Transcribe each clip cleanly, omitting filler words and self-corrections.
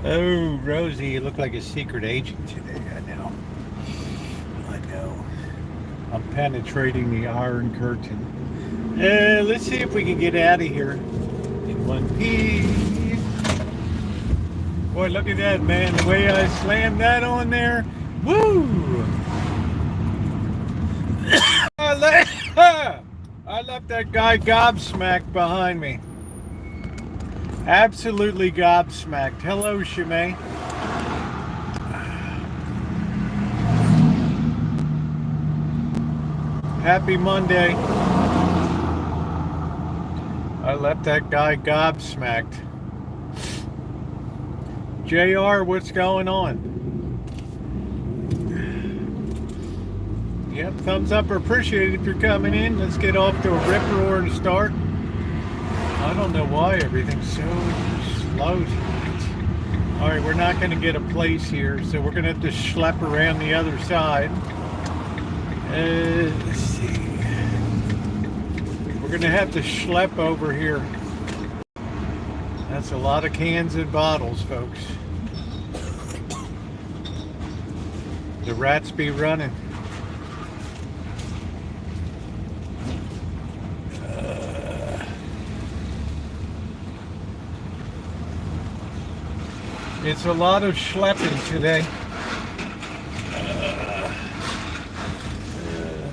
Oh, Rosie, you look like a secret agent today. I know. I know. I'm penetrating the Iron Curtain. Let's see if we can get out of here in one piece. Boy, look at that, man. The way I slammed that on there. Woo! I left, I left that guy gobsmacked behind me. Absolutely gobsmacked. Hello, Shimei. Happy Monday. I left that guy gobsmacked. JR, what's going on? Yep, thumbs up or appreciate it if you're coming in. Let's get off to a rip roar to start. I don't know why everything's so slow tonight. All right, we're not going to get a place here, so we're going to have to schlep around the other side. Let's see. We're going to have to schlep over here. That's a lot of cans and bottles, folks. The rats be running. It's a lot of schlepping today.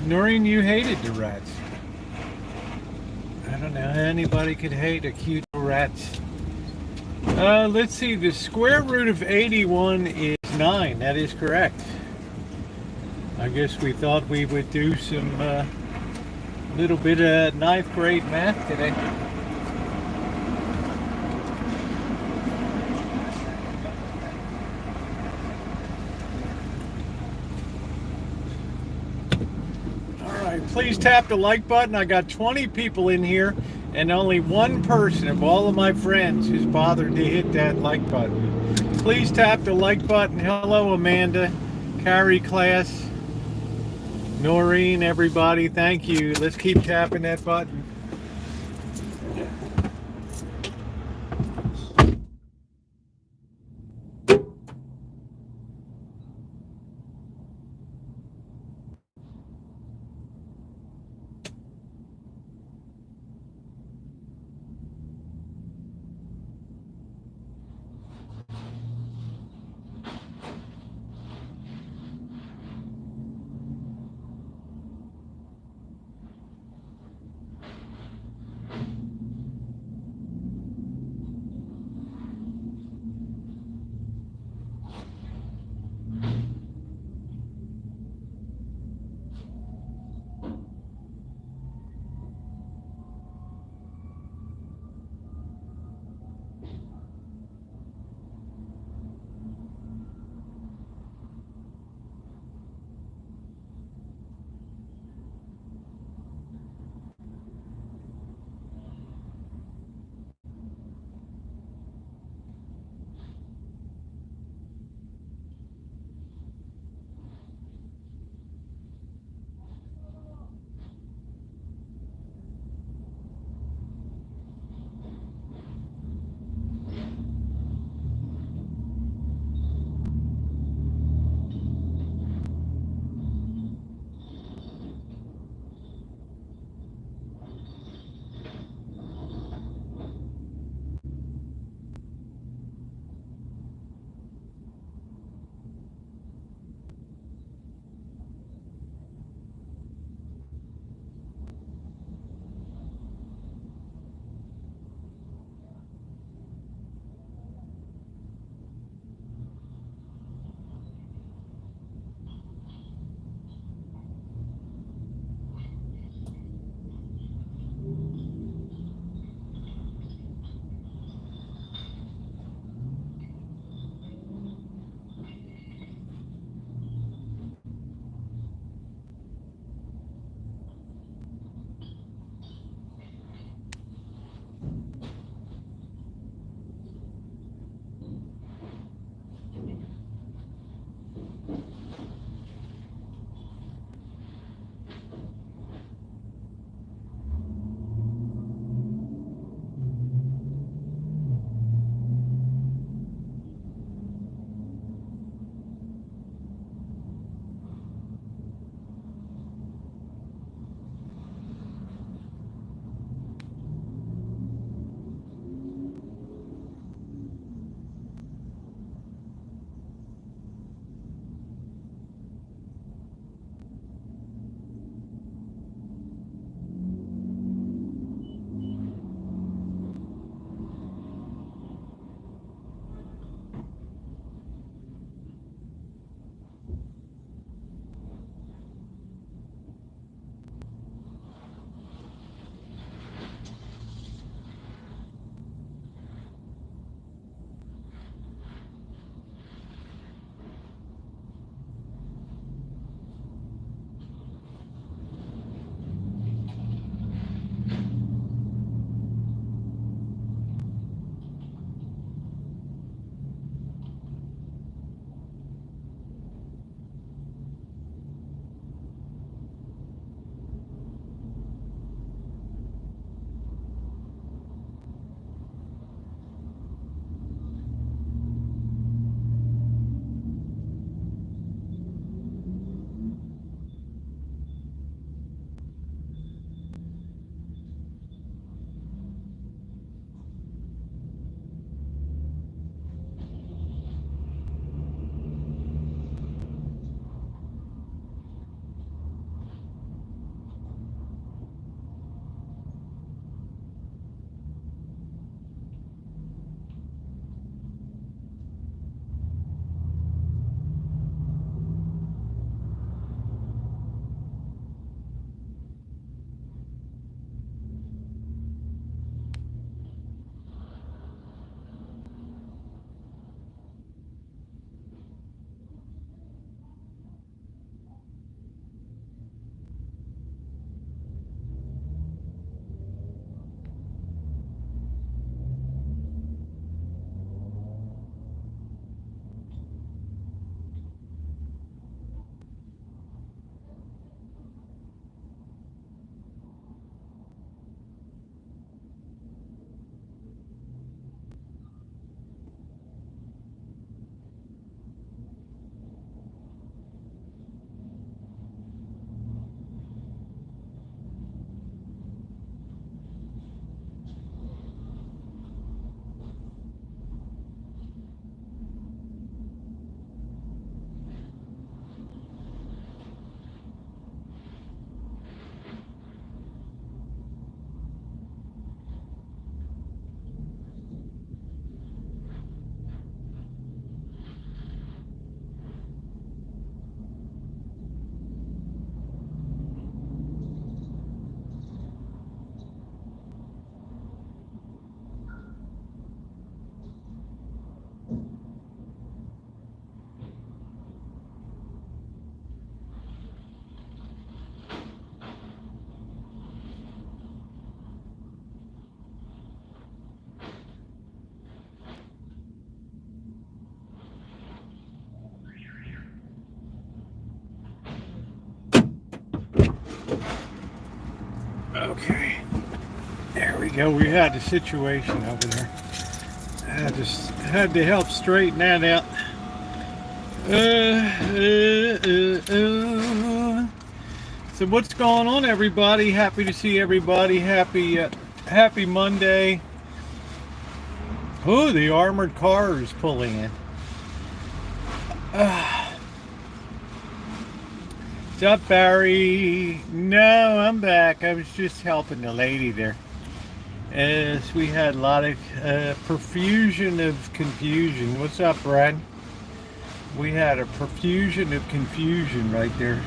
Noreen, you hated the rats. I don't know how anybody could hate a cute rat. Let's see, the square root of 81 is 9. That is correct. I guess we thought we would do some little bit of 9th grade math today. Please tap the like button. I got 20 people in here and only one person of all of my friends who's bothered to hit that like button. Please tap the like button. Hello, Amanda, Carrie class, Noreen, everybody. Thank you. Let's keep tapping that button. Okay. There we go. We had a situation over there. I just had to help straighten that out. So what's going on, everybody? Happy to see everybody. Happy Monday. Oh, the armored car is pulling in. What's up, Barry? No, I'm back. I was just helping the lady there. As we had a lot of profusion of confusion. What's up, Brad? We had a profusion of confusion right there.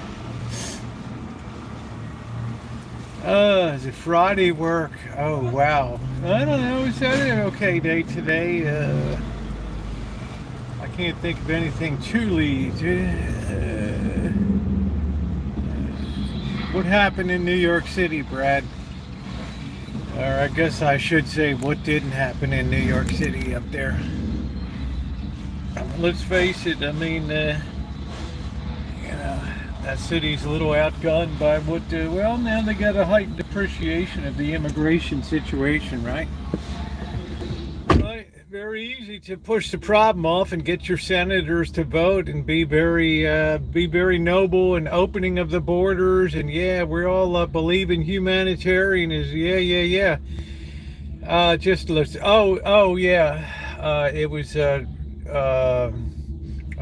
Is it Friday work? Oh, wow. I don't know. Is that an okay day today? I can't think of anything truly. What happened in New York City, Brad? Or I guess I should say what didn't happen in New York City up there. Let's face it, I mean, that city's a little outgunned by what, well, now they got a heightened appreciation of the immigration situation, right? Very easy to push the problem off and get your senators to vote and be very noble and opening of the borders, and yeah, we're all believe in humanitarianism. Yeah. Just listen. Oh yeah. It was. I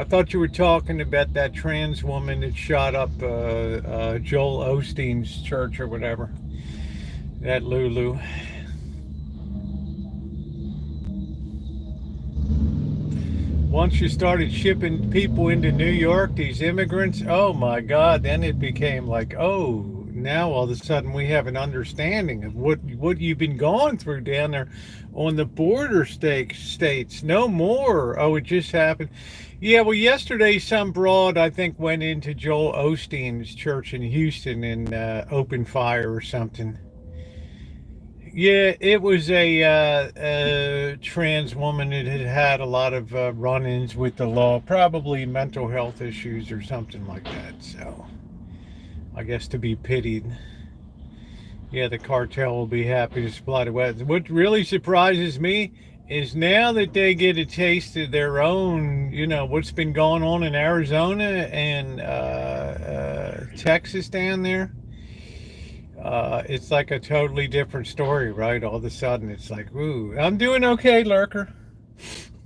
thought you were talking about that trans woman that shot up Joel Osteen's church or whatever. That Lulu. Once you started shipping people into New York, these immigrants, oh my God, then it became like, oh, now all of a sudden we have an understanding of what you've been going through down there on the border states. No more. Oh, it just happened. Yeah, well, yesterday some broad, I think, went into Joel Osteen's church in Houston and opened fire or something. Yeah, it was a trans woman that had had a lot of run-ins with the law, probably mental health issues or something like that. So, I guess to be pitied. Yeah, the cartel will be happy to supply the weapons. What really surprises me is now that they get a taste of their own, what's been going on in Arizona and Texas down there. It's like a totally different story, right? All of a sudden, it's like, ooh, I'm doing okay, Lurker.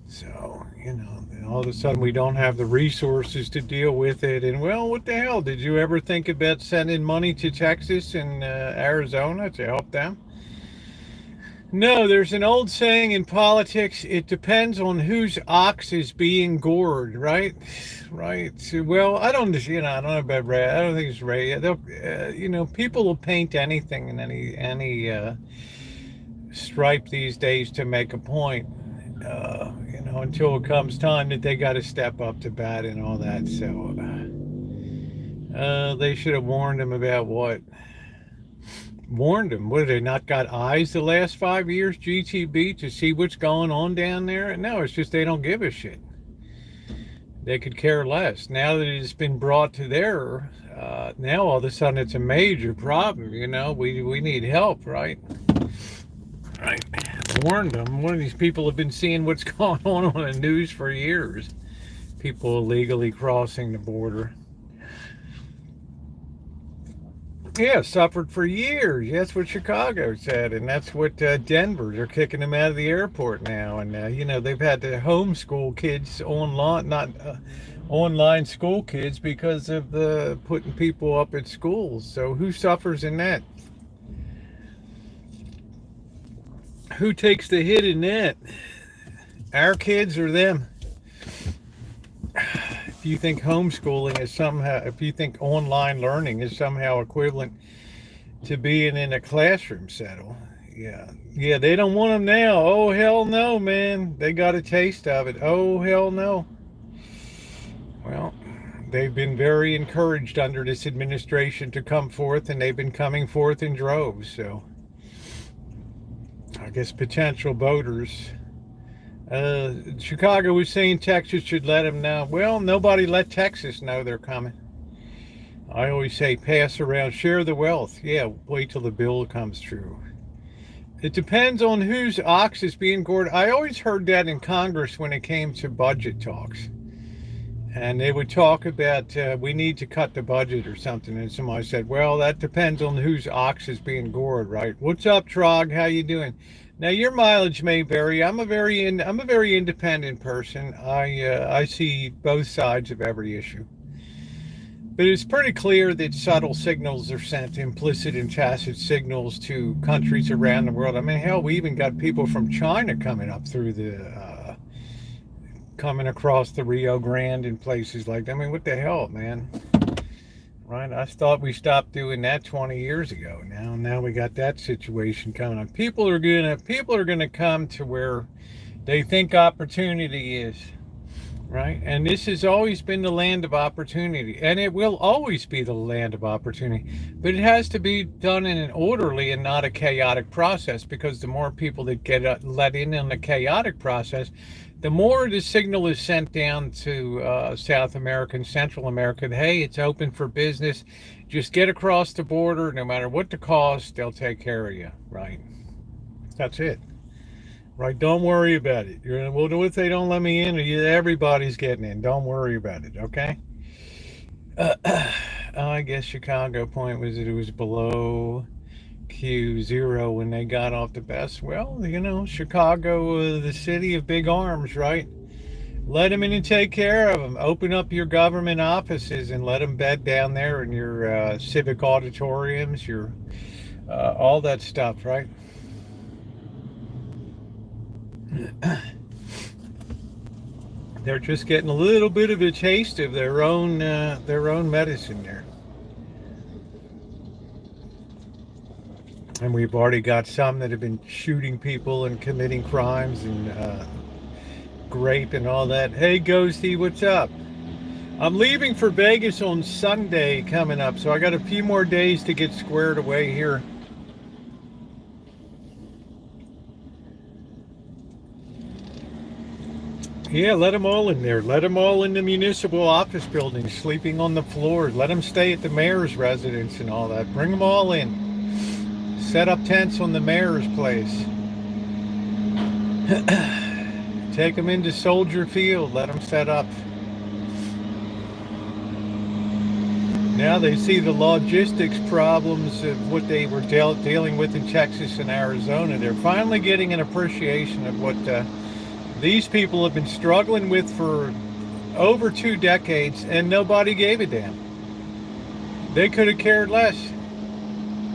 So, and all of a sudden we don't have the resources to deal with it. And, well, what the hell? Did you ever think about sending money to Texas and Arizona to help them? No, there's an old saying in politics, it depends on whose ox is being gored, right? Right. So, well, I don't know about Ray. I don't think it's Ray. People will paint anything in any stripe these days to make a point, until it comes time that they got to step up to bat and all that. So, they should have warned him about what? Warned them. What, have they not got eyes the last 5 years, GTB, to see what's going on down there? No, it's just they don't give a shit. They could care less. Now that it's been brought to their, now all of a sudden it's a major problem. We need help, right? Right. Warned them. One of these people have been seeing what's going on the news for years. People illegally crossing the border. Yeah, suffered for years. That's what Chicago said, and that's what Denver. They're kicking them out of the airport now, and they've had to homeschool kids online, not online school kids, because of the putting people up at schools. So who suffers in that? Who takes the hit in that? Our kids or them? If you think homeschooling is somehow, if you think online learning is somehow equivalent to being in a classroom setting, yeah, they don't want them now. Oh, hell no, man. They got a taste of it. Oh, hell no. Well, they've been very encouraged under this administration to come forth, and they've been coming forth in droves. So, I guess potential voters. Chicago was saying Texas should let them know. Well, nobody let Texas know they're coming. I always say pass around, share the wealth. Yeah, wait till the bill comes through. It depends on whose ox is being gored. I always heard that in Congress when it came to budget talks. And they would talk about we need to cut the budget or something. And somebody said, well, that depends on whose ox is being gored, right? What's up, Trog? How you doing? Now, your mileage may vary. I'm a very independent person. I see both sides of every issue. But it's pretty clear that subtle signals are sent, implicit and tacit signals to countries around the world. I mean, hell, we even got people from China coming up through coming across the Rio Grande and places like that. I mean, what the hell, man? Right? I thought we stopped doing that 20 years ago. Now we got that situation coming up. People are gonna come to where they think opportunity is. Right? And this has always been the land of opportunity, and it will always be the land of opportunity. But it has to be done in an orderly and not a chaotic process, because the more people that get let in on the chaotic process, the more the signal is sent down to South America and Central America that, hey, it's open for business. Just get across the border, no matter what the cost, they'll take care of you, right? That's it. Right, don't worry about it. Well, if they don't let me in, everybody's getting in. Don't worry about it, okay? I guess Chicago point was that it was below Q0 when they got off the bus. Well, Chicago, the city of big arms, right? Let them in and take care of them. Open up your government offices and let them bed down there in your civic auditoriums, your all that stuff, right? They're just getting a little bit of a taste of their own medicine there. And we've already got some that have been shooting people and committing crimes and rape and all that. Hey, Ghosty, what's up? I'm leaving for Vegas on Sunday coming up, so I got a few more days to get squared away here. Yeah, let them all in there. Let them all in the municipal office buildings, sleeping on the floor. Let them stay at the mayor's residence and all that. Bring them all in. Set up tents on the mayor's place. Take them into Soldier Field. Let them set up. Now they see the logistics problems of what they were dealing with in Texas and Arizona. They're finally getting an appreciation of what these people have been struggling with for over 2 decades, and nobody gave a damn. They could have cared less,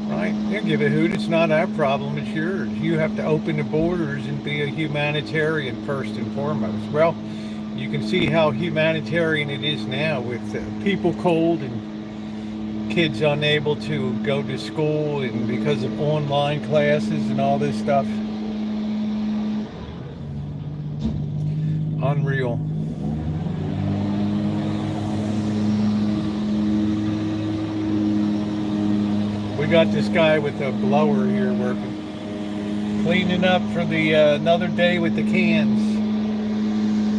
right? They give a hoot. It's not our problem, it's yours. You have to open the borders and be a humanitarian first and foremost. Well, you can see how humanitarian it is now with people cold and kids unable to go to school and because of online classes and all this stuff. Unreal. We got this guy with a blower here working, cleaning up for the another day with the cans.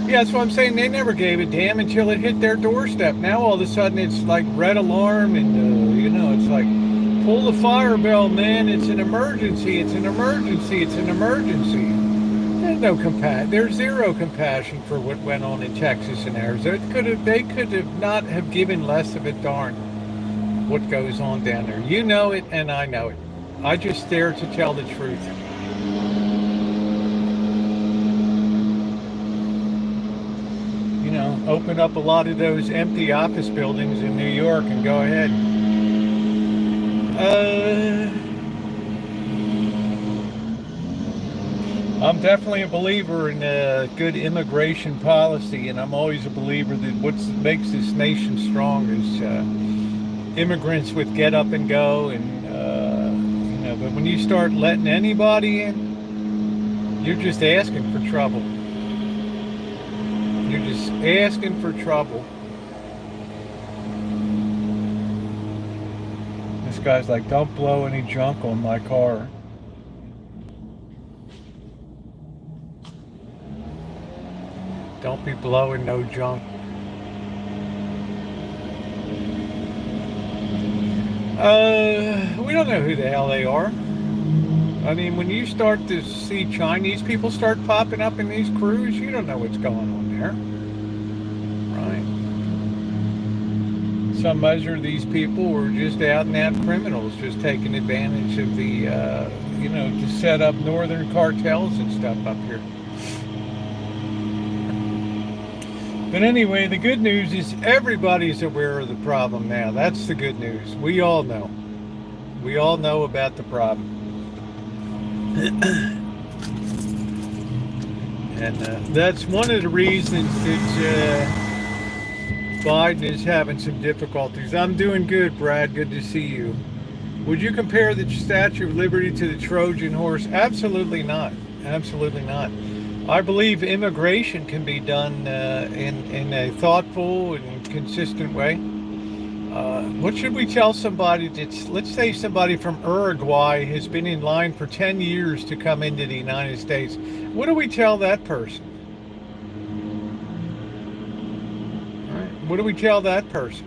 Yeah, that's what I'm saying. They never gave a damn until it hit their doorstep. Now all of a sudden it's like red alarm and it's like pull the fire bell, man. It's an emergency. It's an emergency. It's an emergency. There's no There's zero compassion for what went on in Texas and Arizona. They could have not have given less of a darn what goes on down there. You know it, and I know it. I just dare to tell the truth. Open up a lot of those empty office buildings in New York and go ahead. I'm definitely a believer in good immigration policy, and I'm always a believer that what makes this nation strong is immigrants with get up and go, and but when you start letting anybody in, you're just asking for trouble. You're just asking for trouble. This guy's like, don't blow any junk on my car. Don't be blowing no junk. We don't know who the hell they are. I mean, when you start to see Chinese people start popping up in these crews, you don't know what's going on there, right? Some measure these people were just out and out criminals, just taking advantage of the, to set up northern cartels and stuff up here. But anyway, the good news is everybody's aware of the problem now. That's the good news. We all know. We all know about the problem. And that's one of the reasons that Biden is having some difficulties. I'm doing good, Brad. Good to see you. Would you compare the Statue of Liberty to the Trojan horse? Absolutely not. Absolutely not. I believe immigration can be done in a thoughtful and consistent way. What should we tell somebody let's say somebody from Uruguay has been in line for 10 years to come into the United States? What do we tell that person? Right? What do we tell that person?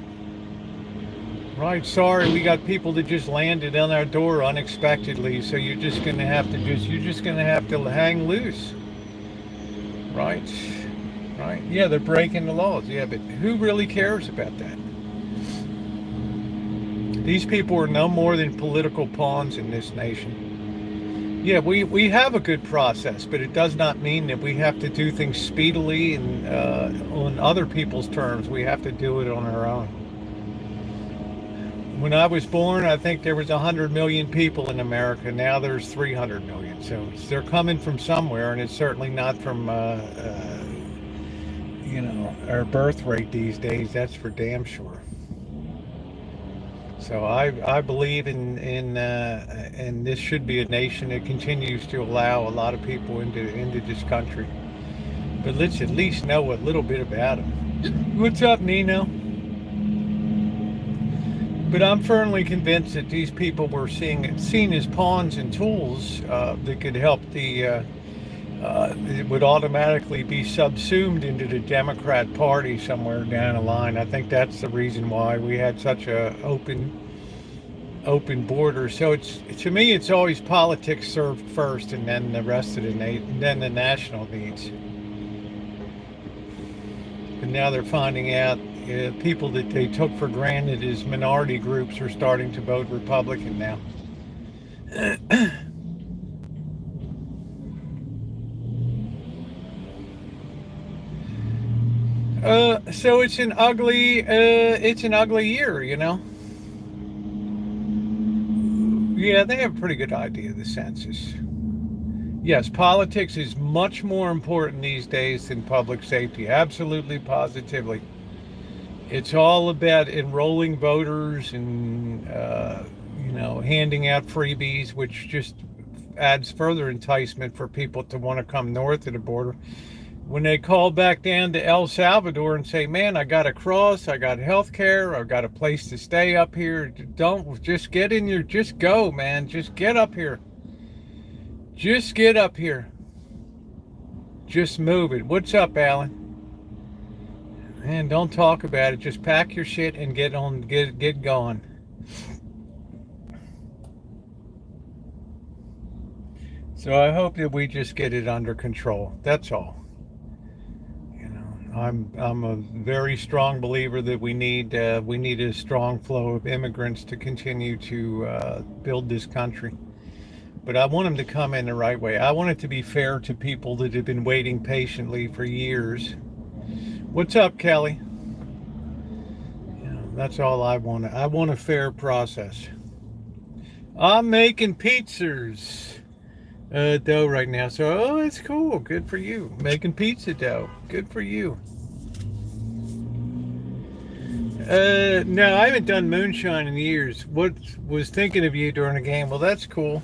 Right, sorry, we got people that just landed on our door unexpectedly, so you're just gonna have to hang loose. Right? Right? Yeah, they're breaking the laws. Yeah, but who really cares about that? These people are no more than political pawns in this nation. Yeah, we have a good process, but it does not mean that we have to do things speedily and on other people's terms. We have to do it on our own. When I was born, I think there was 100 million people in America. Now there's 300 million. So they're coming from somewhere, and it's certainly not from, our birth rate these days. That's for damn sure. So I believe in and this should be a nation that continues to allow a lot of people into this country. But let's at least know a little bit about them. What's up, Nino? But I'm firmly convinced that these people were seen as pawns and tools that could help it would automatically be subsumed into the Democrat Party somewhere down the line. I think that's the reason why we had such a open border. So to me, it's always politics served first, and then the rest of then the national needs. And now they're finding out people that they took for granted as minority groups are starting to vote Republican now. So it's an ugly year, Yeah, they have a pretty good idea of the census. Yes, politics is much more important these days than public safety. Absolutely, positively. It's all about enrolling voters and, handing out freebies, which just adds further enticement for people to want to come north of the border. When they call back down to El Salvador and say, man, I got a cross, I got health care, I've got a place to stay up here. Don't just get in your, just go, man. Just get up here. Just get up here. Just move it. What's up, Alan? Man, don't talk about it. Just pack your shit and get going. So I hope that we just get it under control. That's all. I'm a very strong believer that we need a strong flow of immigrants to continue to build this country. But I want them to come in the right way. I want it to be fair to people that have been waiting patiently for years. What's up, Kelly? That's all I want. I want a fair process. I'm making pizzas dough right now. So, it's cool. Good for you. Making pizza dough. Good for you. No, I haven't done moonshine in years. What was thinking of you during the game? Well, that's cool.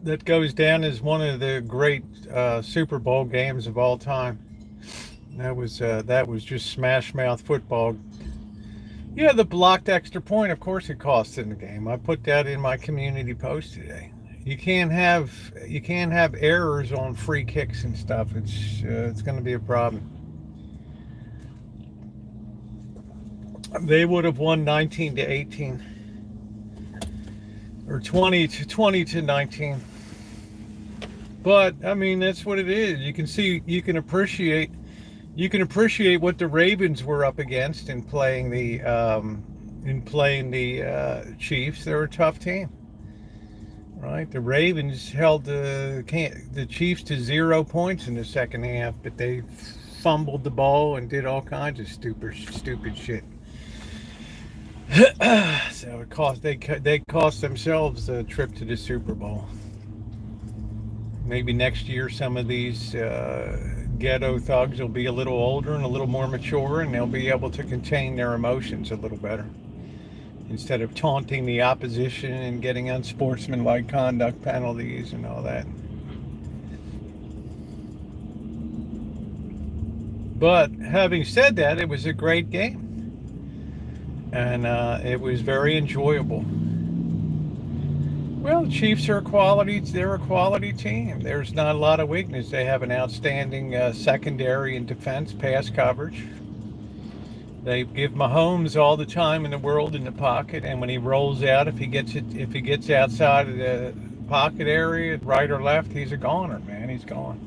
That goes down as one of the great Super Bowl games of all time. That was just smash mouth football. Yeah, the blocked extra point, of course it costs in the game. I put that in my community post today. You can't have errors on free kicks and stuff. It's going to be a problem. they would have won 19-18 or 20-19. But I mean, that's what it is. You can see, you can appreciate what the Ravens were up against in playing the Chiefs. They're a tough team, right? The Ravens held the Chiefs to 0 points in the second half, but they fumbled the ball and did all kinds of stupid shit. So they cost themselves a trip to the Super Bowl. Maybe next year some of these ghetto thugs will be a little older and a little more mature, and they'll be able to contain their emotions a little better instead of taunting the opposition and getting unsportsmanlike conduct penalties and all that. But having said that, it was a great game, and it was very enjoyable. Well, the Chiefs are they're a quality team. There's not a lot of weakness. They have an outstanding secondary and defense pass coverage. They give Mahomes all the time in the world in the pocket, and when he rolls out, if he gets outside of the pocket area, right or left, he's a goner, man. He's gone.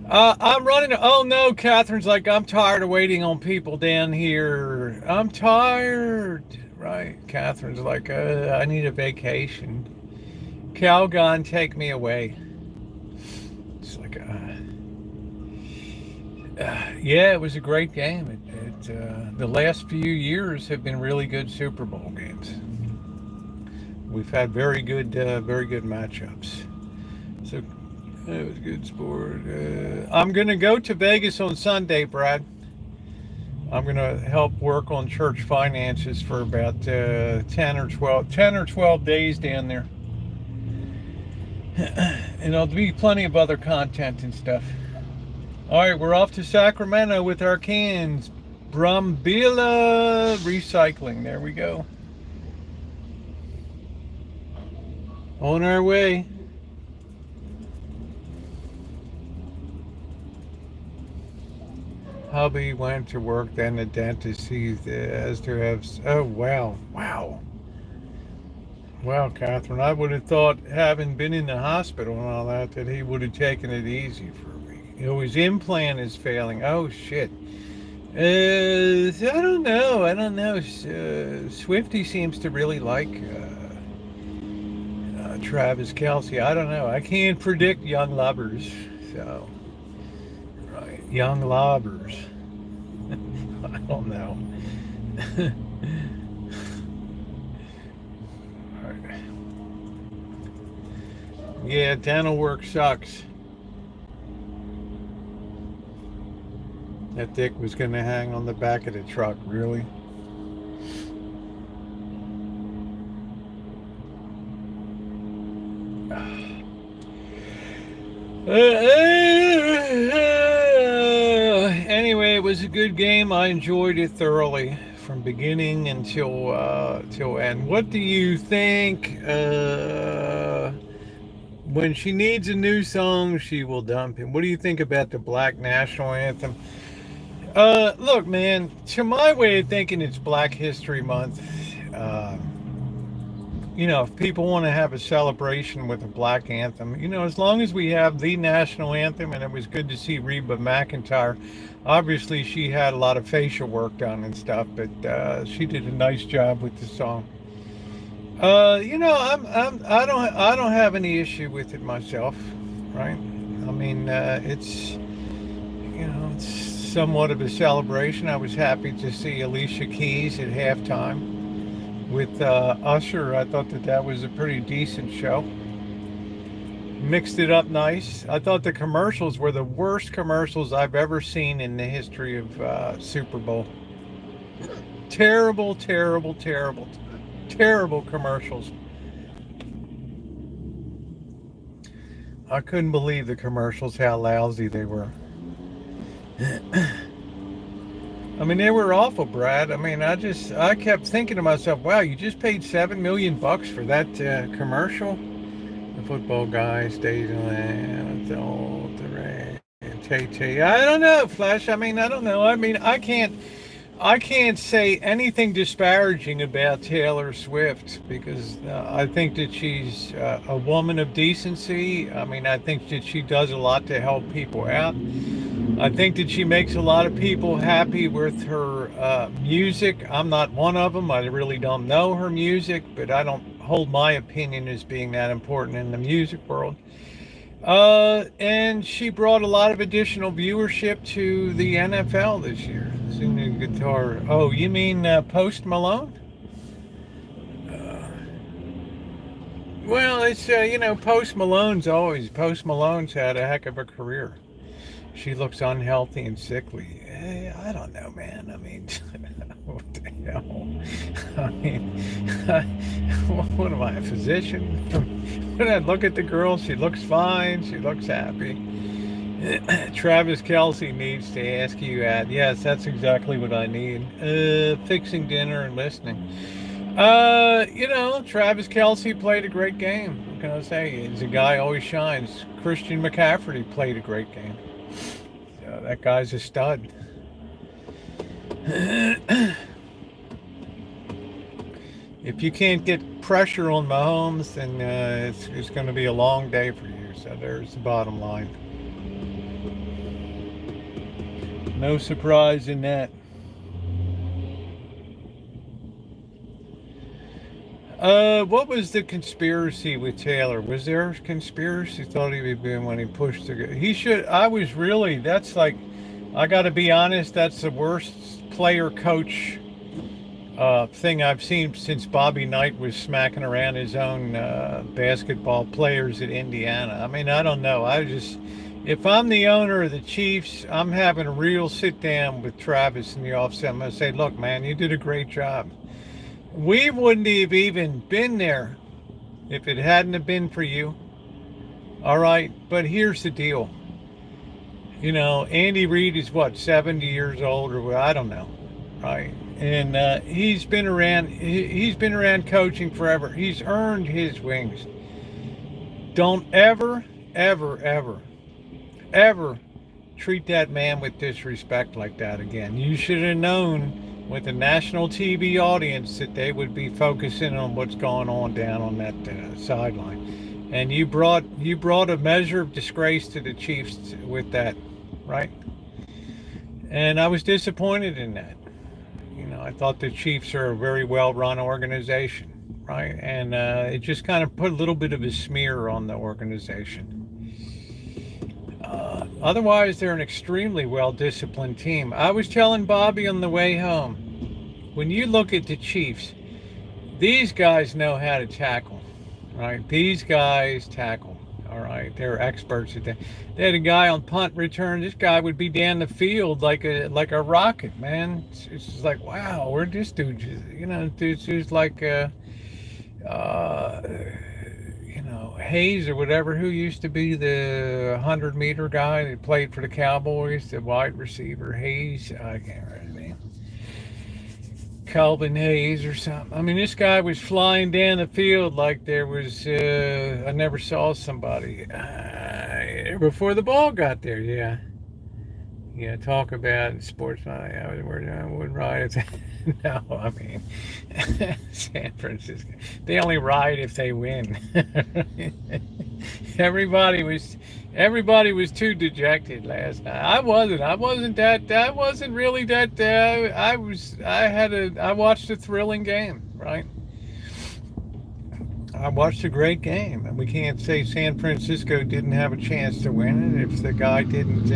I'm running. Oh no, Catherine's like, I'm tired of waiting on people down here. I'm tired. Right. Catherine's like, I need a vacation. Calgon, take me away. It's like, yeah, it was a great game. The last few years have been really good Super Bowl games. We've had very good matchups. So it was a good sport. I'm gonna go to Vegas on Sunday, Brad. I'm going to help work on church finances for about 10 or 12 days down there. And there'll be plenty of other content and stuff. All right, we're off to Sacramento with our cans. Brumbilla Recycling. There we go. On our way. Hubby went to work, then the dentist. He has to have. Oh, wow. Wow, Catherine. I would have thought, having been in the hospital and all that he would have taken it easy for a week. You know, his implant is failing. Oh, shit. I don't know. Swifty seems to really like Travis Kelce. I don't know. I can't predict young lovers. So. Young lovers. I don't know. Right. Yeah, dental work sucks. That dick was going to hang on the back of the truck, really? Anyway, it was a good game. I enjoyed it thoroughly from beginning until end. What do you think? When she needs a new song, she will dump him. What do you think about the Black National Anthem? Look, man, to my way of thinking, it's Black History Month. You know, if people want to have a celebration with a black anthem, you know, as long as we have the national anthem, and it was good to see Reba McEntire. Obviously, she had a lot of facial work done and stuff, but she did a nice job with the song. You know, I don't have any issue with it myself, right? I mean, it's, you know, it's somewhat of a celebration. I was happy to see Alicia Keys at halftime with Usher. I thought that was a pretty decent show. Mixed it up nice. I thought the commercials were the worst commercials I've ever seen in the history of Super Bowl. Terrible commercials. I couldn't believe the commercials, how lousy they were. I mean, they were awful, Brad. I mean, I kept thinking to myself, wow, you just paid $7 million for that commercial? The football guy stays in the rain. I don't know, Flash. I mean, I don't know. I mean, I can't I can't say anything disparaging about Taylor Swift because I think that she's a woman of decency. I mean, I think that she does a lot to help people out. I think that she makes a lot of people happy with her music. I'm not one of them. I really don't know her music, but I don't hold my opinion as being that important in the music world. And she brought a lot of additional viewership to the NFL this year. Singing guitar. Oh, you mean Post Malone? Well, it's Post Malone's had a heck of a career. She looks unhealthy and sickly. I don't know, man. I mean, what the hell? I mean, what am I, a physician? When I look at the girl, she looks fine. She looks happy. Travis Kelsey needs to ask you at. Yes, that's exactly what I need. Fixing dinner and listening. Travis Kelsey played a great game. What can I say? He's a guy always shines. Christian McCaffrey played a great game. So that guy's a stud. If you can't get pressure on Mahomes, then it's going to be a long day for you. So there's the bottom line. No surprise in that. What was the conspiracy with Taylor? Was there a conspiracy? Thought he would be when he pushed the. He should. I was really. That's like. I got to be honest. That's the worst player coach thing I've seen since Bobby Knight was smacking around his own basketball players at Indiana. I mean, I don't know. If I'm the owner of the Chiefs, I'm having a real sit down with Travis in the offset. I'm going to say, look, man, you did a great job. We wouldn't have even been there if it hadn't have been for you. All right. But here's the deal. Andy Reid is what, 70 years old or what? I don't know. Right. And he's been around. He's been around coaching forever. He's earned his wings. Don't ever, ever, ever, ever treat that man with disrespect like that again. You should have known with a national TV audience that they would be focusing on what's going on down on that sideline. And you brought a measure of disgrace to the Chiefs with that, right? And I was disappointed in that. I thought the Chiefs are a very well-run organization, right? And it just kind of put a little bit of a smear on the organization. Otherwise, they're an extremely well-disciplined team. I was telling Bobby on the way home, when you look at the Chiefs, these guys know how to tackle, right? These guys tackle. All right, they're experts at that. They had a guy on punt return. This guy would be down the field like a rocket, man. It's just like, wow, where'd this dude? Dude's like uh, Hayes or whatever, who used to be the 100-meter guy that played for the Cowboys, the wide receiver Hayes. I can't remember his name. Calvin Hayes or something. I mean, this guy was flying down the field like there was, I never saw somebody before the ball got there. Yeah. Yeah, talk about sports. I would ride. No, I mean, San Francisco. They only ride if they win. everybody was everybody was too dejected last night. I wasn't. I wasn't that. I wasn't really that. I was. I watched a thrilling game. Right. I watched a great game, and we can't say San Francisco didn't have a chance to win it if the guy didn't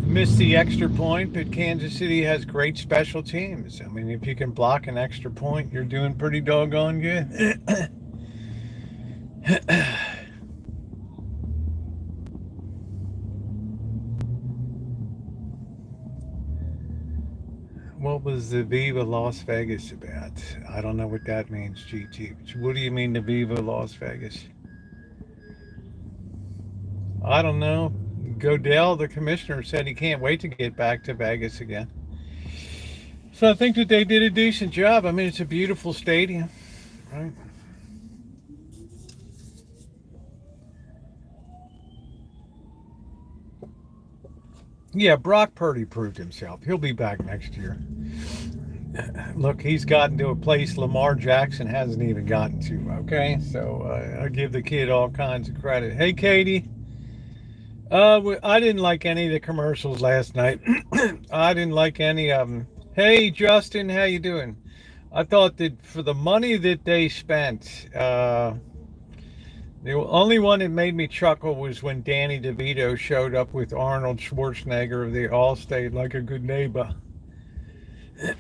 miss the extra point. But Kansas City has great special teams. I mean, if you can block an extra point, you're doing pretty doggone good. What was the Viva Las Vegas about? I don't know what that means, GT. What do you mean the Viva Las Vegas? I don't know. Godell, the commissioner, said he can't wait to get back to Vegas again. So I think that they did a decent job. I mean, it's a beautiful stadium, right? Yeah, Brock Purdy proved himself. He'll be back next year. Look, he's gotten to a place Lamar Jackson hasn't even gotten to. Okay, so I give the kid all kinds of credit. Hey, Katie. I didn't like any of the commercials last night. I didn't like any of them. Hey, Justin, how you doing? I thought that for the money that they spent, the only one that made me chuckle was when Danny DeVito showed up with Arnold Schwarzenegger of the Allstate like a good neighbor.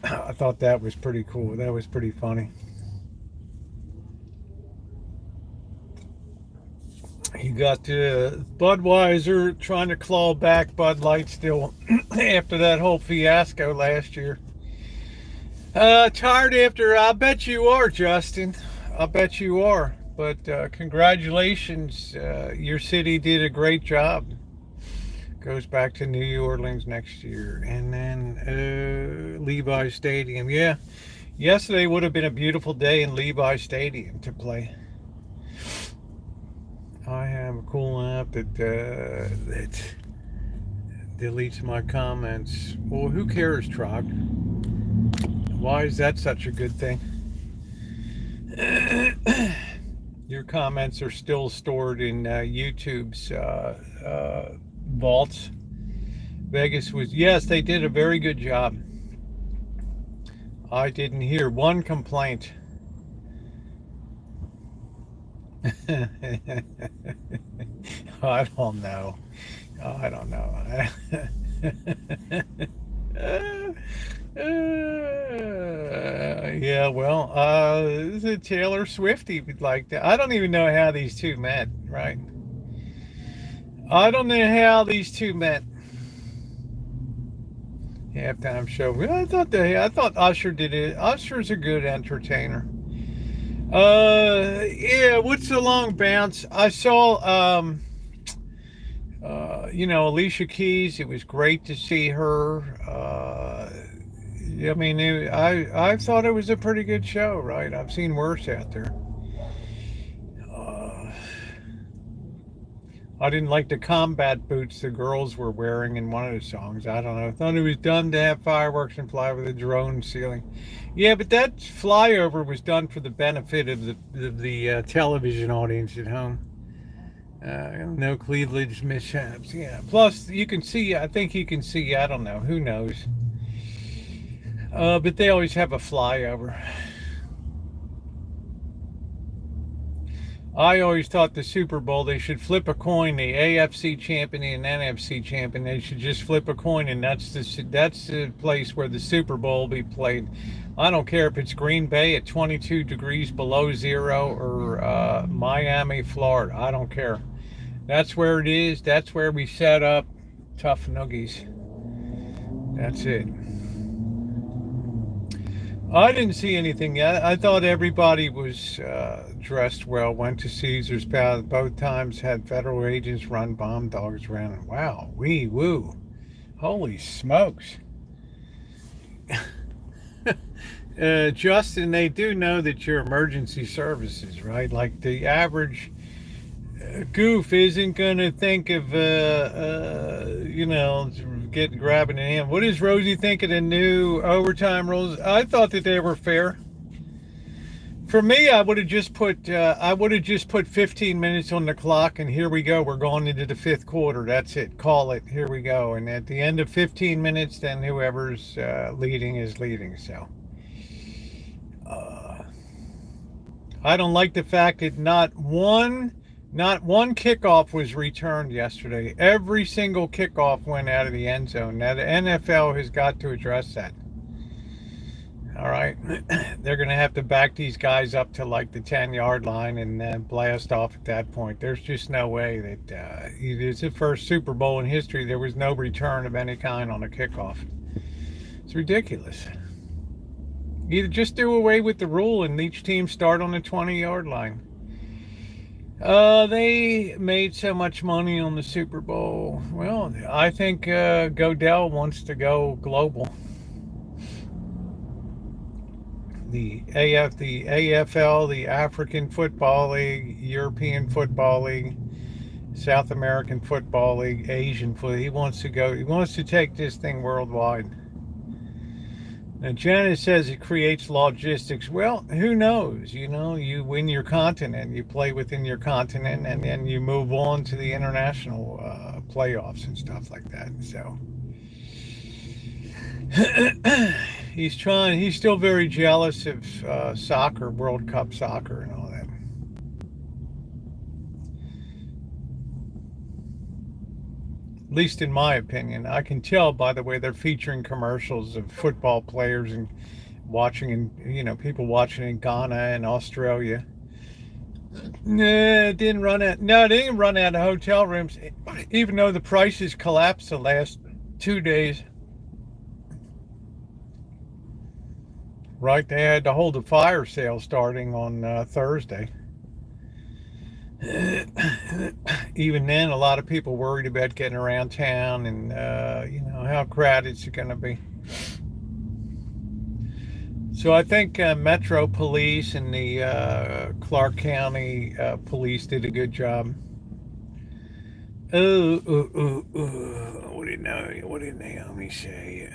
I thought that was pretty cool. That was pretty funny. You got Budweiser trying to claw back Bud Light still after that whole fiasco last year. Tired after, I bet you are, Justin. I bet you are. But congratulations. Your city did a great job. Goes back to New Orleans next year. And then Levi Stadium. Yeah, yesterday would have been a beautiful day in Levi Stadium to play. I have a cool app that deletes my comments. Well, who cares, Trog? Why is that such a good thing? Your comments are still stored in YouTube's vaults. Vegas was, yes, they did a very good job. I didn't hear one complaint. I don't know. I don't know. Yeah, well, this is a Taylor Swifty like that. I don't even know how these two met, right? I don't know how these two met. Halftime show. Well, I thought Usher did it. Usher's a good entertainer. Yeah, what's the long bounce? I saw Alicia Keys. It was great to see her. I mean, I thought it was a pretty good show, right? I've seen worse out there. Uh, I didn't like the combat boots the girls were wearing in one of the songs. I don't know. I thought it was done to have fireworks and fly with a drone ceiling. Yeah, but that flyover was done for the benefit of the television audience at home. No cleavage mishaps. Yeah. Plus, you can see. I think you can see. I don't know. Who knows? But they always have a flyover. I always thought the Super Bowl, they should flip a coin, the AFC champion and NFC champion. They should just flip a coin, and that's the place where the Super Bowl will be played. I don't care if it's Green Bay at 22 degrees below zero or Miami, Florida. I don't care. That's where it is. That's where we set up. Tough noogies. That's it. I didn't see anything yet. I thought everybody was dressed well, went to Caesar's Palace. Both times had federal agents run bomb dogs around. Wow, wee woo. Holy smokes. Justin, they do know that you're emergency services, right? Like the average goof isn't going to think of, grabbing a hand. What does Rosie think of the new overtime rules? I thought that they were fair. For me, I would have just put 15 minutes on the clock, and here we go. We're going into the fifth quarter. That's it. Call it. Here we go. And at the end of 15 minutes, then whoever's leading is leading. So I don't like the fact that not one kickoff was returned yesterday. Every single kickoff went out of the end zone. Now the NFL has got to address that. All right, they're going to have to back these guys up to like the 10-yard line and then blast off at that point. There's just no way that it's the first Super Bowl in history. There was no return of any kind on a kickoff. It's ridiculous. Either just do away with the rule and each team start on the 20-yard line. They made so much money on the Super Bowl. Well, I think Godell wants to go global. The AFL, the African Football League, European Football League, South American Football League, Asian football. He wants to go. He wants to take this thing worldwide. And Janet says it creates logistics. Well, who knows? You know, you win your continent, you play within your continent, and then you move on to the international playoffs and stuff like that. So he's trying. He's still very jealous of soccer, World Cup soccer, and all that. At least in my opinion. I can tell by the way they're featuring commercials of football players and watching, and people watching in Ghana and Australia. It didn't run out. No, it didn't run out of hotel rooms, even though the prices collapsed the last 2 days. Right, they had to hold a fire sale starting on Thursday. Even then, a lot of people worried about getting around town, and how crowded it's going to be. So I think Metro Police and the Clark County Police did a good job. What did Naomi say?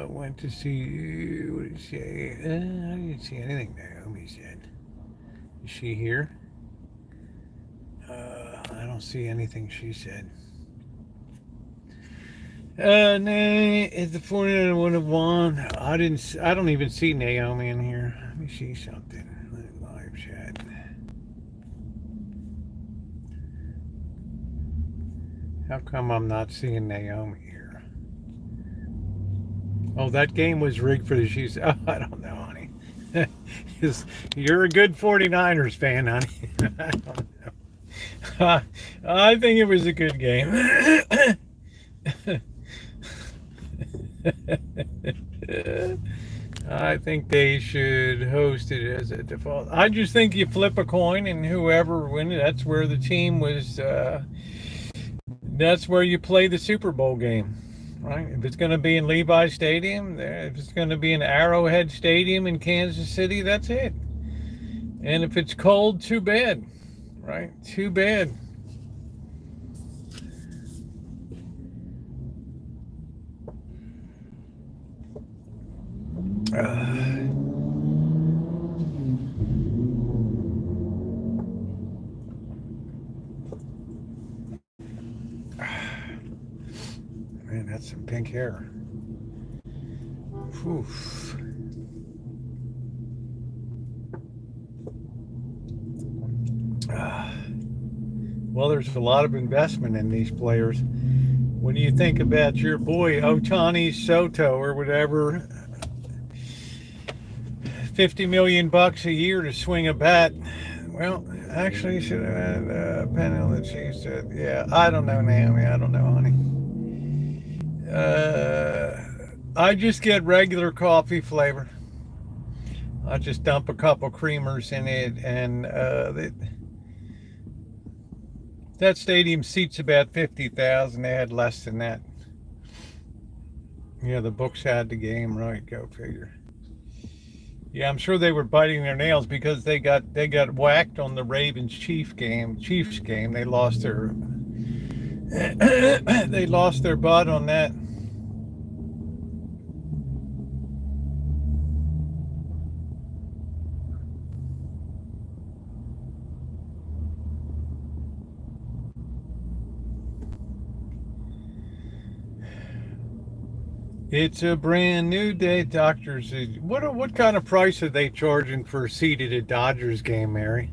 Went to see. What did she say? I didn't see anything Naomi said. Is she here? I don't see anything she said. No, it's the 49 would have won. I don't even see Naomi in here. Let me see something. Live chat. How come I'm not seeing Naomi here? Oh, that game was rigged for the Chiefs. Oh, I don't know, honey. You're a good 49ers fan, honey. I don't know. I think it was a good game. I think they should host it as a default. I just think you flip a coin and whoever wins it, that's where the team was. That's where you play the Super Bowl game. Right? If it's going to be in Levi Stadium, if it's going to be in Arrowhead Stadium in Kansas City, that's it. And if it's cold, too bad. Right? Too bad. Man, that's some pink hair. Oof. Well, there's a lot of investment in these players. When you think about your boy Ohtani Soto or whatever, $50 million a year to swing a bat. Well, actually, should have had a penalty. She said, "Yeah, I don't know, Naomi. I don't know, honey. I just get regular coffee flavor. I just dump a couple creamers in it, and that stadium seats about 50,000. They had less than that. Yeah, the books had the game right. Go figure. Yeah, I'm sure they were biting their nails because they got whacked on the Ravens Chiefs game. They lost their butt on that. It's a brand new day, doctors. What kind of price are they charging for a seat at a Dodgers game, Mary?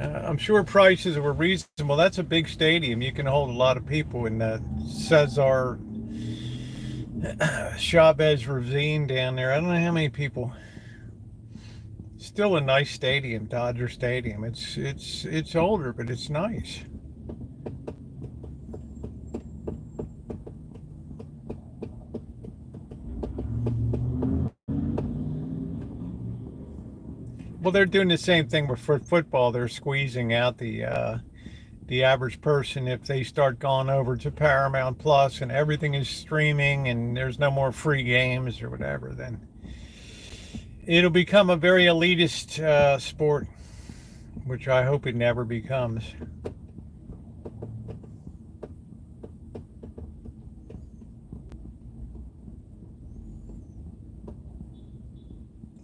I'm sure prices were reasonable. That's a big stadium. You can hold a lot of people in the Cesar Chavez Ravine down there. I don't know how many people. Still a nice stadium, Dodger Stadium. It's older, but it's nice. Well, they're doing the same thing with football. They're squeezing out the average person if they start going over to Paramount Plus and everything is streaming and there's no more free games or whatever. Then it'll become a very elitist sport. which I hope it never becomes.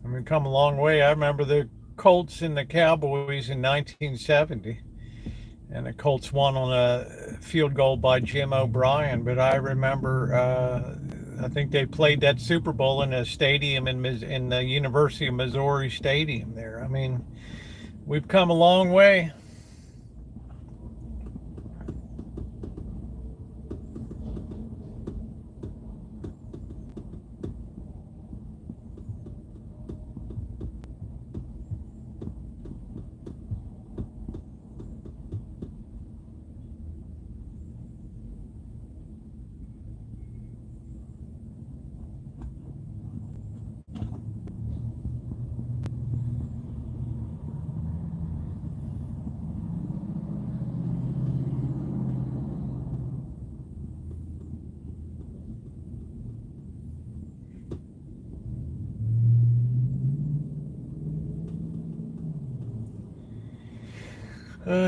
I mean, come a long way. I remember the Colts and the Cowboys in 1970, and the Colts won on a field goal by Jim O'Brien. But I remember, I think they played that Super Bowl in a stadium in the University of Missouri Stadium there. I mean, we've come a long way.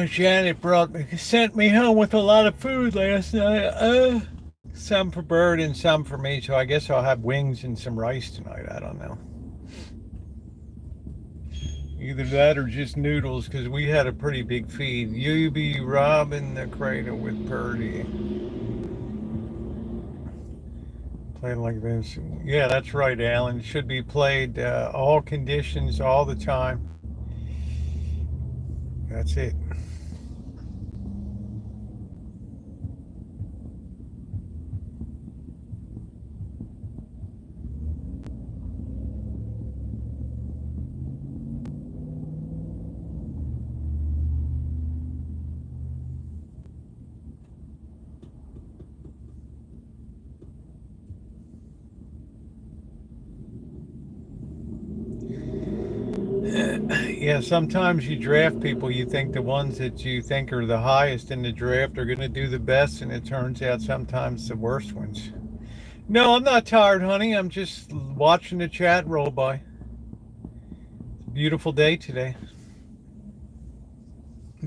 Janet sent me home with a lot of food last night. Some for Bird and some for me. So I guess I'll have wings and some rice tonight. I don't know. Either that or just noodles, because we had a pretty big feed. You be robbing the cradle with Purdy. Play like this. Yeah, that's right, Alan. Should be played all conditions all the time. That's it. Yeah, sometimes you draft people, you think the ones that you think are the highest in the draft are going to do the best, and it turns out sometimes the worst ones. No, I'm not tired, honey. I'm just watching the chat roll by. It's a beautiful day today.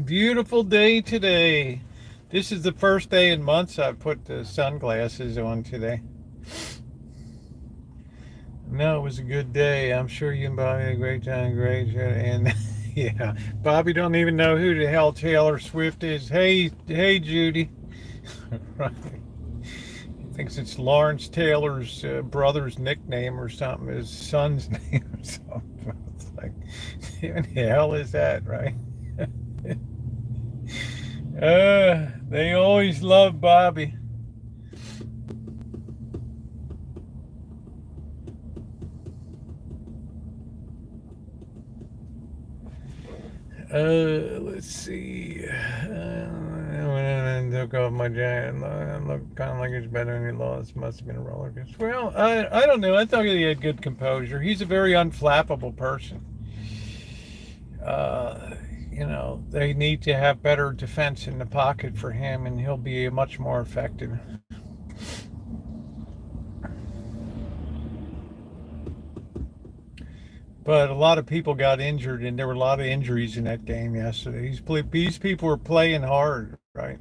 Beautiful day today. This is the first day in months I've put the sunglasses on today. No, it was a good day. I'm sure you and Bobby had a great time. Great. And yeah, Bobby don't even know who the hell Taylor Swift is. Hey, Judy. Right. He thinks it's Lawrence Taylor's brother's nickname or something, his son's name or something. It's like, who the hell is that, right? They always love Bobby. Let's see. Took off my giant. Looked kind of like it's better than he lost. Must have been a roller coaster. Well, I don't know. I thought he had good composure. He's a very unflappable person. You know, they need to have better defense in the pocket for him, and he'll be much more effective. But a lot of people got injured, and there were a lot of injuries in that game yesterday. These people were playing hard, right?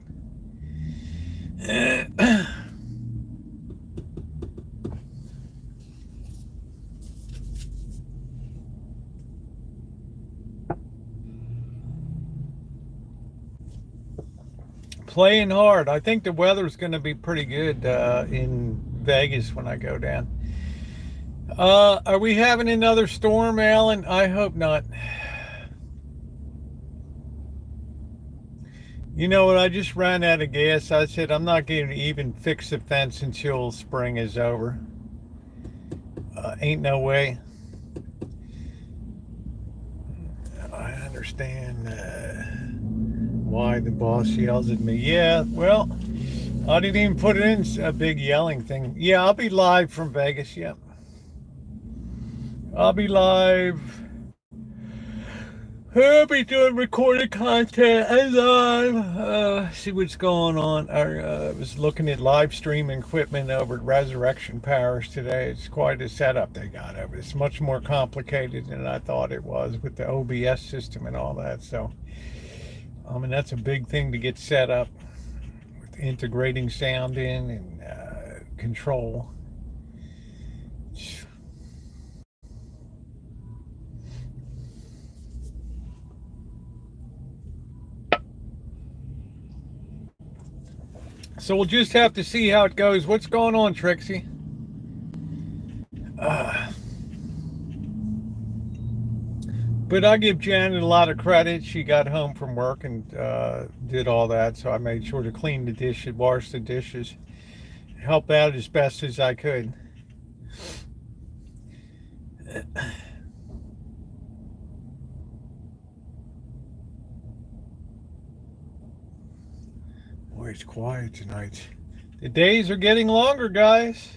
Playing hard. I think the weather's going to be pretty good in Vegas when I go down. Are we having another storm, Alan? I hope not. You know what? I just ran out of gas. I said I'm not going to even fix the fence until spring is over. Ain't no way. I understand why the boss yells at me. Yeah, well, I didn't even put it in a big yelling thing. Yeah, I'll be live from Vegas. Yep. I'll be live. I'll be doing recorded content and live. See what's going on. I was looking at live stream equipment over at Resurrection Parish today. It's quite a setup they got over. It's much more complicated than I thought it was with the OBS system and all that. So, I mean, that's a big thing to get set up with integrating sound in and control. So we'll just have to see how it goes. What's going on, Trixie? But I give Janet a lot of credit. She got home from work and did all that, so I made sure to clean the dishes, wash the dishes, help out as best as I could. Boy, it's quiet tonight. The days are getting longer, guys.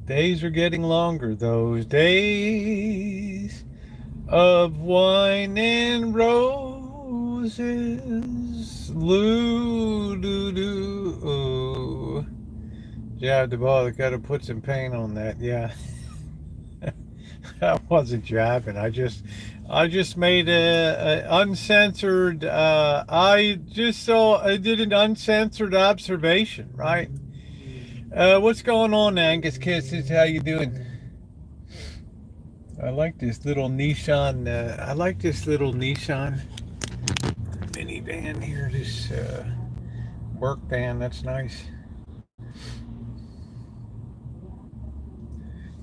Days are getting longer. Those days of wine and roses. Loo doo doo. Oh. Yeah, the ball got to put some paint on that. Yeah. I wasn't jabbing. I just made a uncensored. I did an uncensored observation, right? What's going on, Angus Kisses? How you doing? I like this little Nissan. I like this little Nissan minivan here. This work van. That's nice.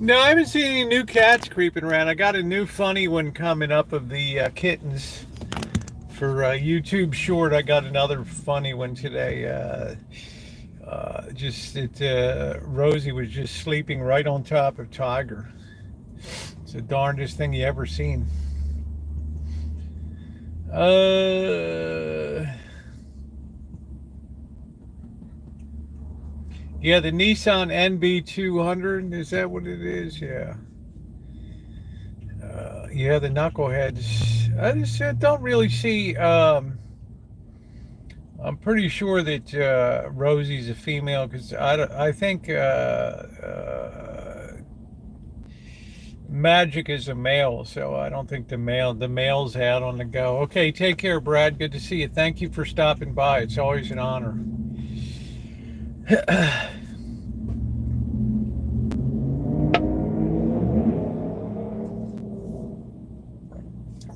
No, I haven't seen any new cats creeping around. I got a new funny one coming up of the kittens for YouTube short. I got another funny one today. Rosie was just sleeping right on top of Tiger. It's the darndest thing you ever seen. Yeah, the Nissan NB200, is that what it is? Yeah. Yeah, the knuckleheads. I just don't really see. I'm pretty sure that Rosie's a female because I think Magic is a male, so I don't think the male's out on the go. Okay, take care, Brad. Good to see you. Thank you for stopping by. It's always an honor.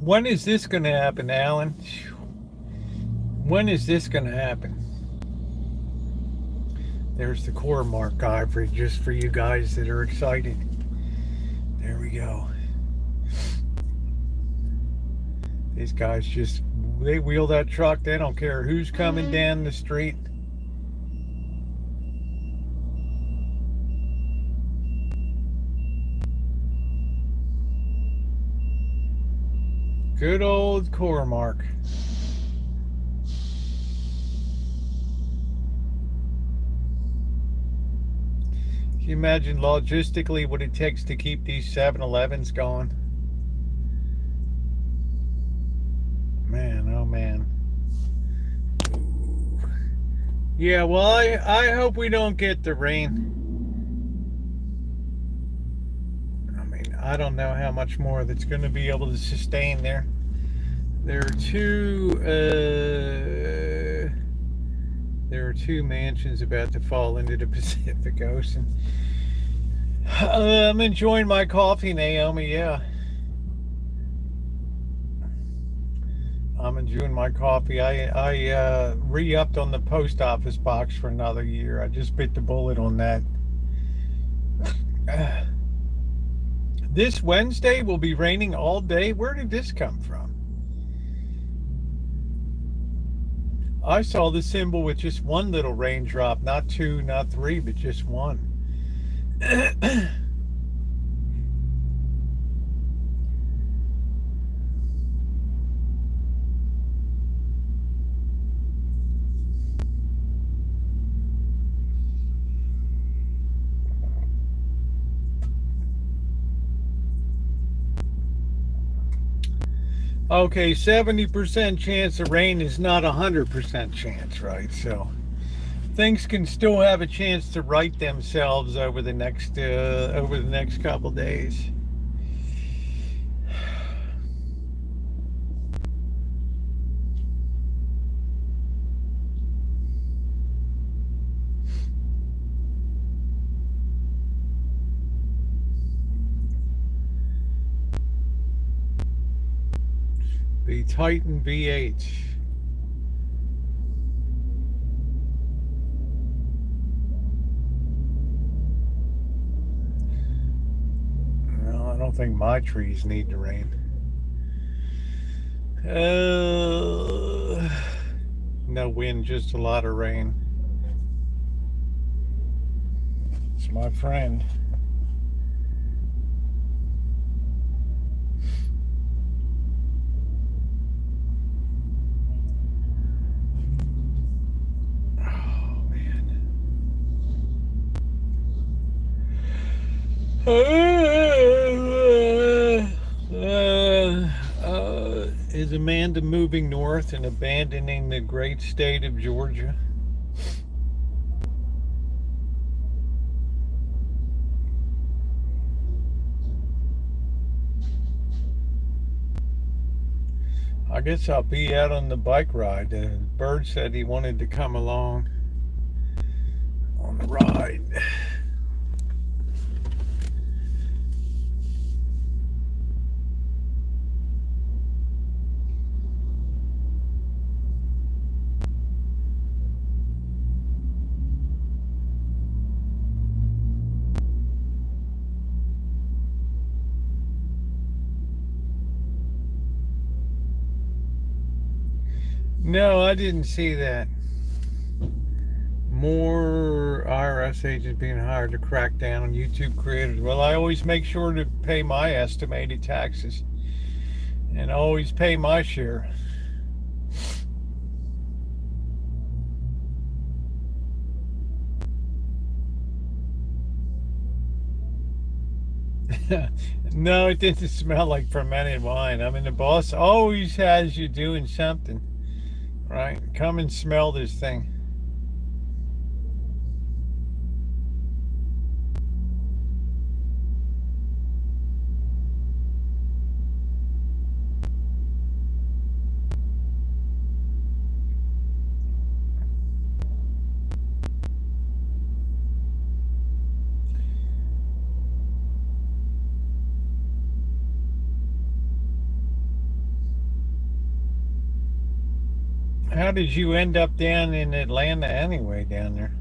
When is this going to happen, Alan? When is this going to happen? There's the core mark guy just for you guys that are excited. There we go. These guys they wheel that truck. They don't care who's coming down the street. Good old Cormark. Can you imagine logistically what it takes to keep these 7-Elevens going? Man, oh man. Yeah, well, I hope we don't get the rain. I don't know how much more that's going to be able to sustain there. There are two mansions about to fall into the Pacific Ocean. I'm enjoying my coffee, Naomi. Yeah, I'm enjoying my coffee. I re-upped on the post office box for another year. I just bit the bullet on that. This Wednesday will be raining all day. Where did this come from? I saw the symbol with just one little raindrop, not two, not three, but just one. Okay, 70% chance of rain is not 100% chance, right? So things can still have a chance to right themselves over the next couple days. The Titan V8. No, I don't think my trees need to rain. No wind, just a lot of rain. It's my friend. Oh man. Is Amanda moving north and abandoning the great state of Georgia? I guess I'll be out on the bike ride. Bird said he wanted to come along on the ride. No, I didn't see that. More IRS agents being hired to crack down on YouTube creators. Well, I always make sure to pay my estimated taxes and always pay my share. No, it didn't smell like fermented wine. I mean, the boss always has you doing something, right? Come and smell this thing. How did you end up down in Atlanta anyway, down there?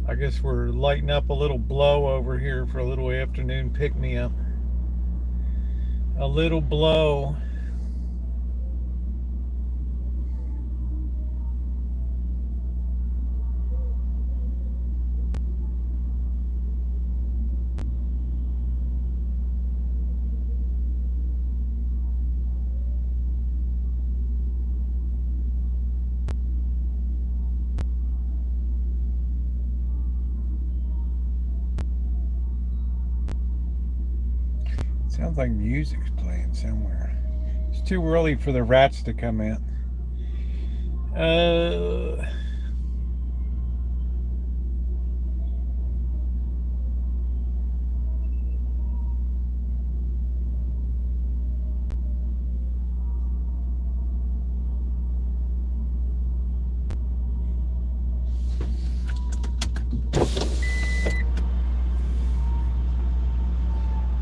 I guess we're lighting up a little blow over here for a little afternoon pick me up. A little blow. Sounds like music's playing somewhere. It's too early for the rats to come in. Uh,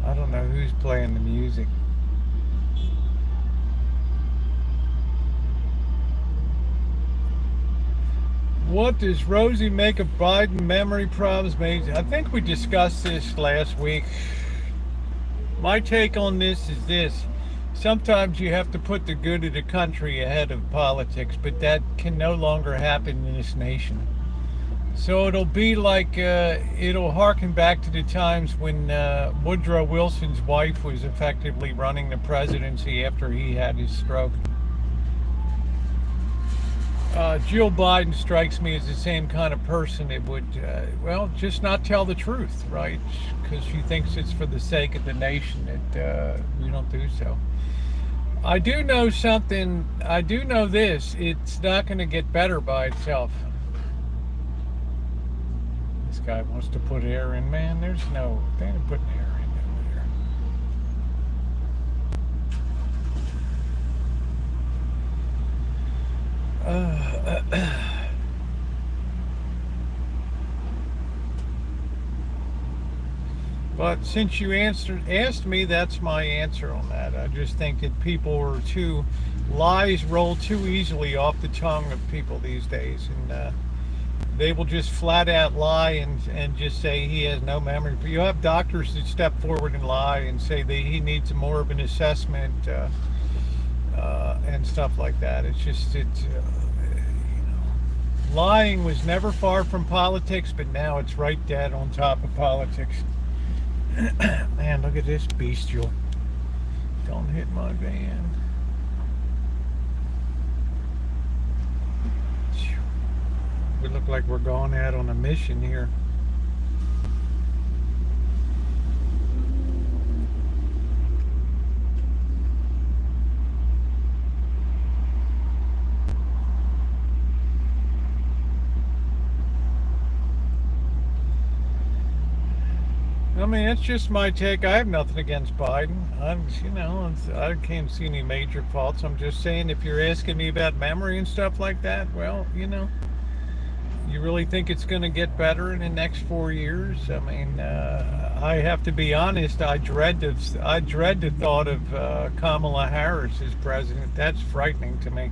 I don't know who's playing the music. What does Rosie make of Biden memory problems? I think we discussed this last week. My take on this is this. Sometimes you have to put the good of the country ahead of politics, but that can no longer happen in this nation. So it'll be like, it'll harken back to the times when Woodrow Wilson's wife was effectively running the presidency after he had his stroke. Jill Biden strikes me as the same kind of person that would, well, just not tell the truth, right? Because she thinks it's for the sake of the nation that we don't do so. I do know something. I do know this. It's not going to get better by itself. This guy wants to put air in. Man, there's no. They ain't putting air in over there. But since you asked me, that's my answer on that. I just think that people are lies roll too easily off the tongue of people these days, and they will just flat out lie and just say he has no memory. But you have doctors that step forward and lie and say that he needs more of an assessment and stuff like that. It's just lying was never far from politics, but now it's right dead on top of politics. Man, look at this bestial. Don't hit my van. We look like we're going out on a mission here. I mean, it's just my take. I have nothing against Biden. I can't see any major faults. I'm just saying, if you're asking me about memory and stuff like that, well, you really think it's going to get better in the next 4 years? I mean, I have to be honest. I dread the thought of Kamala Harris as president. That's frightening to me.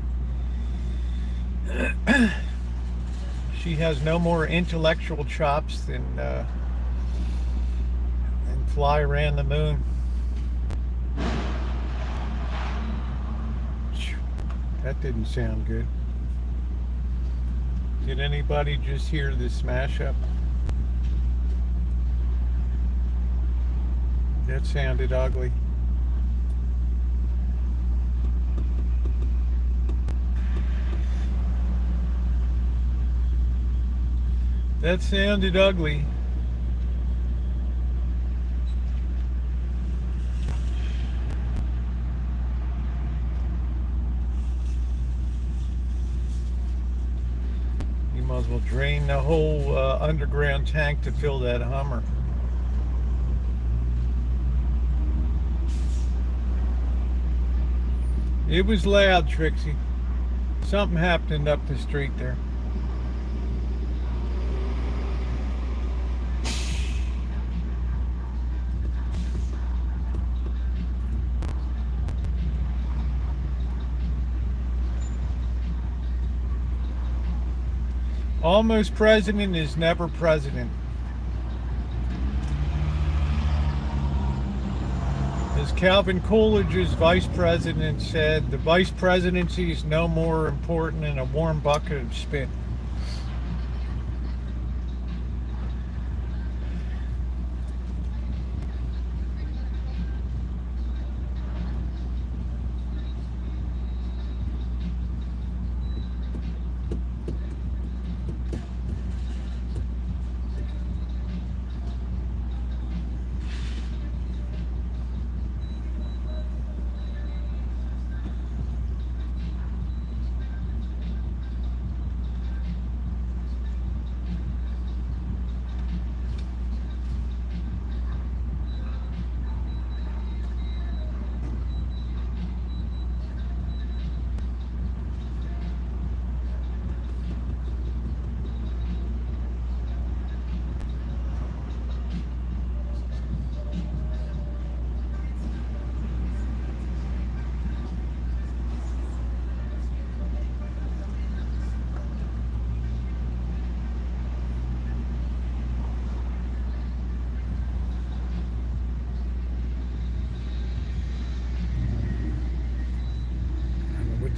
She has no more intellectual chops than fly around the moon. That didn't sound good. Did anybody just hear the smash up? That sounded ugly. That sounded ugly. Might as well drain the whole underground tank to fill that Hummer. It was loud, Trixie. Something happened up the street there. Almost president is never president. As Calvin Coolidge's vice president said, the vice presidency is no more important than a warm bucket of spit.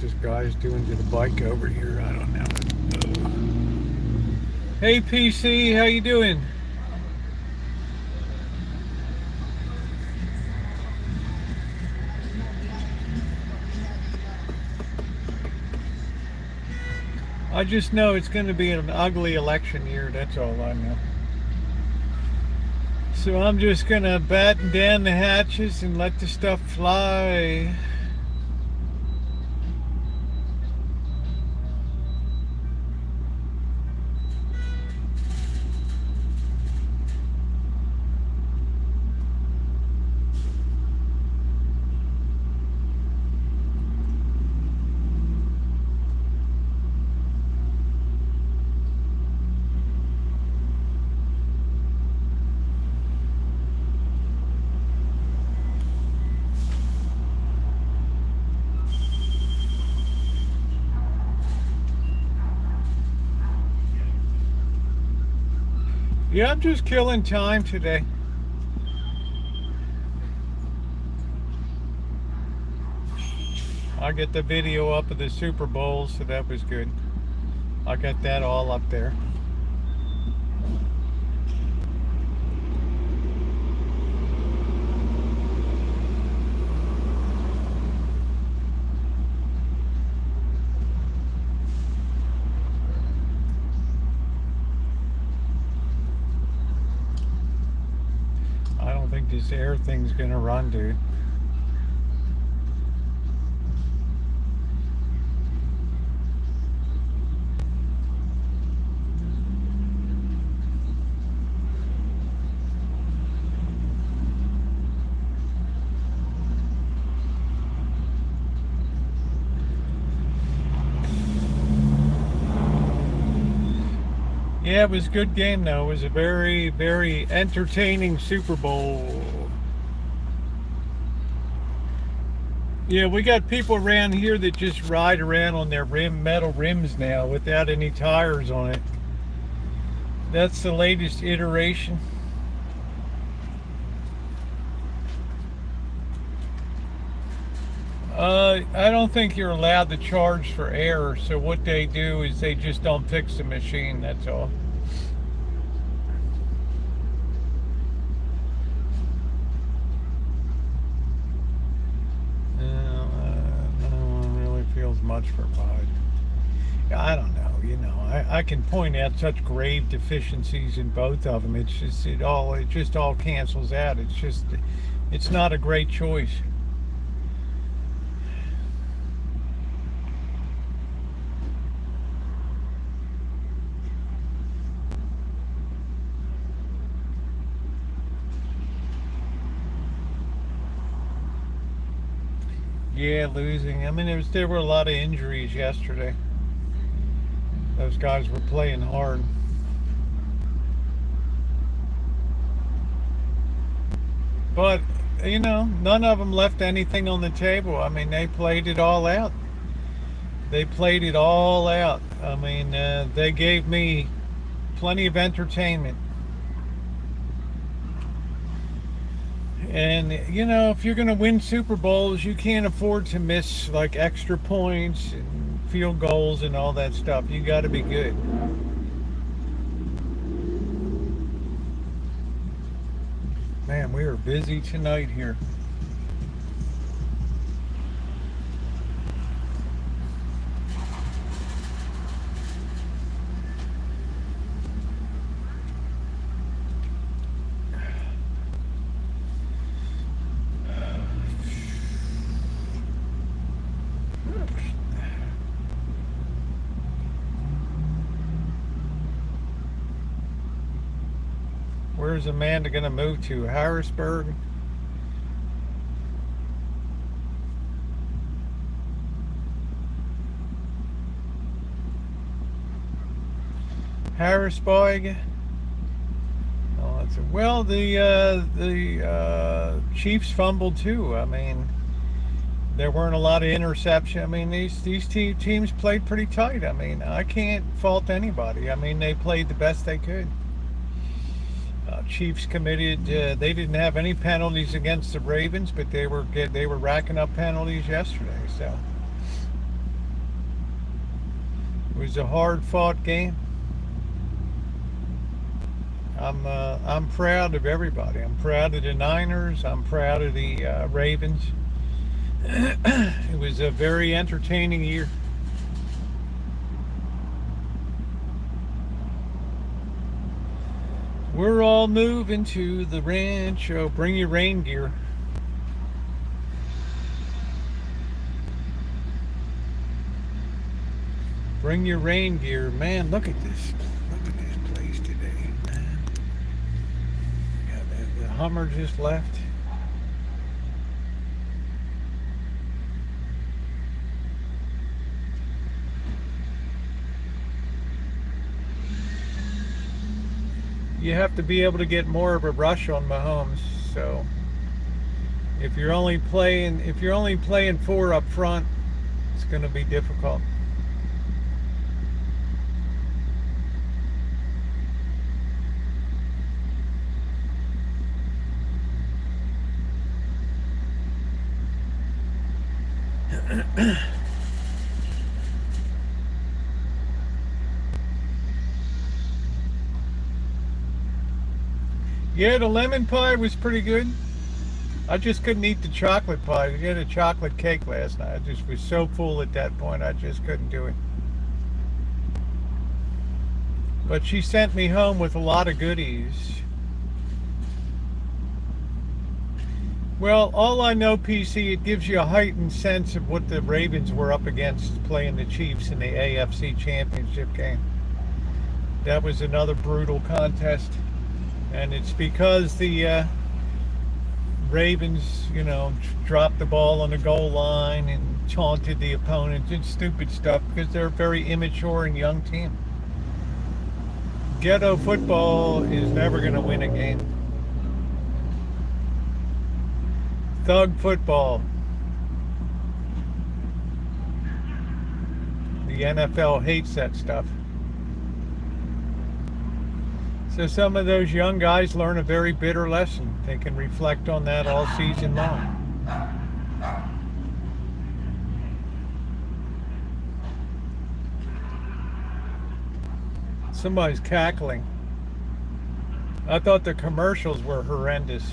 This guy's doing to the bike over here, I don't know. Hey PC, how you doing? I just know it's going to be an ugly election year. That's all I know. So I'm just going to batten down the hatches and let the stuff fly. Yeah, I'm just killing time today. I get the video up of the Super Bowl, so that was good. I got that all up there. I don't think this air thing's gonna run, dude. Yeah, it was a good game though. It was a very, very entertaining Super Bowl. Yeah, we got people around here that just ride around on their metal rims now without any tires on it. That's the latest iteration. I don't think you're allowed to charge for air, so what they do is they just don't fix the machine, that's all. No one really feels much for Biden. I don't know, I can point out such grave deficiencies in both of them. It's just, it just all cancels out. It's not a great choice. Yeah, losing. I mean, there were a lot of injuries yesterday. Those guys were playing hard. But, none of them left anything on the table. I mean, they played it all out. They played it all out. I mean, they gave me plenty of entertainment. And, if you're going to win Super Bowls, you can't afford to miss like extra points and field goals and all that stuff. You got to be good. Man, we are busy tonight here. Where's Amanda going to move to? Harrisburg? Harrisburg? Oh, well, the Chiefs fumbled too. I mean, there weren't a lot of interception. I mean, these teams played pretty tight. I mean, I can't fault anybody. I mean, they played the best they could. Chiefs committed. They didn't have any penalties against the Ravens, but they were racking up penalties yesterday. So it was a hard-fought game. I'm proud of everybody. I'm proud of the Niners. I'm proud of the Ravens. It was a very entertaining year. We're all moving to the Rancho. Bring your rain gear. Bring your rain gear. Man, look at this. Look at this place today, man. Yeah, the Hummer just left. You have to be able to get more of a rush on Mahomes. So if you're only playing four up front, it's going to be difficult. Yeah, the lemon pie was pretty good. I just couldn't eat the chocolate pie. We had a chocolate cake last night. I just was so full at that point, I just couldn't do it. But she sent me home with a lot of goodies. Well, all I know, PC, it gives you a heightened sense of what the Ravens were up against playing the Chiefs in the AFC Championship game. That was another brutal contest. And it's because the Ravens, dropped the ball on the goal line and taunted the opponent and stupid stuff because they're a very immature and young team. Ghetto football is never going to win a game. Thug football. The NFL hates that stuff. So some of those young guys learn a very bitter lesson. They can reflect on that all season long. Somebody's cackling. I thought the commercials were horrendous.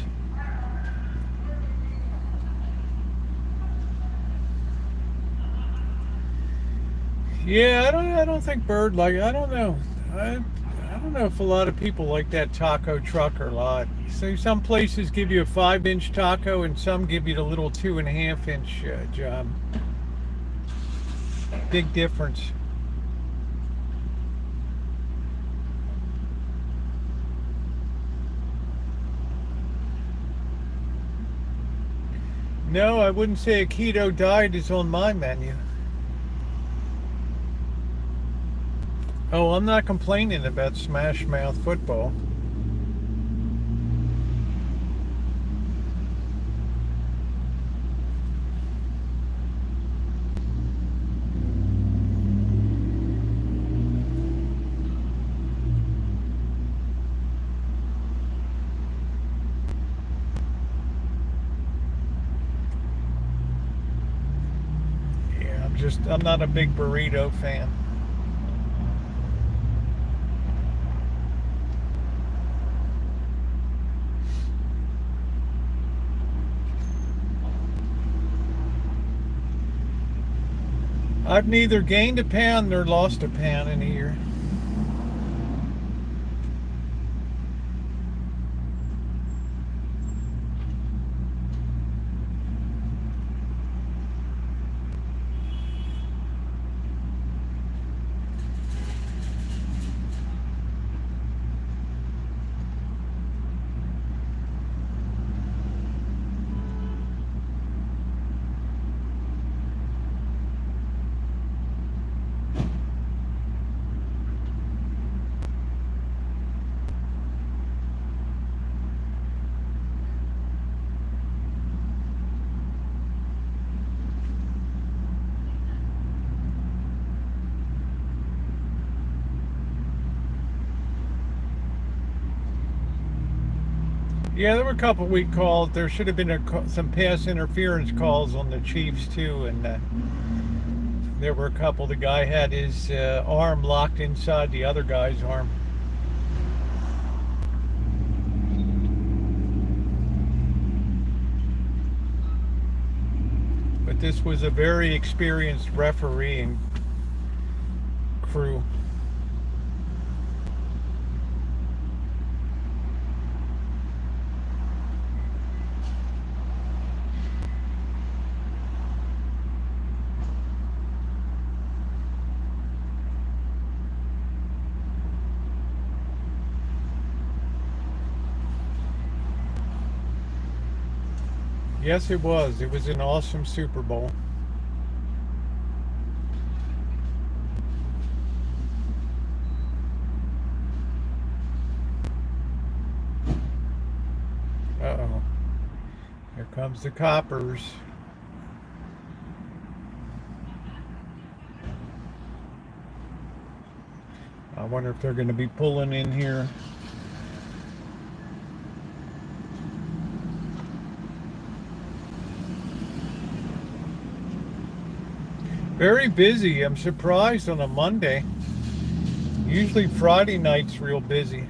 Yeah, I don't think Bird I don't know. I don't know if a lot of people like that taco truck or not. So some places give you a 5-inch taco and some give you the little 2.5-inch job. Big difference. No, I wouldn't say a keto diet is on my menu. Oh, I'm not complaining about Smash Mouth football. Yeah, I'm not a big burrito fan. I've neither gained a pound nor lost a pound in a year. Yeah, there were a couple weak calls. There should have been some pass interference calls on the Chiefs too, and there were a couple. The guy had his arm locked inside the other guy's arm. But this was a very experienced refereeing crew. Yes, it was. It was an awesome Super Bowl. Uh-oh. Here comes the coppers. I wonder if they're going to be pulling in here. Very busy. I'm surprised on a Monday. Usually Friday night's real busy.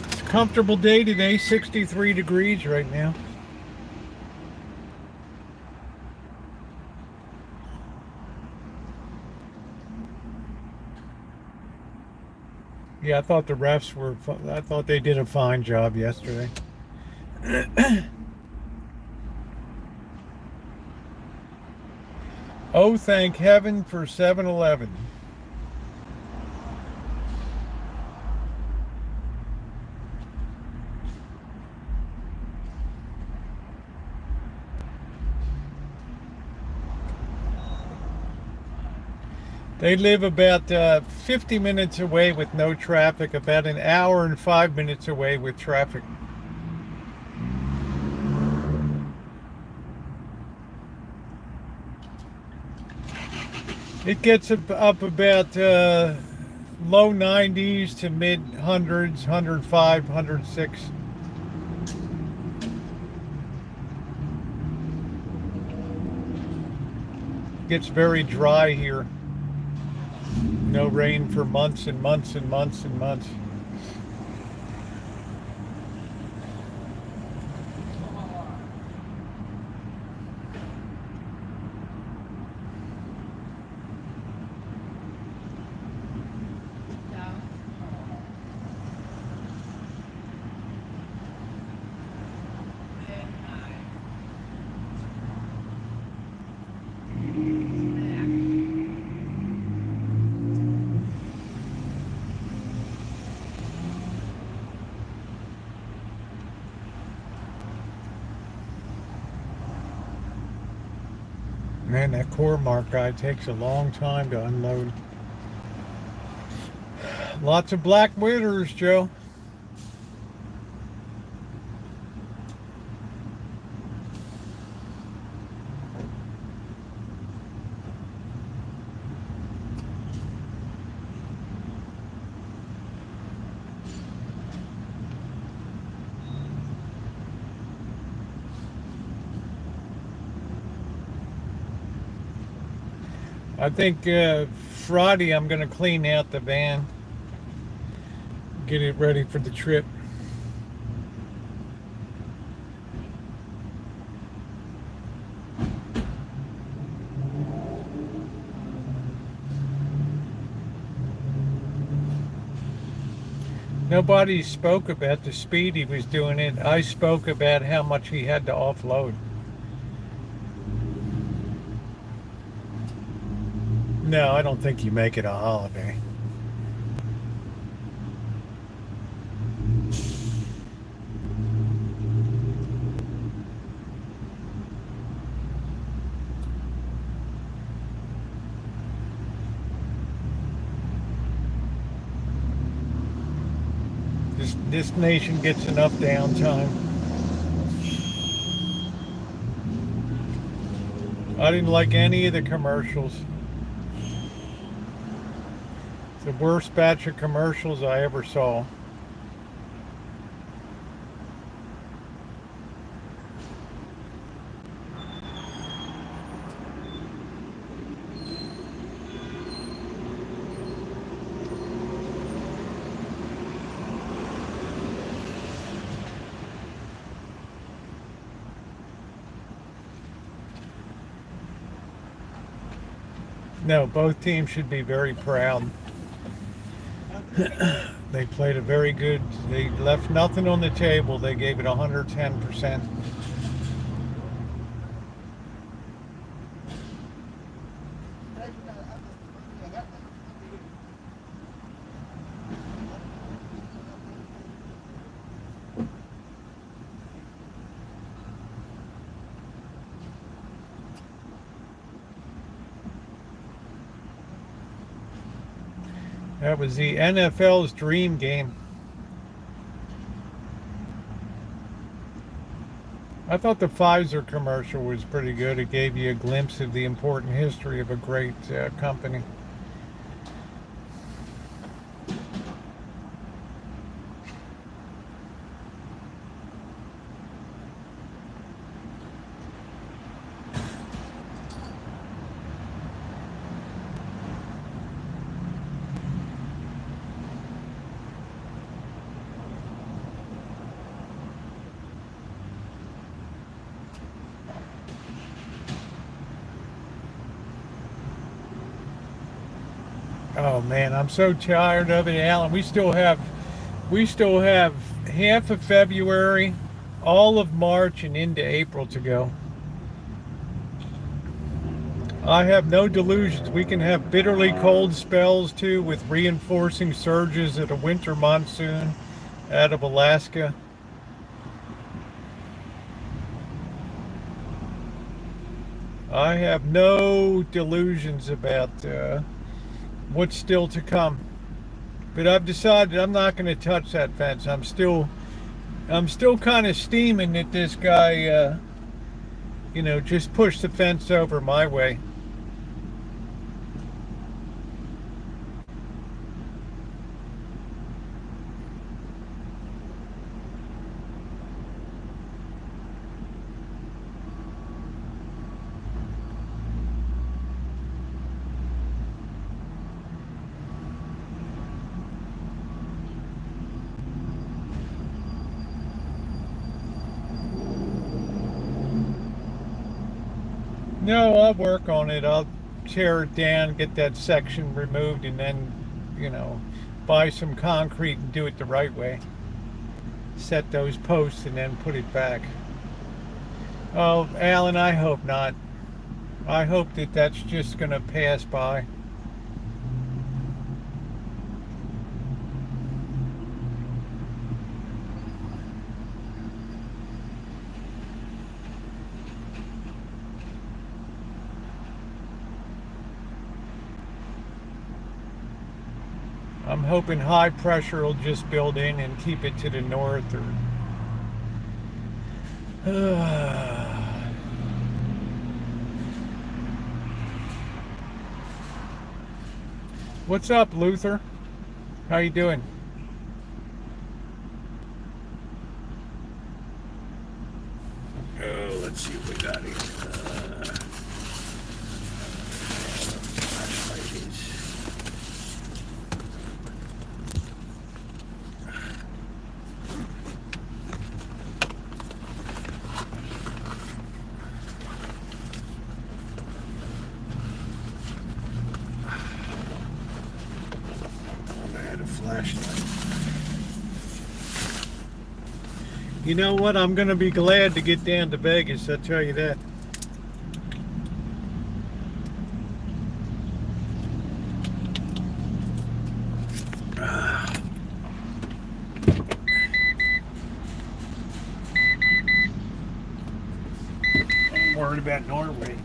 It's a comfortable day today, 63 degrees right now. Yeah, I thought the refs were, I thought they did a fine job yesterday. Oh, thank heaven for 7-Eleven. They live about 50 minutes away with no traffic, about an hour and 5 minutes away with traffic. It gets up about low 90s to mid hundreds, 105, 106. Gets very dry here. No rain for months and months and months and months. Man, that Core-Mark guy takes a long time to unload. Lots of black widows, Joe. I think Friday I'm going to clean out the van, get it ready for the trip. Nobody spoke about the speed he was doing it. I spoke about how much he had to offload. No, I don't think you make it a holiday. This nation gets enough downtime. I didn't like any of the commercials. It's the worst batch of commercials I ever saw. No, both teams should be very proud. They played a very good, they left nothing on the table. They gave it 110%. That was the NFL's dream game. I thought the Pfizer commercial was pretty good. It gave you a glimpse of the important history of a great company. Oh man, I'm so tired of it, Alan. We still have half of February, all of March, and into April to go. I have no delusions. We can have bitterly cold spells too, with reinforcing surges of a winter monsoon out of Alaska. I have no delusions about what's still to come. But I've decided I'm not going to touch that fence. I'm still kind of steaming that this guy, just pushed the fence over my way. No, I'll work on it. I'll tear it down, get that section removed, and then, buy some concrete and do it the right way. Set those posts and then put it back. Oh, Alan, I hope not. I hope that that's just going to pass by. I'm hoping high pressure will just build in and keep it to the north. What's up, Luther? How you doing? Oh, let's see what we got here. Flashlight. You know what? I'm going to be glad to get down to Vegas, I'll tell you that. I'm worried about Norway.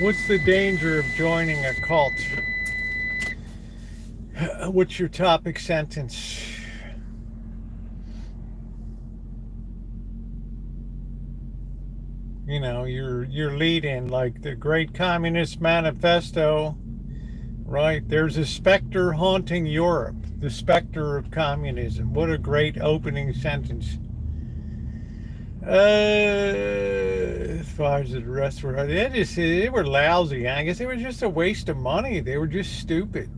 What's the danger of joining a cult? What's your topic sentence? You know, your lead in, like the Great Communist Manifesto, right? There's a specter haunting Europe, the specter of communism. What a great opening sentence. As far as the rest were, they were lousy. I guess it was just a waste of money. They were just stupid,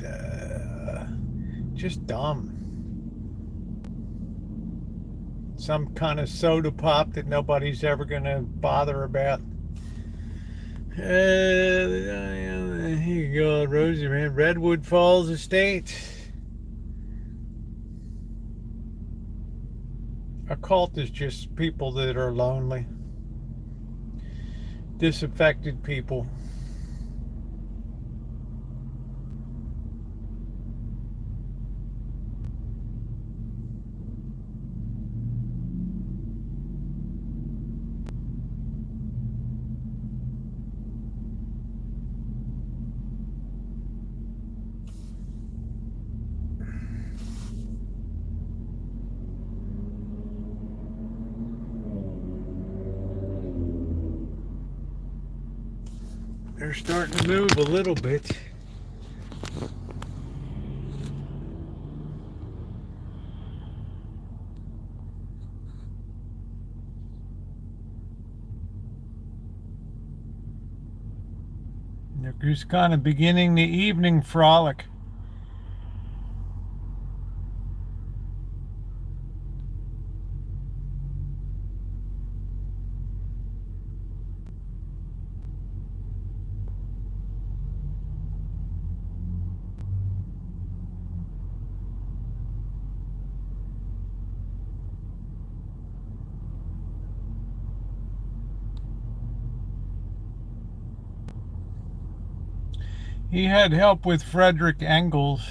just dumb. Some kind of soda pop that nobody's ever gonna bother about. Here you go, Rosie, man. Redwood Falls Estate. A cult is just people that are lonely, disaffected people. They're starting to move a little bit. They're just kind of beginning the evening frolic. He had help with Frederick Engels.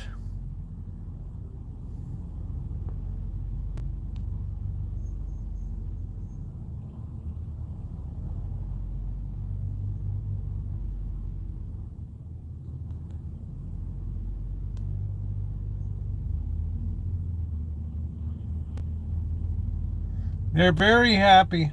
They're very happy.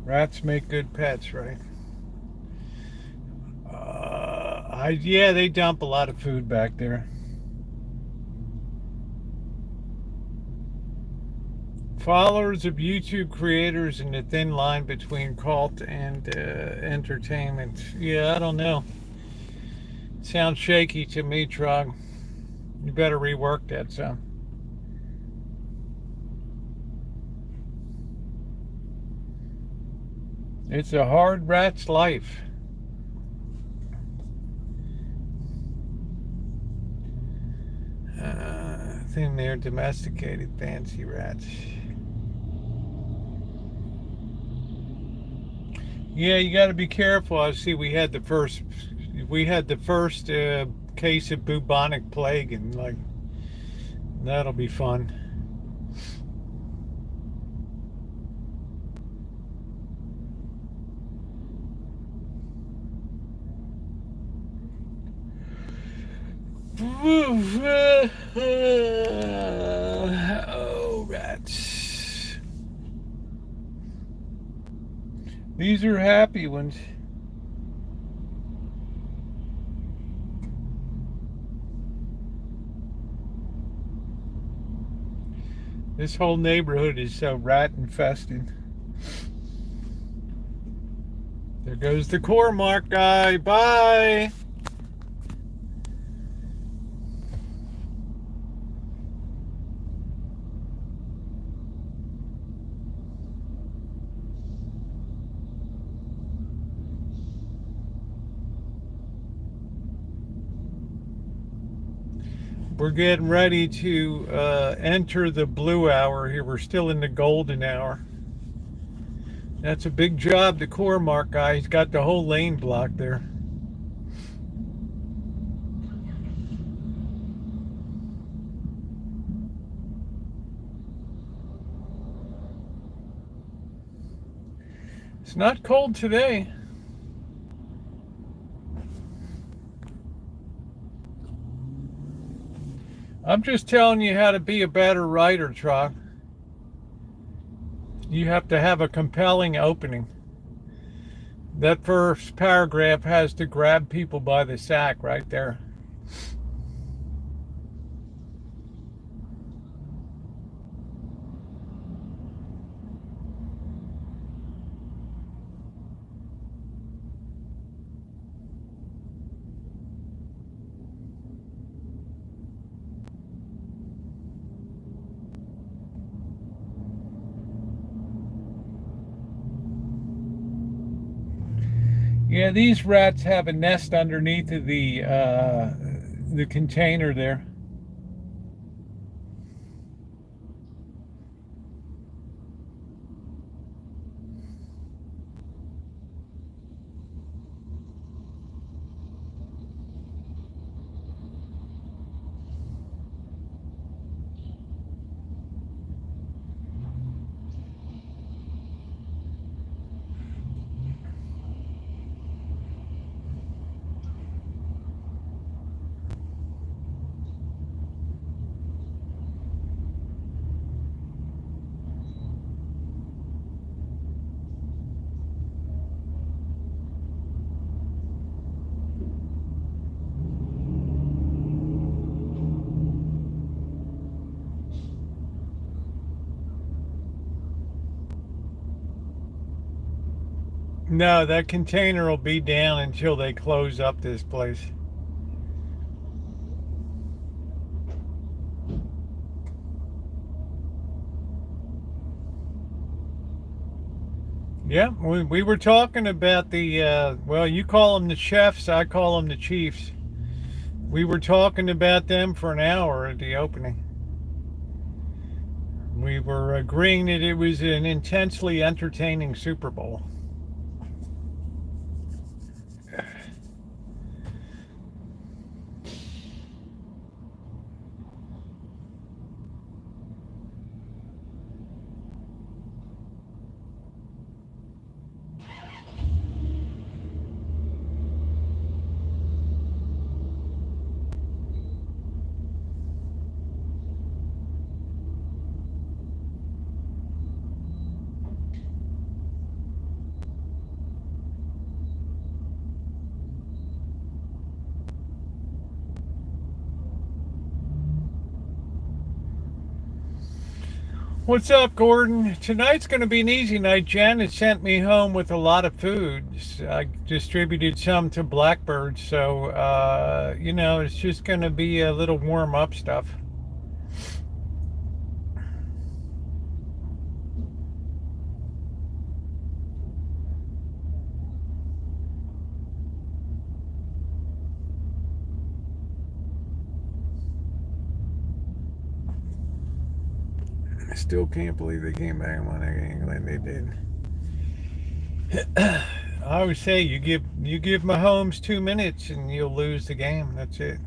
Rats make good pets, right? Yeah, they dump a lot of food back there. Followers of YouTube creators in the thin line between cult and entertainment. Yeah, I don't know. Sounds shaky to me, Trog. You better rework that some. It's a hard rat's life. I think they're domesticated fancy rats. Yeah, you got to be careful. I see we had the first case of bubonic plague, and like that'll be fun. Oh, rats. These are happy ones. This whole neighborhood is so rat infested. There goes the Cormark guy. Bye. We're getting ready to enter the blue hour here. We're still in the golden hour. That's a big job, the core mark guy. He's got the whole lane blocked there. It's not cold today. I'm just telling you how to be a better writer, Troc. You have to have a compelling opening. That first paragraph has to grab people by the sack right there. Yeah, these rats have a nest underneath of the container there. No, that container will be down until they close up this place. Yeah, we were talking about well, you call them the chefs, I call them the chiefs. We were talking about them for an hour at the opening. We were agreeing that it was an intensely entertaining Super Bowl. What's up, Gordon? Tonight's going to be an easy night. Janet sent me home with a lot of food. I distributed some to Blackbird, so it's just going to be a little warm up stuff. I still can't believe they came back and won that game like they did. I always say you give Mahomes 2 minutes and you'll lose the game. That's it.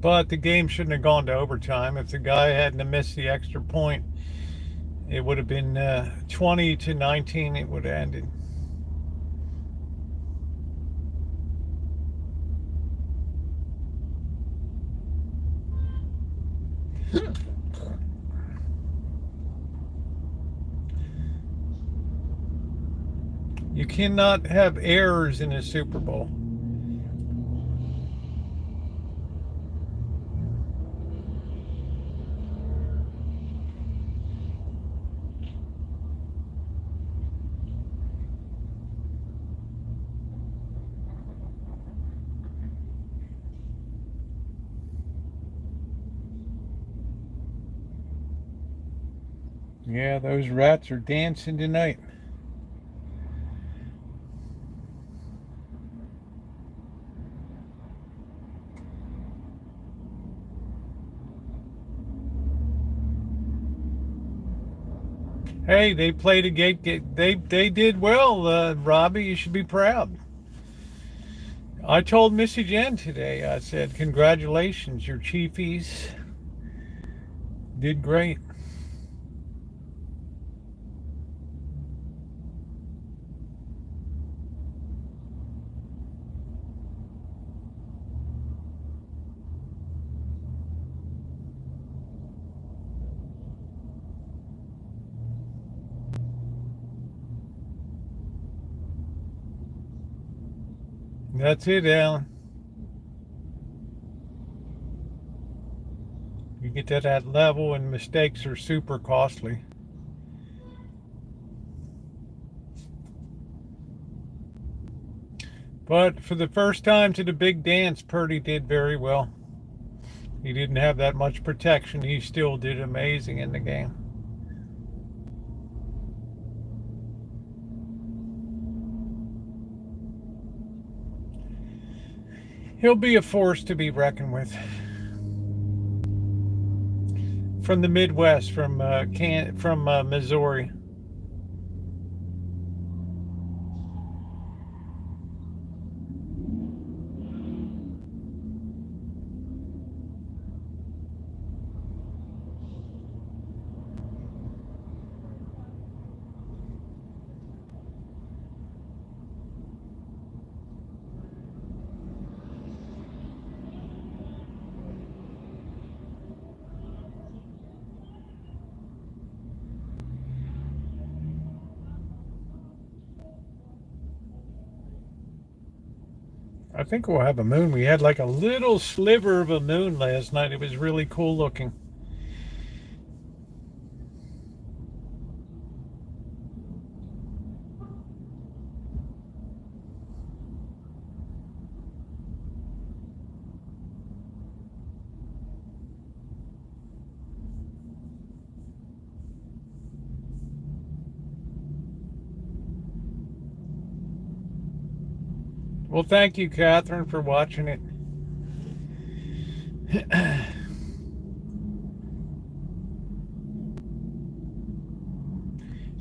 But the game shouldn't have gone to overtime. If the guy hadn't missed the extra point, it would have been 20-19. It would have ended. You cannot have errors in a Super Bowl. Yeah, those rats are dancing tonight. Hey, they played a gate. They did well, Robbie. You should be proud. I told Missy Jen today. I said, "Congratulations, your Chiefies did great." That's it, Alan. You get to that level, and mistakes are super costly. But for the first time to the big dance, Purdy did very well. He didn't have that much protection. He still did amazing in the game. He'll be a force to be reckoned with. From the Midwest, from Missouri. I think we'll have a moon. We had like a little sliver of a moon last night. It was really cool looking. Well, thank you, Catherine, for watching it.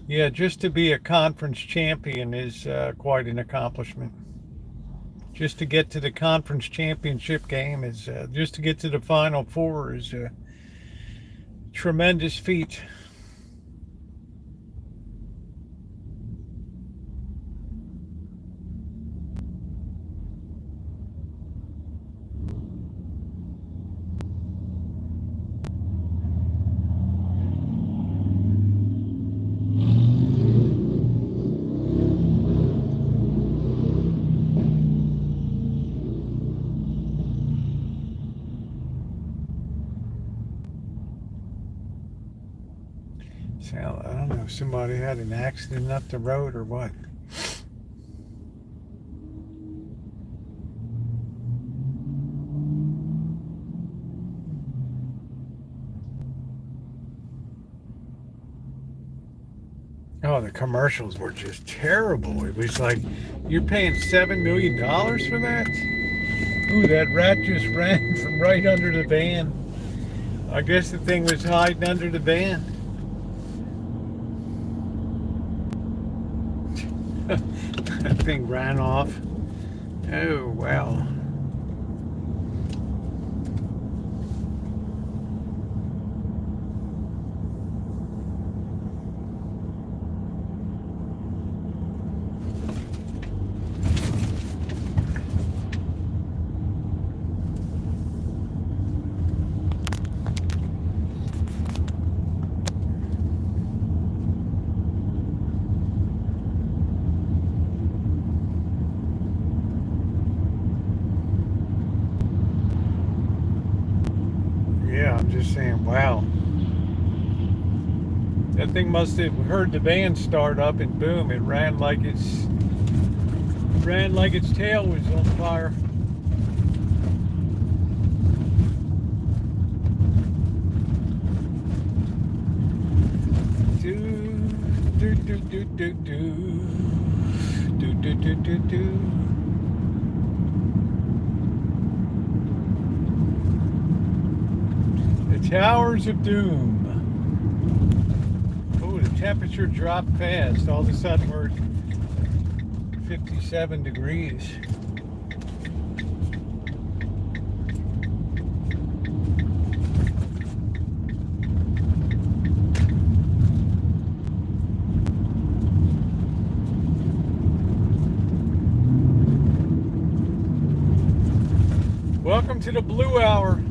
Yeah, just to be a conference champion is quite an accomplishment. Just to get to the conference championship game is just to get to the Final Four is a tremendous feat. So, I don't know if somebody had an accident up the road or what. Oh, the commercials were just terrible. It was like, you're paying $7 million for that? Ooh, that rat just ran from right under the van. I guess the thing was hiding under the van. That thing ran off. Oh, wow. Yeah, I'm just saying, wow. That thing must have heard the van start up, and boom, it ran like its tail was on fire. Do do do do do do do do do do. The Towers of Doom. Oh, the temperature dropped fast. All of a sudden we're 57 degrees. Welcome to the Blue Hour.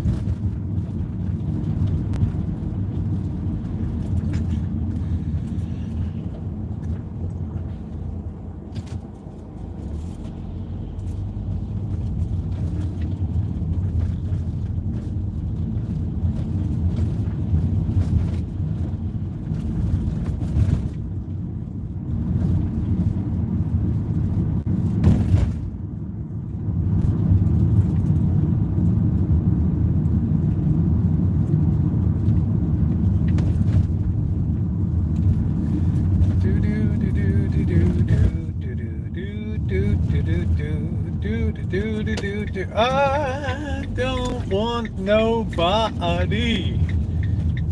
I don't want nobody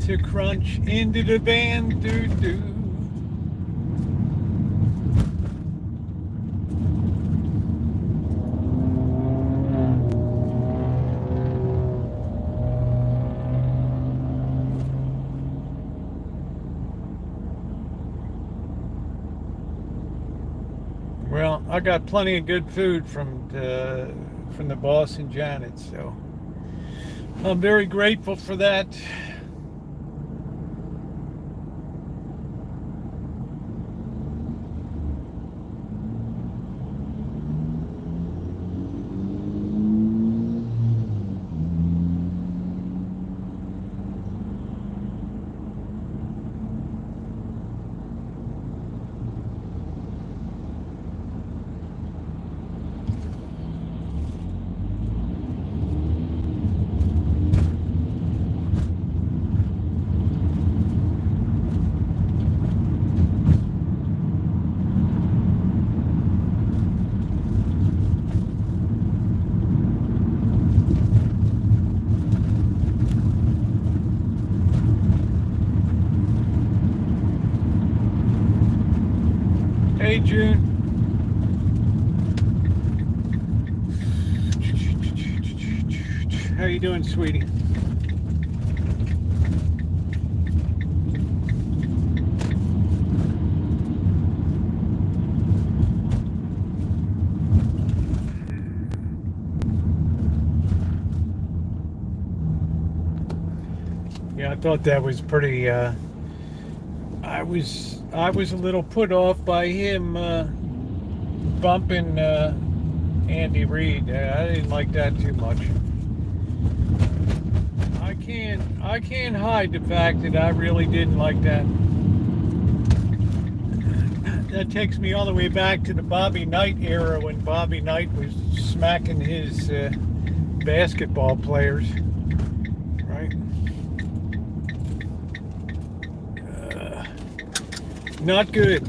to crunch into the band. Well, I got plenty of good food from the boss and Janet, so I'm very grateful for that. Hey, June. How you doing, sweetie? Yeah, I thought that was pretty, I was a little put off by him bumping Andy Reid. I didn't like that too much. I can't hide the fact that I really didn't like that. That takes me all the way back to the Bobby Knight era when Bobby Knight was smacking his basketball players, right? Not good.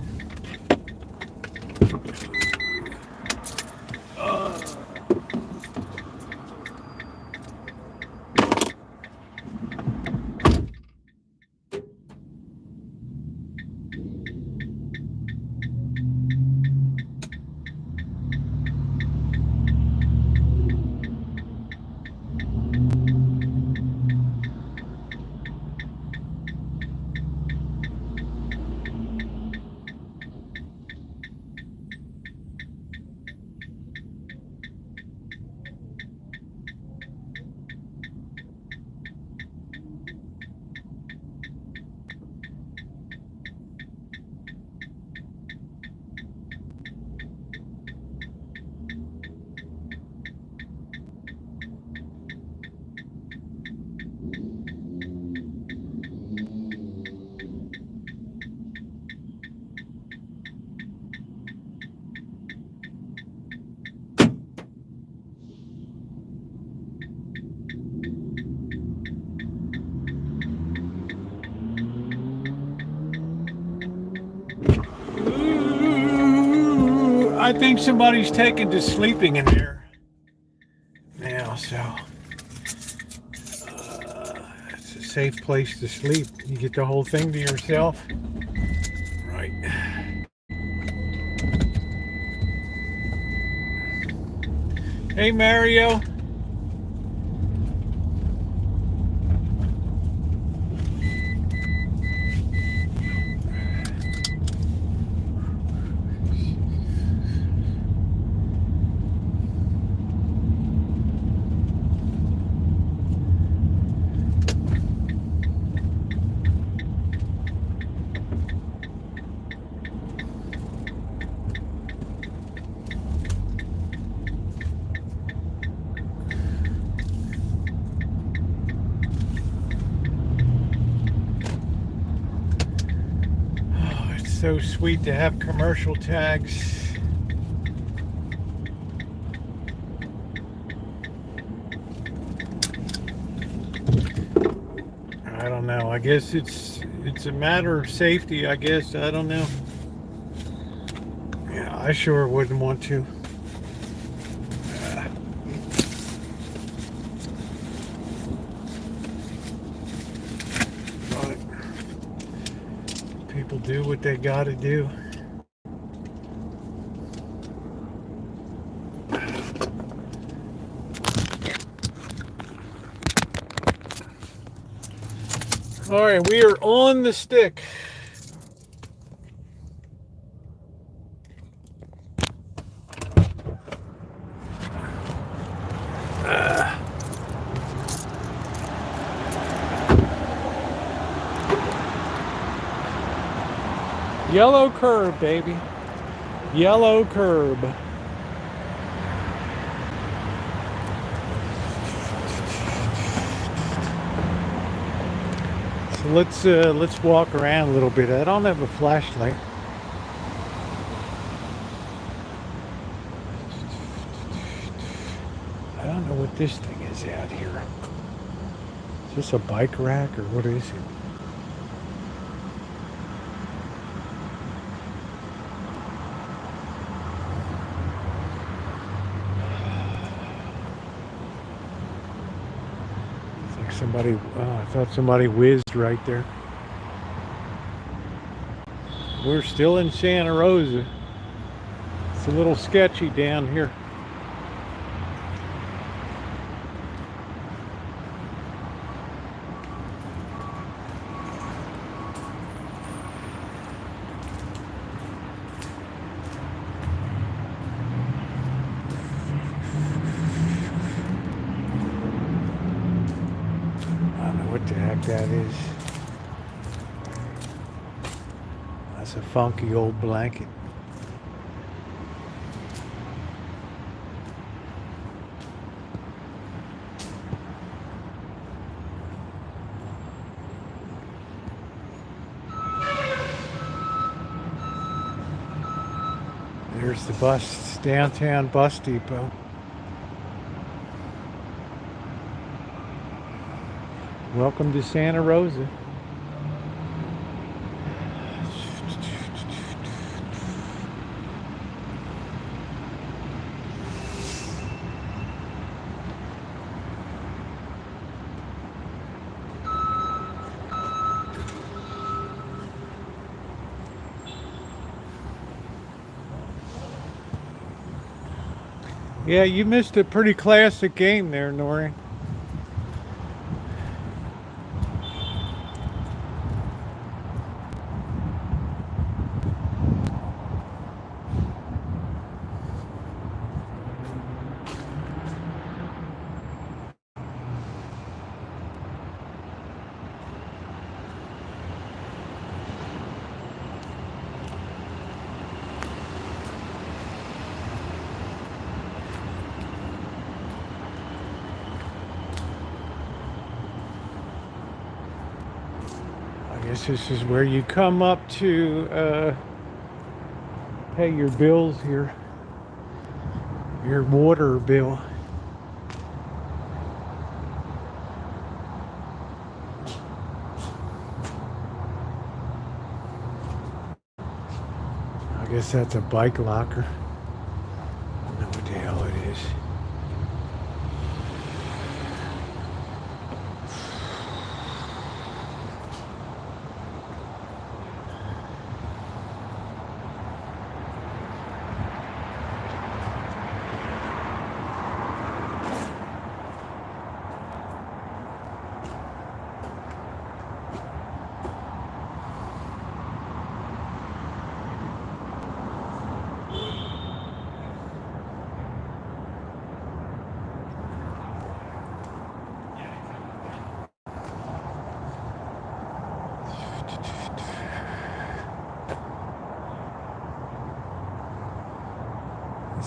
I think somebody's taken to sleeping in there now, so it's a safe place to sleep. You get the whole thing to yourself. Hey, Mario. So sweet to have commercial tags. I don't know. I guess it's a matter of safety, I guess. I don't know. Yeah, I sure wouldn't want to. But people do what they gotta do. All right, we are on the stick. Yellow curb, baby. Yellow curb. So let's walk around a little bit. I don't have a flashlight. I don't know what this thing is out here. Is this a bike rack or what is it? Somebody, oh, I thought somebody whizzed right there. We're still in Santa Rosa. It's a little sketchy down here. What the heck that is. That's a funky old blanket. There's the bus, downtown bus depot. Welcome to Santa Rosa. Yeah, you missed a pretty classic game there, Nori. This is where you come up to pay your bills here, your water bill. I guess that's a bike locker. I don't know what the hell it is.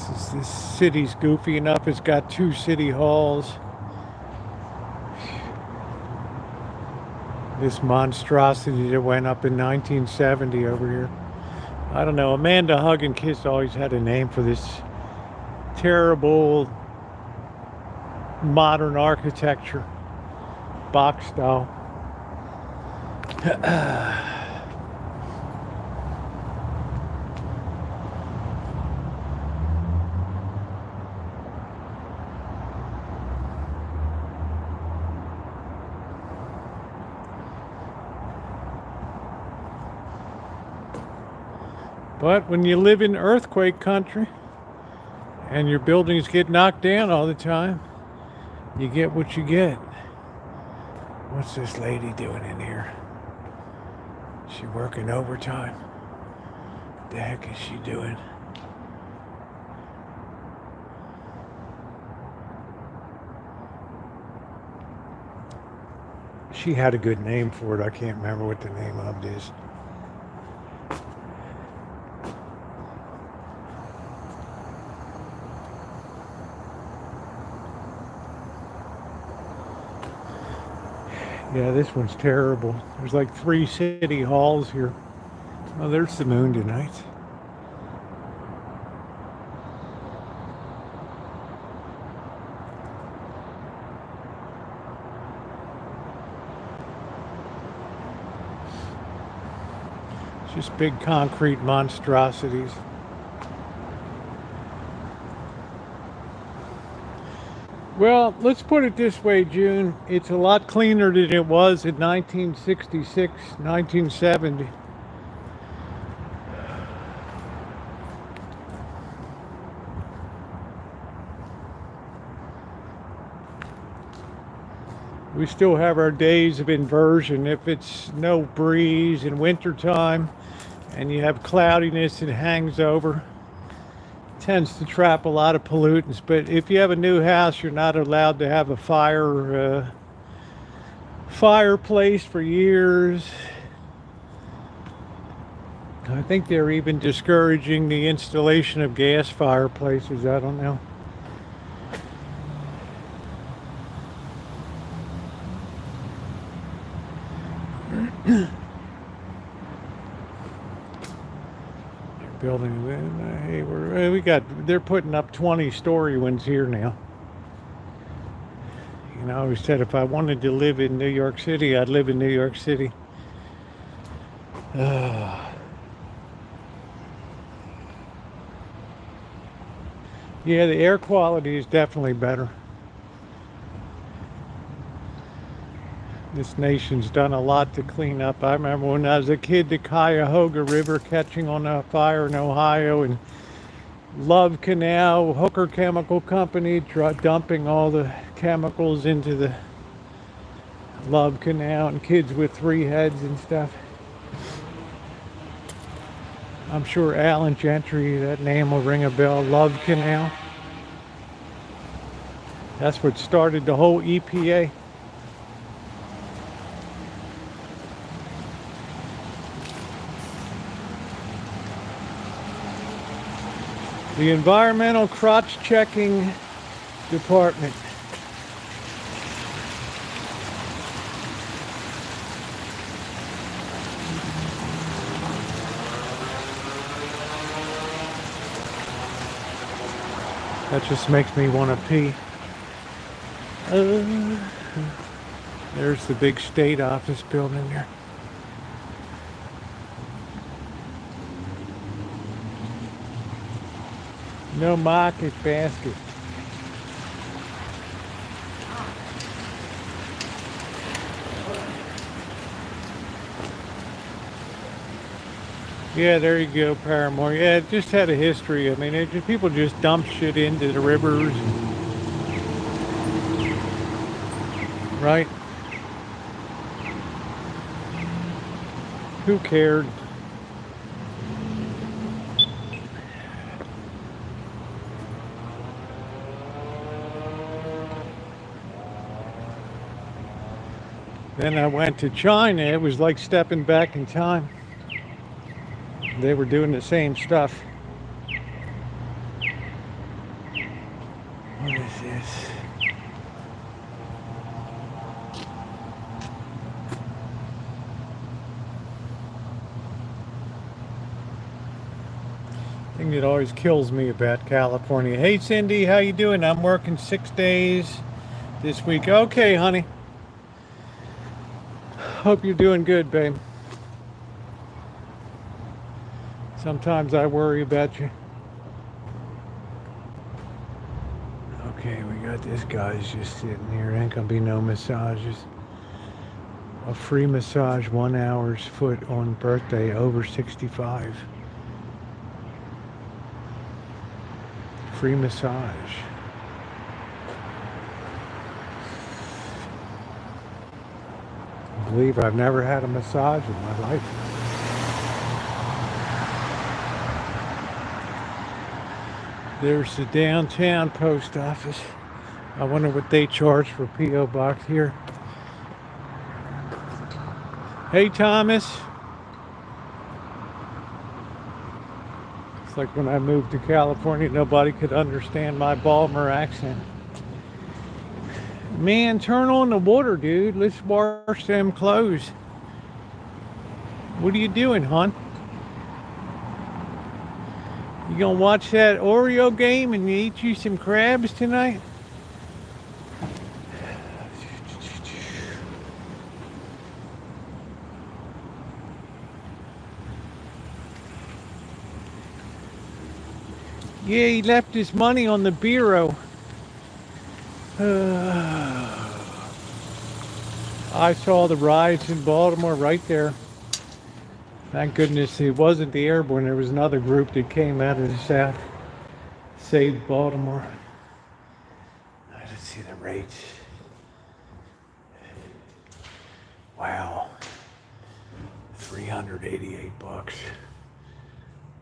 This city's goofy enough. It's got 2 city halls. This monstrosity that went up in 1970 over here. I don't know. Amanda Hug and Kiss always had a name for this terrible modern architecture, box style. But when you live in earthquake country and your buildings get knocked down all the time, you get what you get. What's this lady doing in here? She working overtime? What the heck is she doing? She had a good name for it. I can't remember what the name of it is. Yeah, this one's terrible. There's like 3 city halls here. Oh, there's the moon tonight. It's just big concrete monstrosities. Well, let's put it this way, June. It's a lot cleaner than it was in 1966, 1970. We still have our days of inversion. If it's no breeze in wintertime and you have cloudiness, it hangs over. Tends to trap a lot of pollutants, but if you have a new house, you're not allowed to have a fireplace for years. I think they're even discouraging the installation of gas fireplaces. I don't know. Building, hey, they're putting up 20-story ones here now. You know, I always said if I wanted to live in New York City, I'd live in New York City. Yeah, the air quality is definitely better. This nation's done a lot to clean up. I remember when I was a kid, the Cuyahoga River catching on a fire in Ohio, and Love Canal, Hooker Chemical Company dumping all the chemicals into the Love Canal, and kids with 3 heads and stuff. I'm sure Alan Gentry, that name will ring a bell. Love Canal. That's what started the whole EPA. The Environmental Crotch Checking Department. That just makes me want to pee. There's the big state office building there. No market basket. Yeah, there you go, Paramore. Yeah, it just had a history. I mean, people just dump shit into the rivers. Right? Who cared? Then I went to China. It was like stepping back in time. They were doing the same stuff. Thing that always kills me about California. Hey Cindy, how you doing? I'm working 6 days this week. Okay, honey. Hope you're doing good, babe. Sometimes I worry about you. Okay, we got this guy's just sitting here. Ain't gonna be no massages. A free massage, 1 hour's foot on birthday over 65. Free massage. I believe I've never had a massage in my life. There's the downtown post office. I wonder what they charge for P.O. Box here. Hey Thomas. It's like when I moved to California, nobody could understand my Baltimore accent. Man, turn on the water, dude. Let's wash them clothes. What are you doing, hon? You gonna watch that Oreo game and eat you some crabs tonight? Yeah, he left his money on the bureau. I saw the riots in Baltimore right there. Thank goodness it wasn't the airborne. There was another group that came out of the south, saved Baltimore. Let's see the rates. Wow, $388.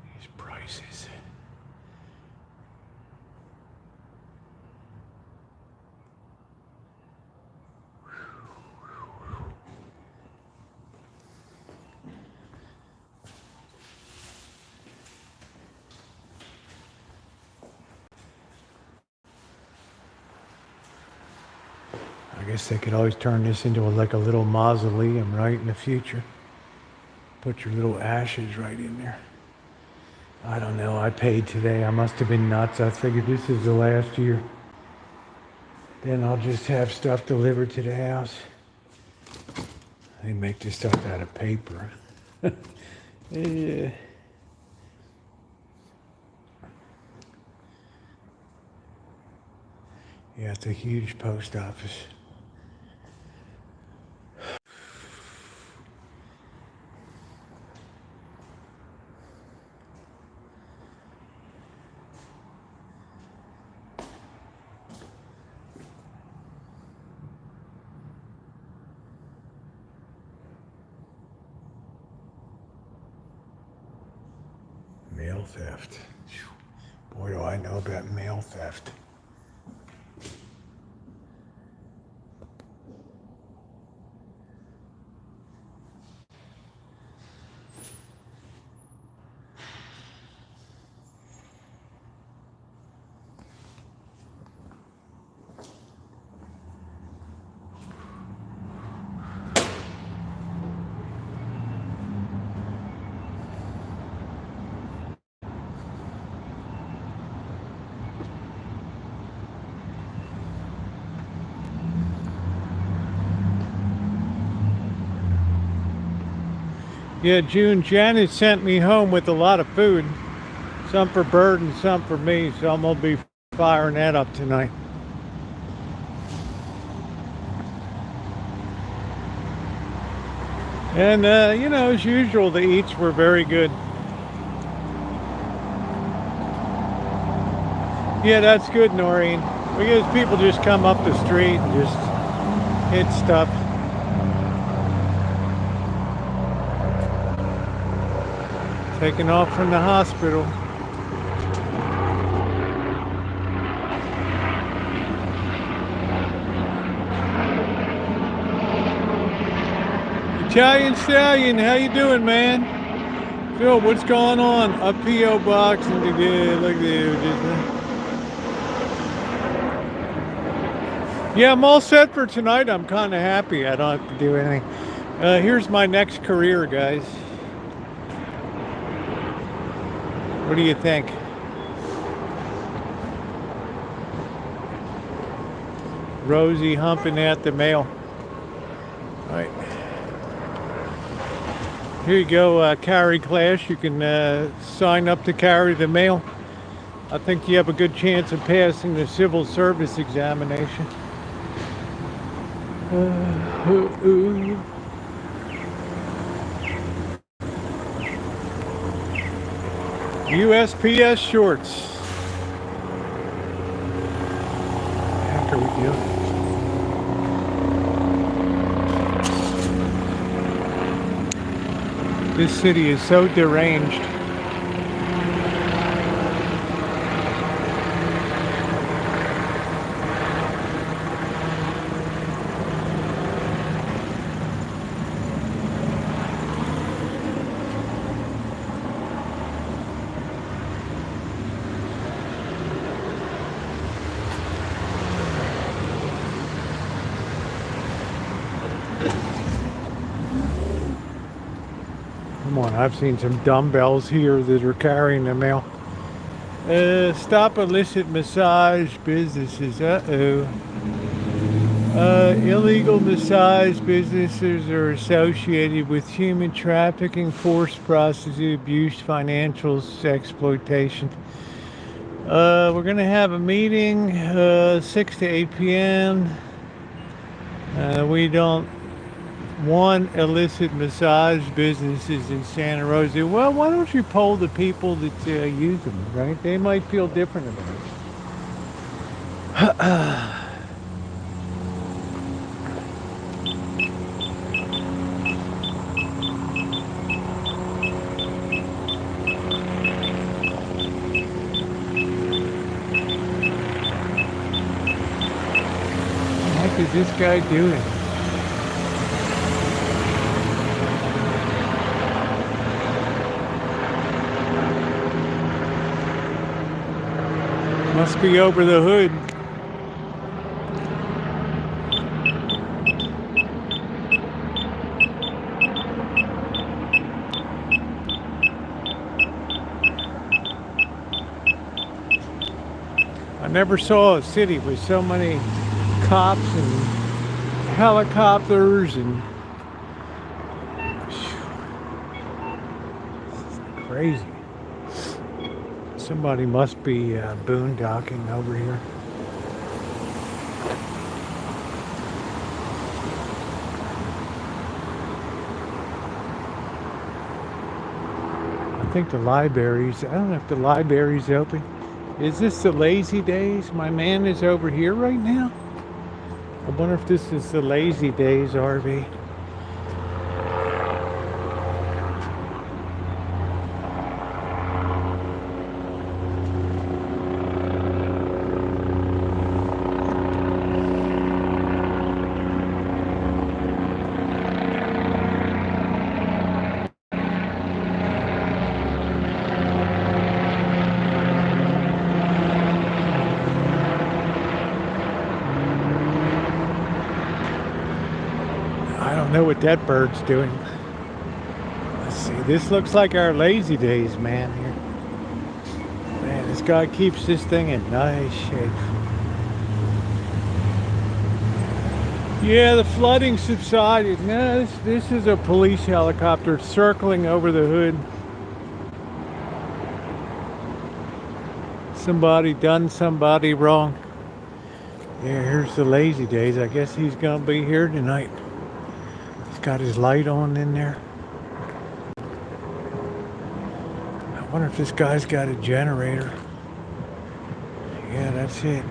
These prices. I guess they could always turn this into like a little mausoleum, right, in the future. Put your little ashes right in there. I don't know. I paid today. I must have been nuts. I figured this is the last year. Then I'll just have stuff delivered to the house. They make this stuff out of paper. Yeah. Yeah, it's a huge post office. Mail theft. Boy, do I know about mail theft. Yeah, June, Janet sent me home with a lot of food. Some for Bird and some for me, so I'm gonna be firing that up tonight. And, you know, as usual, the eats were very good. Yeah, that's good, Noreen. Because people just come up the street and just hit stuff. Taken off from the hospital. Italian Stallion, how you doing, man? Phil, what's going on? A P.O. box and look at this. Yeah, I'm all set for tonight. I'm kind of happy. I don't have to do anything. Here's my next career, guys. What do you think? Rosie humping at the mail. All right. Here you go, carry class. You can sign up to carry the mail. I think you have a good chance of passing the civil service examination. USPS shorts. What the heck are we doing? This city is so deranged. Come on, I've seen some dumbbells here that are carrying the mail. Stop illicit massage businesses. Illegal massage businesses are associated with human trafficking, forced prostitute abuse, financial exploitation. We're going to have a meeting 6 to 8 p.m. We don't want illicit massage businesses in Santa Rosa. Well, why don't you poll the people that use them, right? They might feel different about it. What the heck is this guy doing? Must be over the hood. I never saw a city with so many cops and helicopters and it's crazy. Somebody must be boondocking over here. I think the library's, I don't know if the library's open. Is this the Lazy Days? My man is over here right now. I wonder if this is the Lazy Days RV. I don't know what that bird's doing. Let's see. This looks like our Lazy Days, man. Here, man, this guy keeps this thing in nice shape. Yeah, the flooding subsided. No, this is a police helicopter circling over the hood. Somebody done somebody wrong. Yeah, here's the Lazy Days. I guess he's gonna be here tonight. Got his light on in there. I wonder if this guy's got a generator. Yeah, that's it.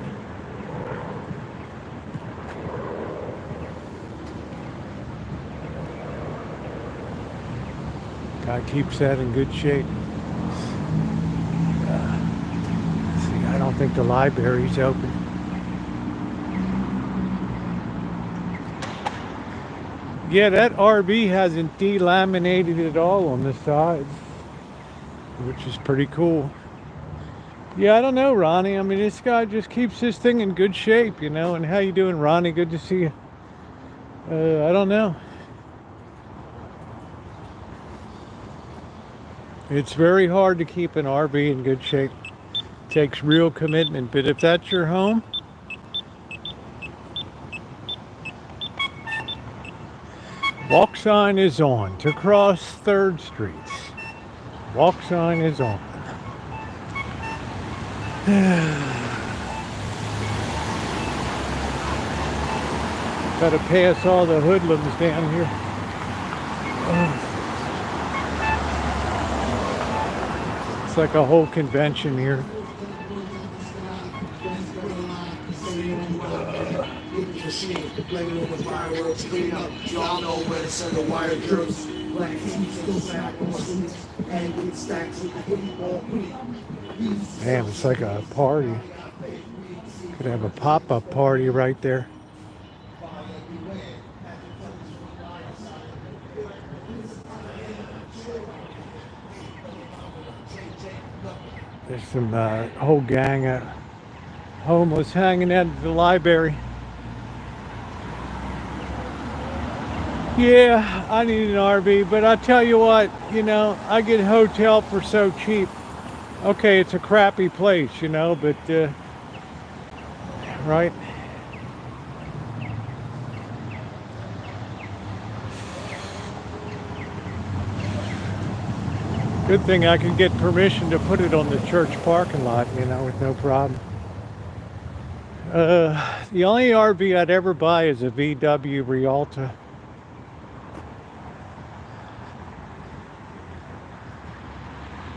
Guy keeps that in good shape. Let's see, I don't think the library's open. Yeah, that RV hasn't delaminated at all on the sides, which is pretty cool. Yeah, I don't know, Ronnie. I mean, this guy just keeps this thing in good shape, you know. And how you doing, Ronnie? Good to see you. I don't know. It's very hard to keep an RV in good shape. It takes real commitment, but if that's your home, walk sign is on to cross 3rd Street. Walk sign is on. Gotta pass all the hoodlums down here. It's like a whole convention here. Damn, it's like a party. Could have a pop-up party right there. There's some whole gang of homeless hanging out at the library. Yeah, I need an RV, but I tell you what, you know, I get a hotel for so cheap. Okay, it's a crappy place, you know, but right? Good thing I can get permission to put it on the church parking lot, you know, with no problem. The only RV I'd ever buy is a VW Rialta.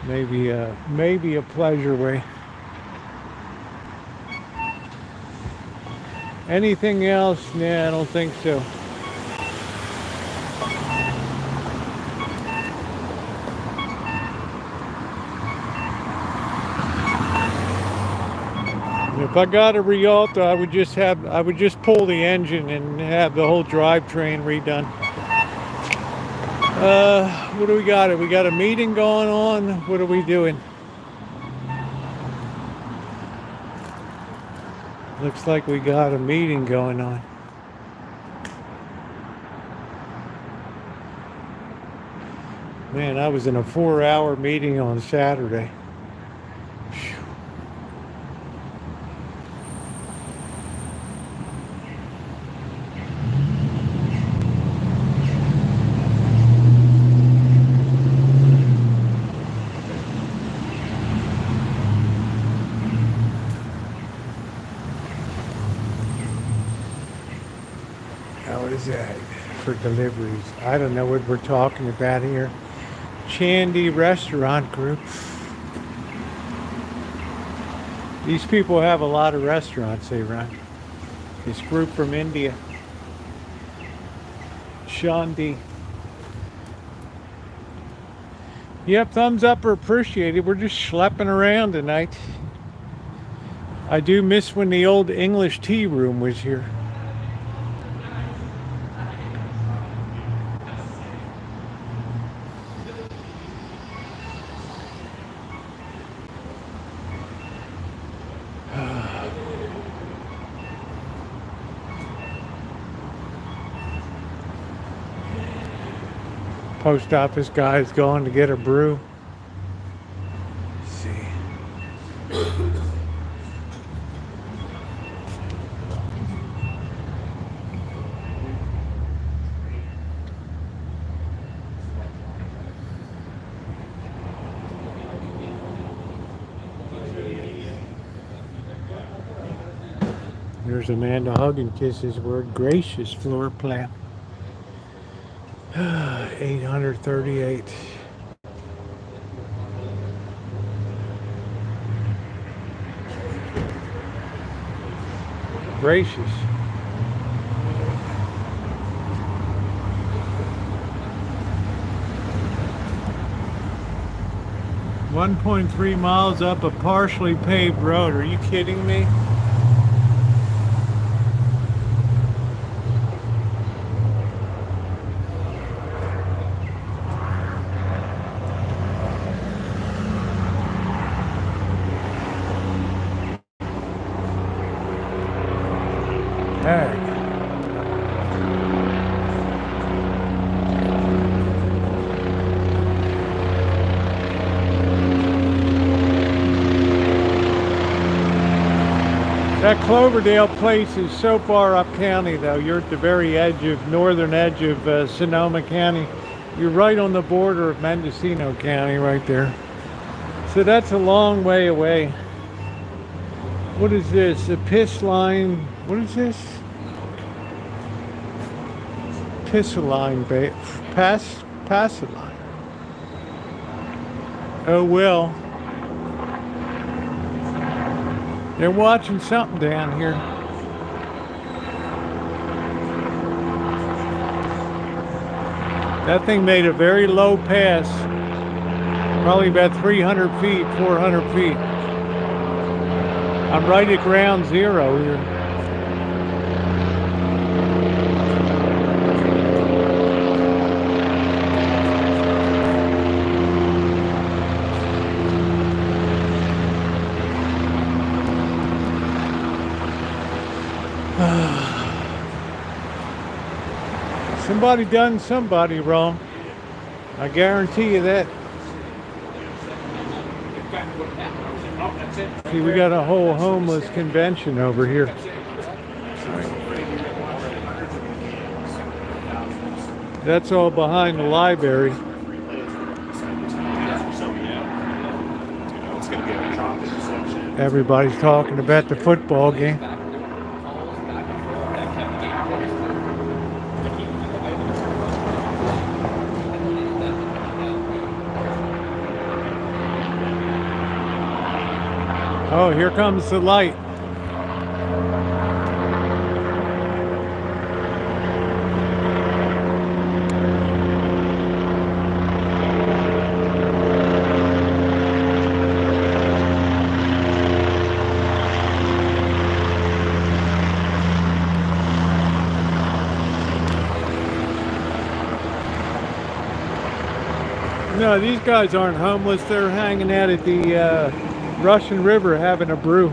Maybe a Pleasure Way. Anything else? Nah, I don't think so. If I got a Rialta, I would just pull the engine and have the whole drivetrain redone. What do we got? We got a meeting going on. What are we doing? Looks like we got a meeting going on. Man, I was in a 4-hour meeting on Saturday. That for deliveries? I don't know what we're talking about here. Chandy Restaurant Group. These people have a lot of restaurants they run. This group from India. Shandi. Yep, thumbs up are appreciated. We're just schlepping around tonight. I do miss when the old English tea room was here. Post office guy's going to get a brew. Let's see. There's a man to hug and kiss his word. Gracious floor plan. 838. Gracious. .3 miles up a partially paved road. Are you kidding me? That Cloverdale place is so far up county, though. You're at the very edge of northern edge of Sonoma County. You're right on the border of Mendocino County, right there. So that's a long way away. What is this? A piss line? What is this? Pissaline, Passaline. Oh well. They're watching something down here. That thing made a very low pass. Probably about 300 feet, 400 feet. I'm right at ground zero here. Somebody done somebody wrong. I guarantee you that. See, we got a whole homeless convention over here. That's all behind the library. Everybody's talking about the football game. Oh, here comes the light. No, these guys aren't homeless. They're hanging out at the Russian River having a brew.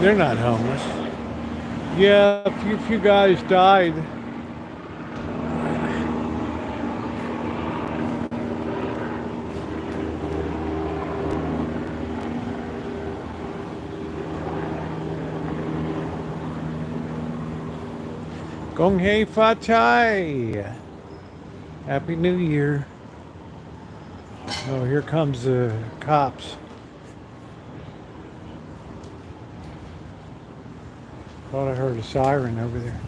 They're not homeless. Yeah, a few guys died. Gong Hei Fa Chai. Happy New Year. Oh, here comes the cops. Thought I heard a siren over there.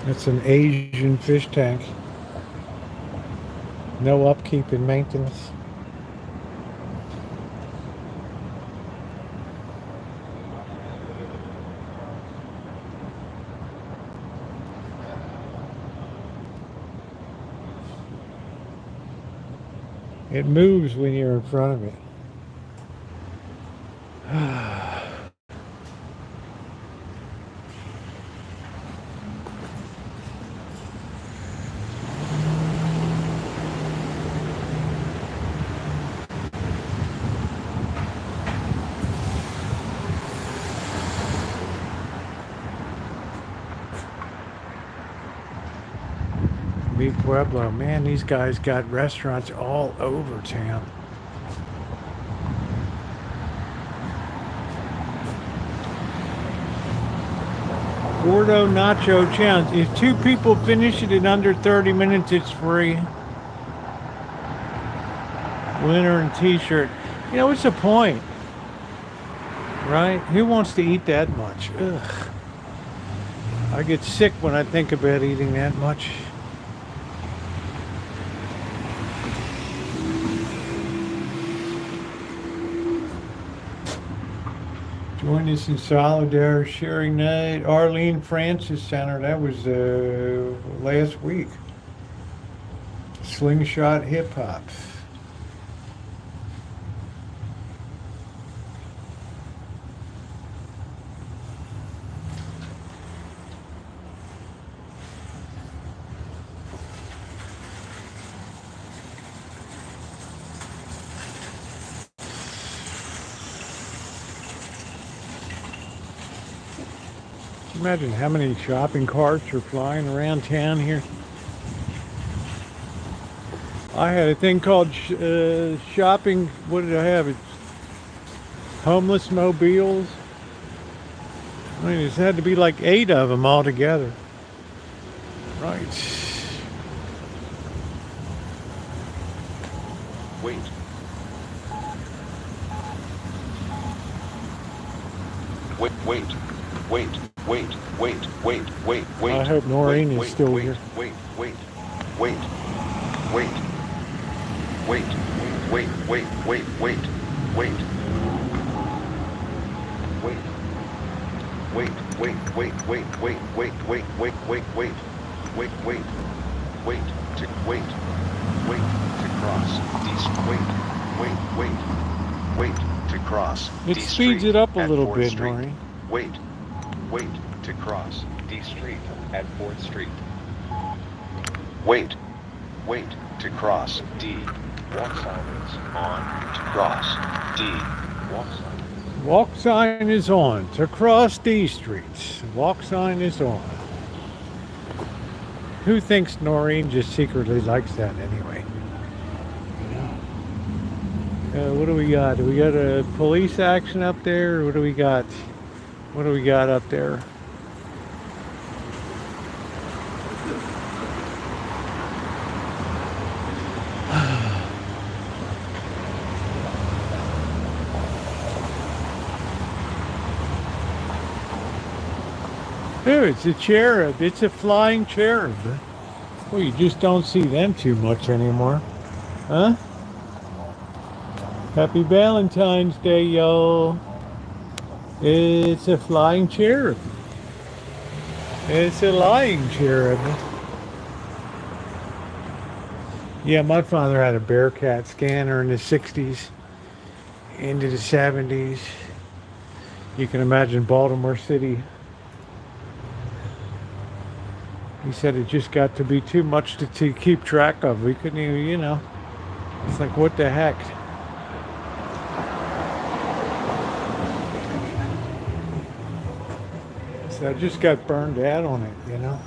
It's an Asian fish tank. No upkeep and maintenance. It moves when you're in front of it. Mi Pueblo, man, these guys got restaurants all over town. Gordo Nacho Challenge. If 2 people finish it in under 30 minutes, it's free. Winner and t-shirt. You know, what's the point? Right? Who wants to eat that much? Ugh. I get sick when I think about eating that much. Join us in solidarity sharing night. Arlene Francis Center. That was last week. Slingshot Hip Hop. Imagine how many shopping carts are flying around town here. I had a thing called shopping. What did I have? It's homeless mobiles. I mean, it's had to be like 8 of them all together. Right. Wait. Wait. I hope Noreen is still here. Wait. To cross. It speeds it up a little bit, Noreen. Wait to cross D Street at 4th Street. Wait to cross D. Walk sign is on to cross D. Walk sign. Walk sign is on to cross D Street. Walk sign is on. Who thinks Noreen just secretly likes that anyway? What do we got? Do we got a police action up there? Or what do we got? What do we got up there? Oh, it's a cherub. It's a flying cherub. Well, you just don't see them too much anymore. Huh? Happy Valentine's Day, y'all. It's a flying cherub. It's a lying cherub. Yeah, my father had a Bearcat scanner in the 60s, into the 70s. You can imagine Baltimore City. He said it just got to be too much to keep track of. We couldn't even, you know. It's like, what the heck? So I just got burned out on it, you know.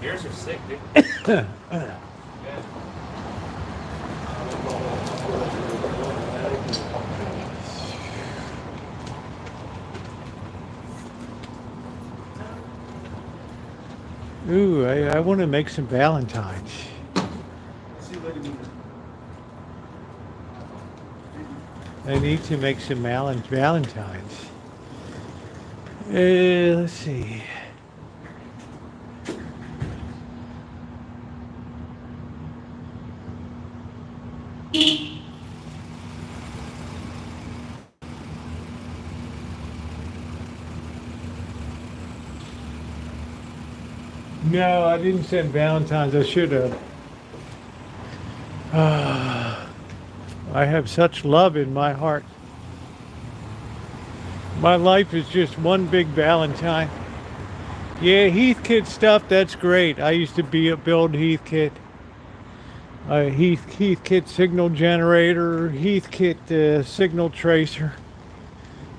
Yours are sick, dude. Ooh, I want to make some Valentines. I need to make some Valentines. Let's see. No, I didn't send Valentine's. I should have. I have such love in my heart. My life is just one big Valentine. Yeah, Heathkit stuff, that's great. I used to build Heathkit. Heathkit signal generator, Heathkit signal tracer.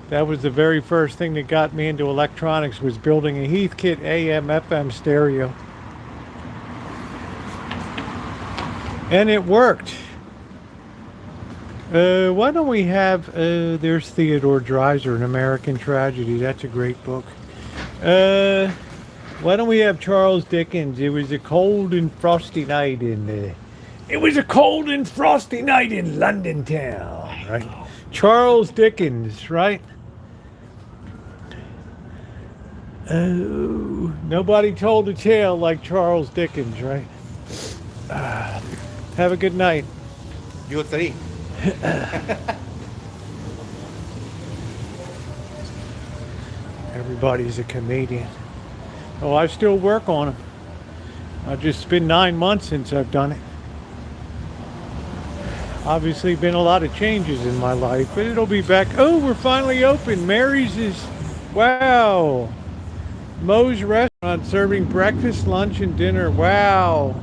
That was the very first thing that got me into electronics, was building a Heathkit AM FM stereo. And it worked. Why don't we have, there's Theodore Dreiser, An American Tragedy. That's a great book. Why don't we have Charles Dickens? It was a cold and frosty night in London town, right? Charles Dickens, right? Nobody told a tale like Charles Dickens, right? Have a good night. You three. Everybody's a comedian. Oh, I still work on them. It's been 9 months since I've done it. Obviously been a lot of changes in my life, but it'll be back. Oh, we're finally open. Mary's is, wow. Moe's Restaurant serving breakfast, lunch, and dinner. Wow.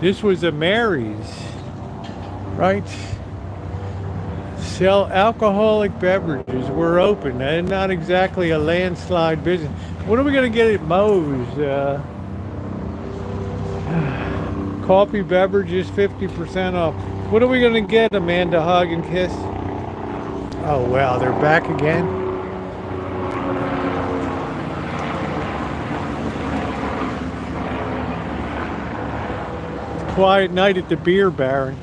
This was a Mary's, right? Sell alcoholic beverages. We're open. And not exactly a landslide business. What are we going to get at Moe's? Coffee beverages, 50% off. What are we going to get, Amanda Hug and Kiss? Oh, wow, they're back again. Quiet night at the Beer Baron.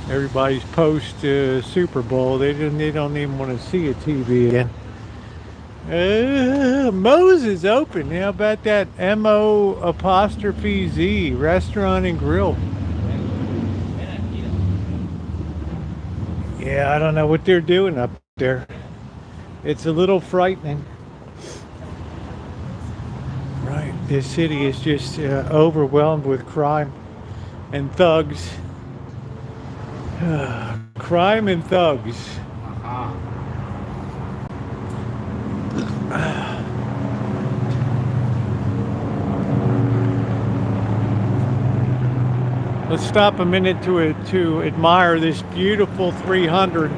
Everybody's post Super Bowl. They don't even want to see a TV again. Moe's is open. How about that? MO''Z Restaurant and Grill. Yeah, I don't know what they're doing up there. It's a little frightening. Right, this city is just overwhelmed with crime and thugs. Crime and thugs. Let's stop a minute to admire this beautiful 300.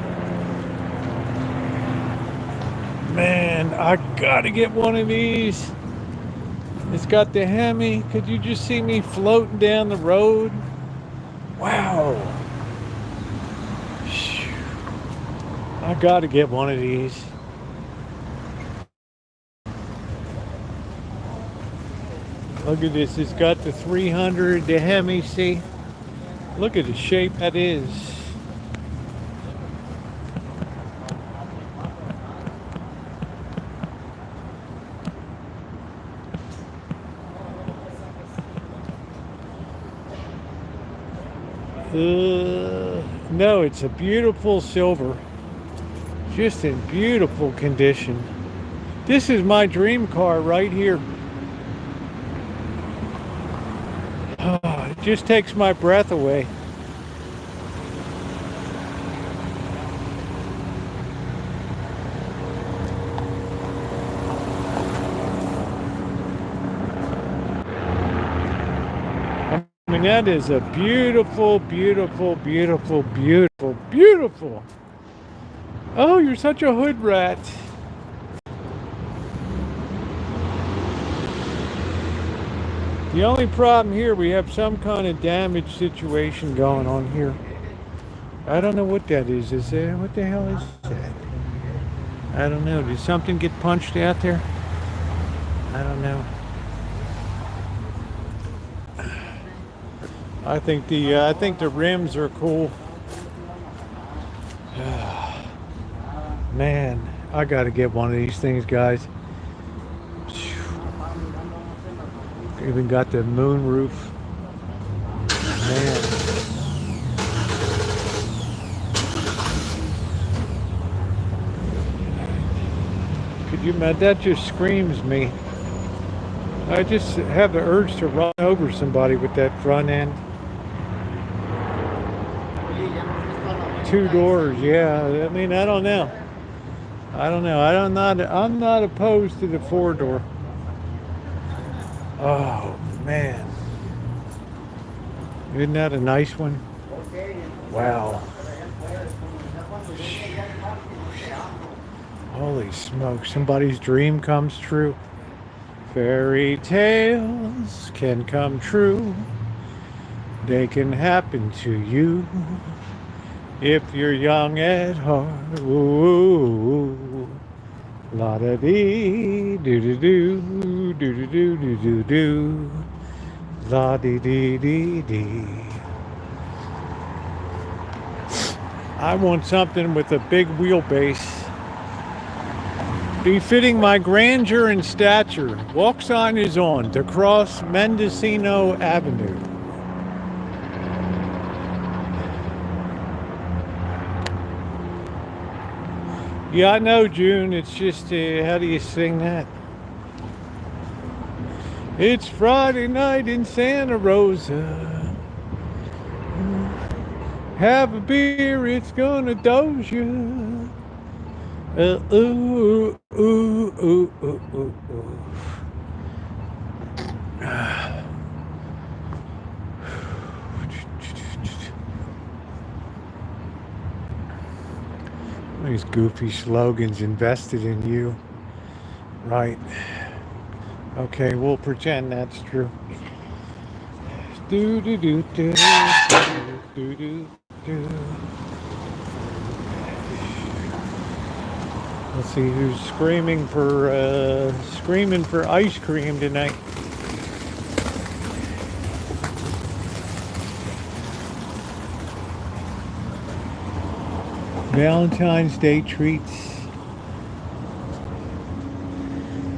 Man, I gotta get one of these. It's got the Hemi. Could you just see me floating down the road? Wow. I gotta get one of these. Look at this. It's got the 300, the Hemi. See? Look at the shape that is. No, it's a beautiful silver. Just in beautiful condition. This is my dream car right here. It just takes my breath away. I mean, that is a beautiful, beautiful, beautiful, beautiful, beautiful. Oh, you're such a hood rat. The only problem here, we have some kind of damage situation going on here. I don't know what that is. Is there? What the hell is that? I don't know. Did something get punched out there? I don't know. I think the rims are cool. Man, I gotta get one of these things, guys. Even got the moon roof. Man. Could you imagine? That just screams me. I just have the urge to run over somebody with that front end. 2 doors, yeah. I mean, I don't know. I'm not opposed to the 4-door. Oh, man. Isn't that a nice one? Wow. Holy smoke, somebody's dream comes true. Fairy tales can come true. They can happen to you if you're young at heart. Ooh. La da dee doo doo doo doo doo doo doo doo doo. La dee dee dee dee. I want something with a big wheelbase, befitting my grandeur and stature. Walk sign is on to cross Mendocino Avenue. Yeah, I know, June. It's just, how do you sing that? It's Friday night in Santa Rosa. Have a beer, it's gonna doze you. Ooh, ooh, ooh, ooh, ooh, ooh. These goofy slogans invested in you. Right. Okay, we'll pretend that's true. Do do do do do do do. Let's see who's screaming for ice cream tonight. Valentine's Day treats.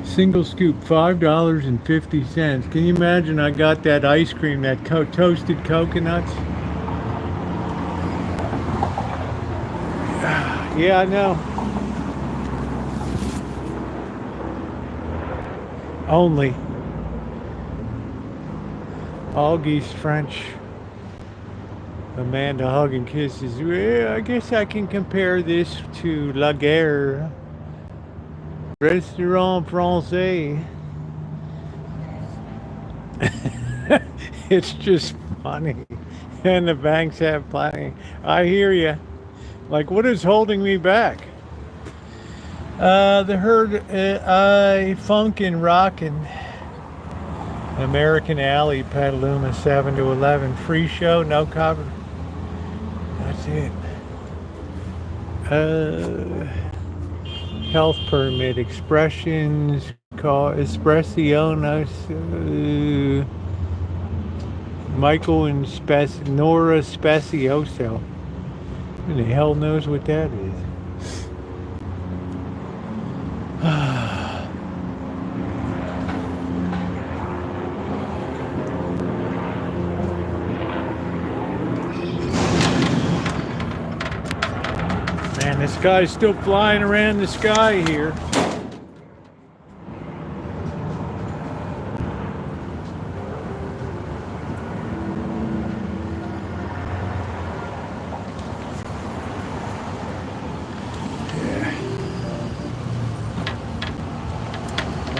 Single scoop, $5.50. Can you imagine? I got that ice cream, that toasted coconuts. Yeah, I know. Only. Augie's French. Amanda hugging kisses. Well, I guess I can compare this to La Guerre. Restaurant Francais. It's just funny. And the banks have plenty. I hear you. Like, what is holding me back? The herd, I funkin' rockin'. American Alley, Petaluma, 7 to 11. Free show, no cover. That's it. Health permit, expressions, call Espressiones, Michael and Nora Specioso. Who the hell knows what that is? Man, this guy's still flying around the sky here.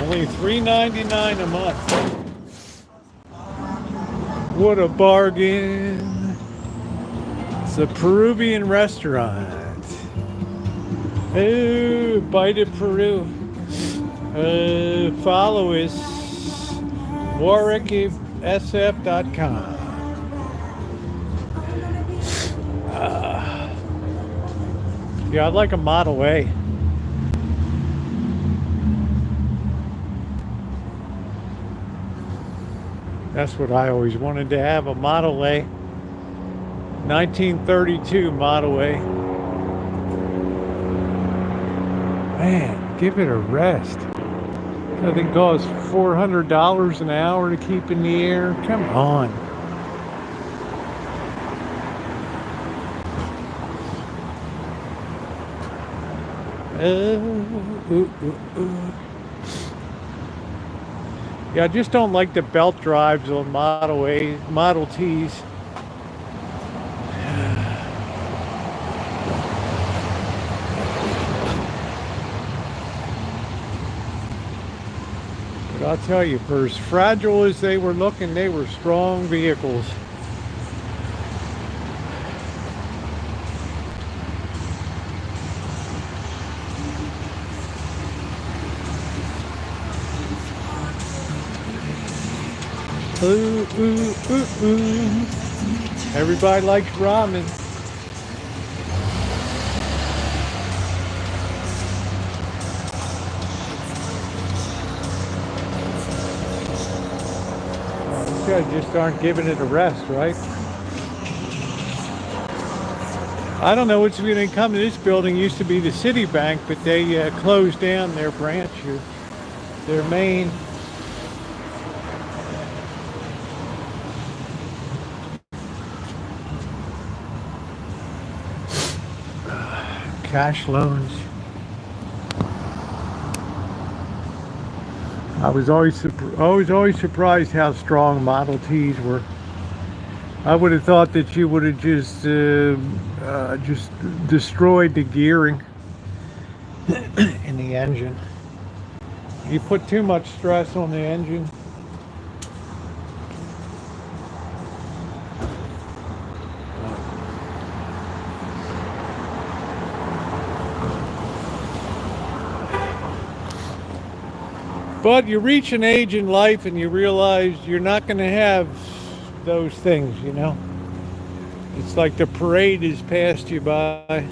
Only $3.99 a month. What a bargain. It's a Peruvian restaurant. Oh, Bite of Peru. Follow us. WarwickSF.com. Yeah, I'd like a Model A. That's what I always wanted to have, a Model A. 1932 Model A. Man, give it a rest. I think it costs $400 an hour to keep in the air. Come on. Yeah, I just don't like the belt drives on Model Ts. But I'll tell you, for as fragile as they were looking, they were strong vehicles. Ooh, ooh, ooh, ooh. Everybody likes ramen. These guys just aren't giving it a rest, right? I don't know what's going to come to this building. It used to be the Citibank, but they closed down their branch here, their main. Cash loans. I was always surprised how strong Model Ts were. I would have thought that you would have just destroyed the gearing. in the engine. You put too much stress on the engine, but you reach an age in life and you realize you're not going to have those things, you know. It's like the parade has passed you by.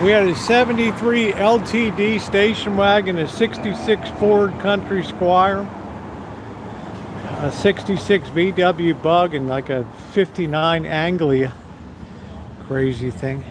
We had a 73 LTD station wagon, a 66 Ford Country Squire, a 66 VW Bug, and like a 59 Anglia. Crazy thing.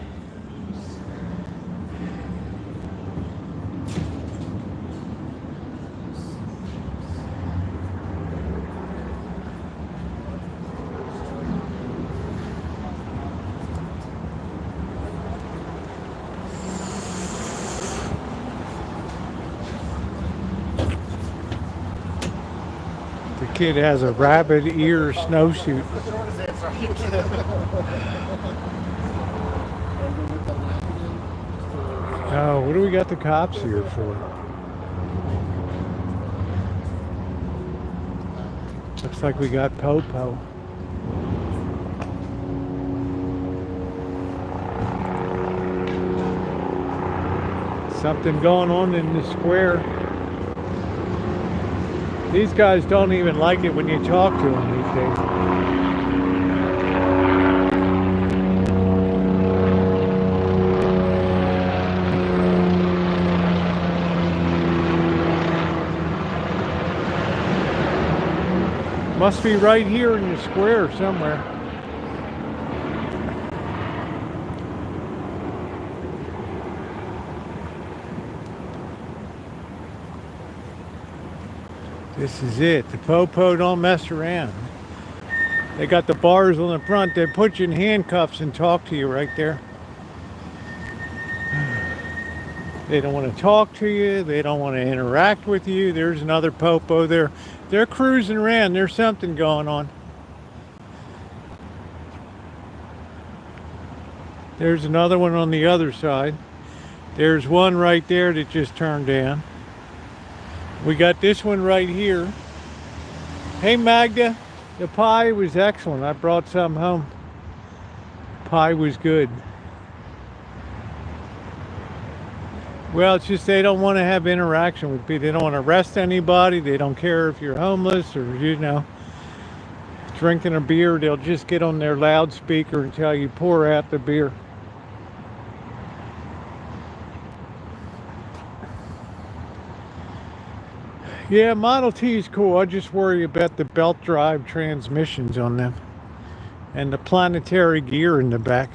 The kid has a rabbit ear snowsuit. Oh, what do we got the cops here for? Looks like we got Popo. Something going on in the square. These guys don't even like it when you talk to them these days. Must be right here in the square somewhere. This is it. The Popo don't mess around. They got the bars on the front. They put you in handcuffs and talk to you right there. They don't want to talk to you. They don't want to interact with you. There's another Popo there. They're cruising around. There's something going on. There's another one on the other side. There's one right there that just turned down. We got this one right here. Hey Magda, the pie was excellent. I brought some home. Pie was good. Well, it's just they don't want to have interaction with people. They don't want to arrest anybody. They don't care if you're homeless or, you know, drinking a beer. They'll just get on their loudspeaker and tell you, pour out the beer. Yeah, Model T is cool. I just worry about the belt drive transmissions on them and the planetary gear in the back.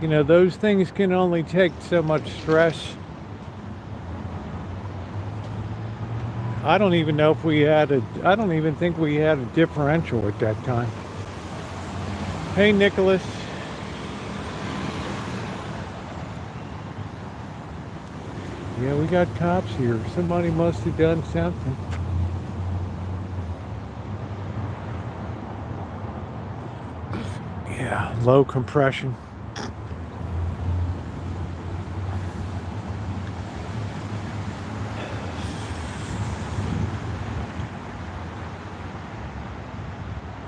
You know, those things can only take so much stress. I don't even know if we had I don't even think we had a differential at that time. Hey, Nicholas. Yeah, we got cops here. Somebody must have done something. Yeah, low compression.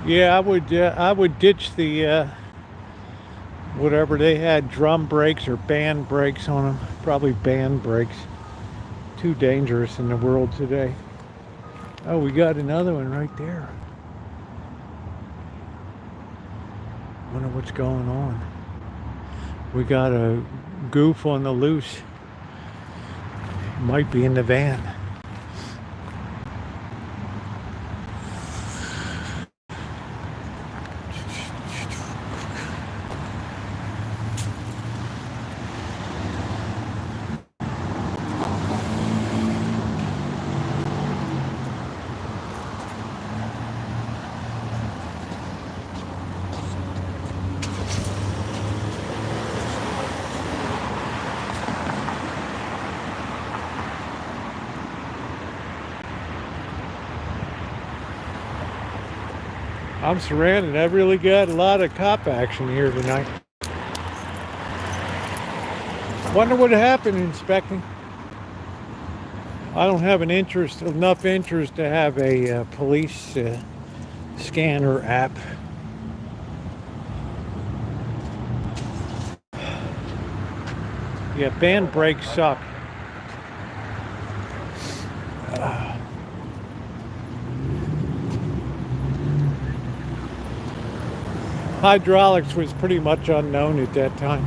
Yeah, I would ditch the whatever they had, drum brakes or band brakes on them. Probably band brakes. Too dangerous in the world today. Oh, we got another one right there. Wonder what's going on. We got a goof on the loose. Might be in the van. I'm surrounded. I've really got a lot of cop action here tonight. Wonder what happened inspecting. I don't have enough interest to have a police scanner app. Yeah, band brakes suck. Hydraulics was pretty much unknown at that time.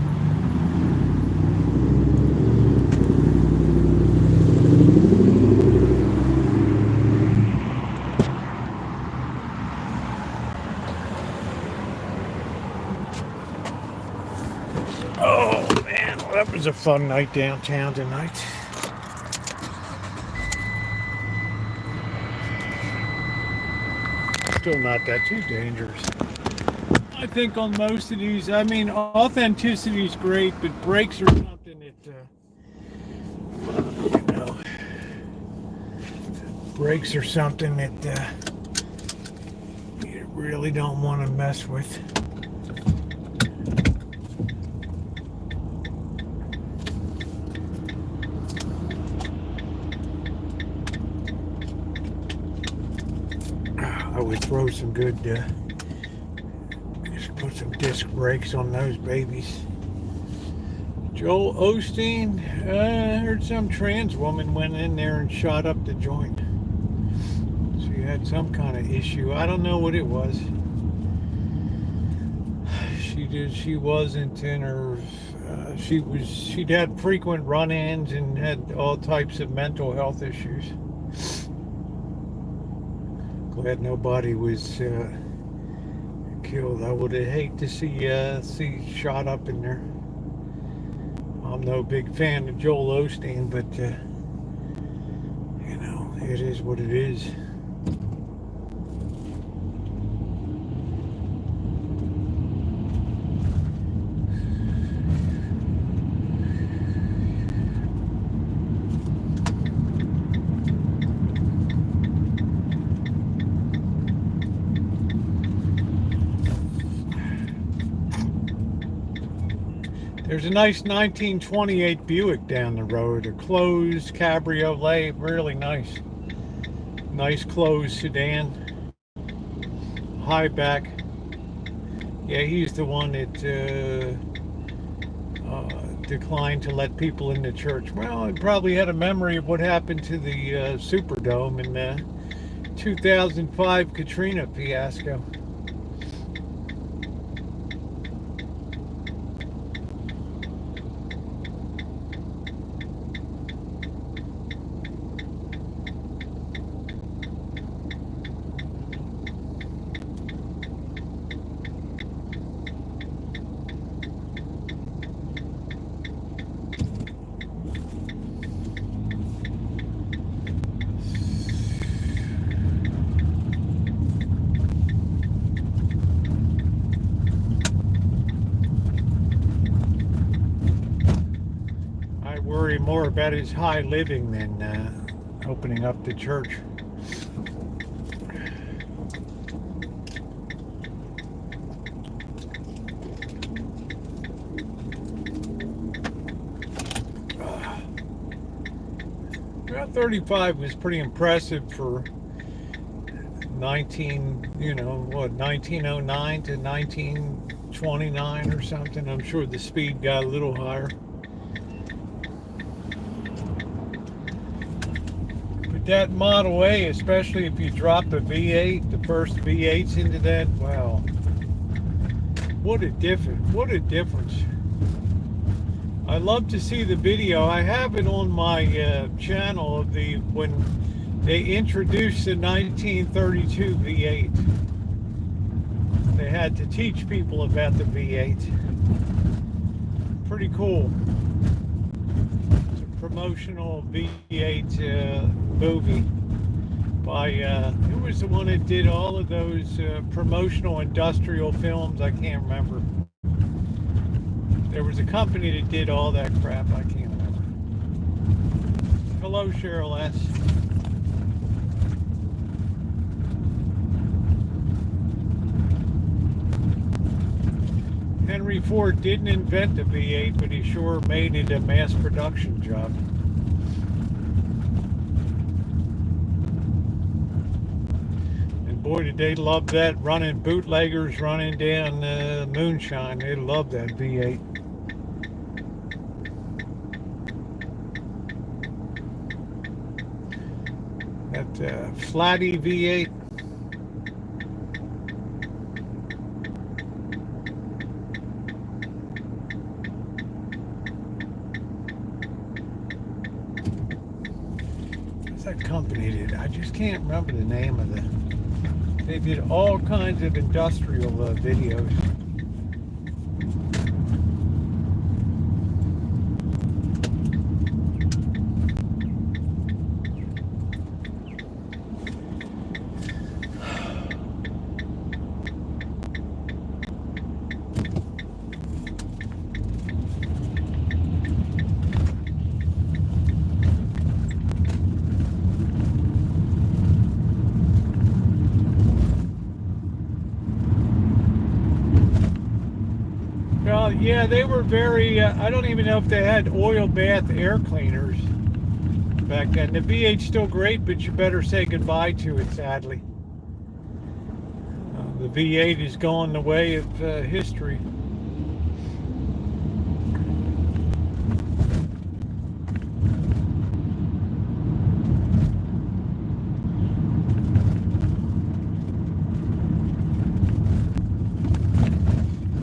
Oh man, well, that was a fun night downtown tonight. Still not that too dangerous. I think on most of these, I mean, authenticity is great, but brakes are something that, you know, brakes are something that you really don't want to mess with. I would throw some good, just put some disc brakes on those babies. Joel Osteen, I heard some trans woman went in there and shot up the joint. She had some kind of issue. I don't know what it was. She wasn't in her, she'd had frequent run-ins and had all types of mental health issues. Glad nobody was killed. I would have hated to see shot up in there. I'm no big fan of Joel Osteen, but you know, it is what it is. There's a nice 1928 Buick down the road, a closed cabriolet, really nice. Nice closed sedan, high back. Yeah, he's the one that declined to let people in the church. Well, he probably had a memory of what happened to the Superdome in the 2005 Katrina fiasco. Worry more about his high living than opening up the church. Well, 35 was pretty impressive for 1909 to 1929 or something. I'm sure the speed got a little higher. That Model A, especially if you drop the V8, the first V8s into that, wow, what a difference. I love to see the video. I have it on my channel of when they introduced the 1932 V8. They had to teach people about the V8. Pretty cool. Promotional V8 movie by who was the one that did all of those promotional industrial films? I can't remember. There was a company that did all that crap. I can't remember. Hello, Cheryl S. Henry Ford didn't invent the V8, but he sure made it a mass production job. And boy, did they love that, running bootleggers, running down moonshine. They loved that V8. That flatty V8. That company did. I just can't remember the name of it. They did all kinds of industrial videos. Well, yeah, they were very, I don't even know if they had oil bath air cleaners back then. The V8's still great, but you better say goodbye to it, sadly. The V8 is going the way of history.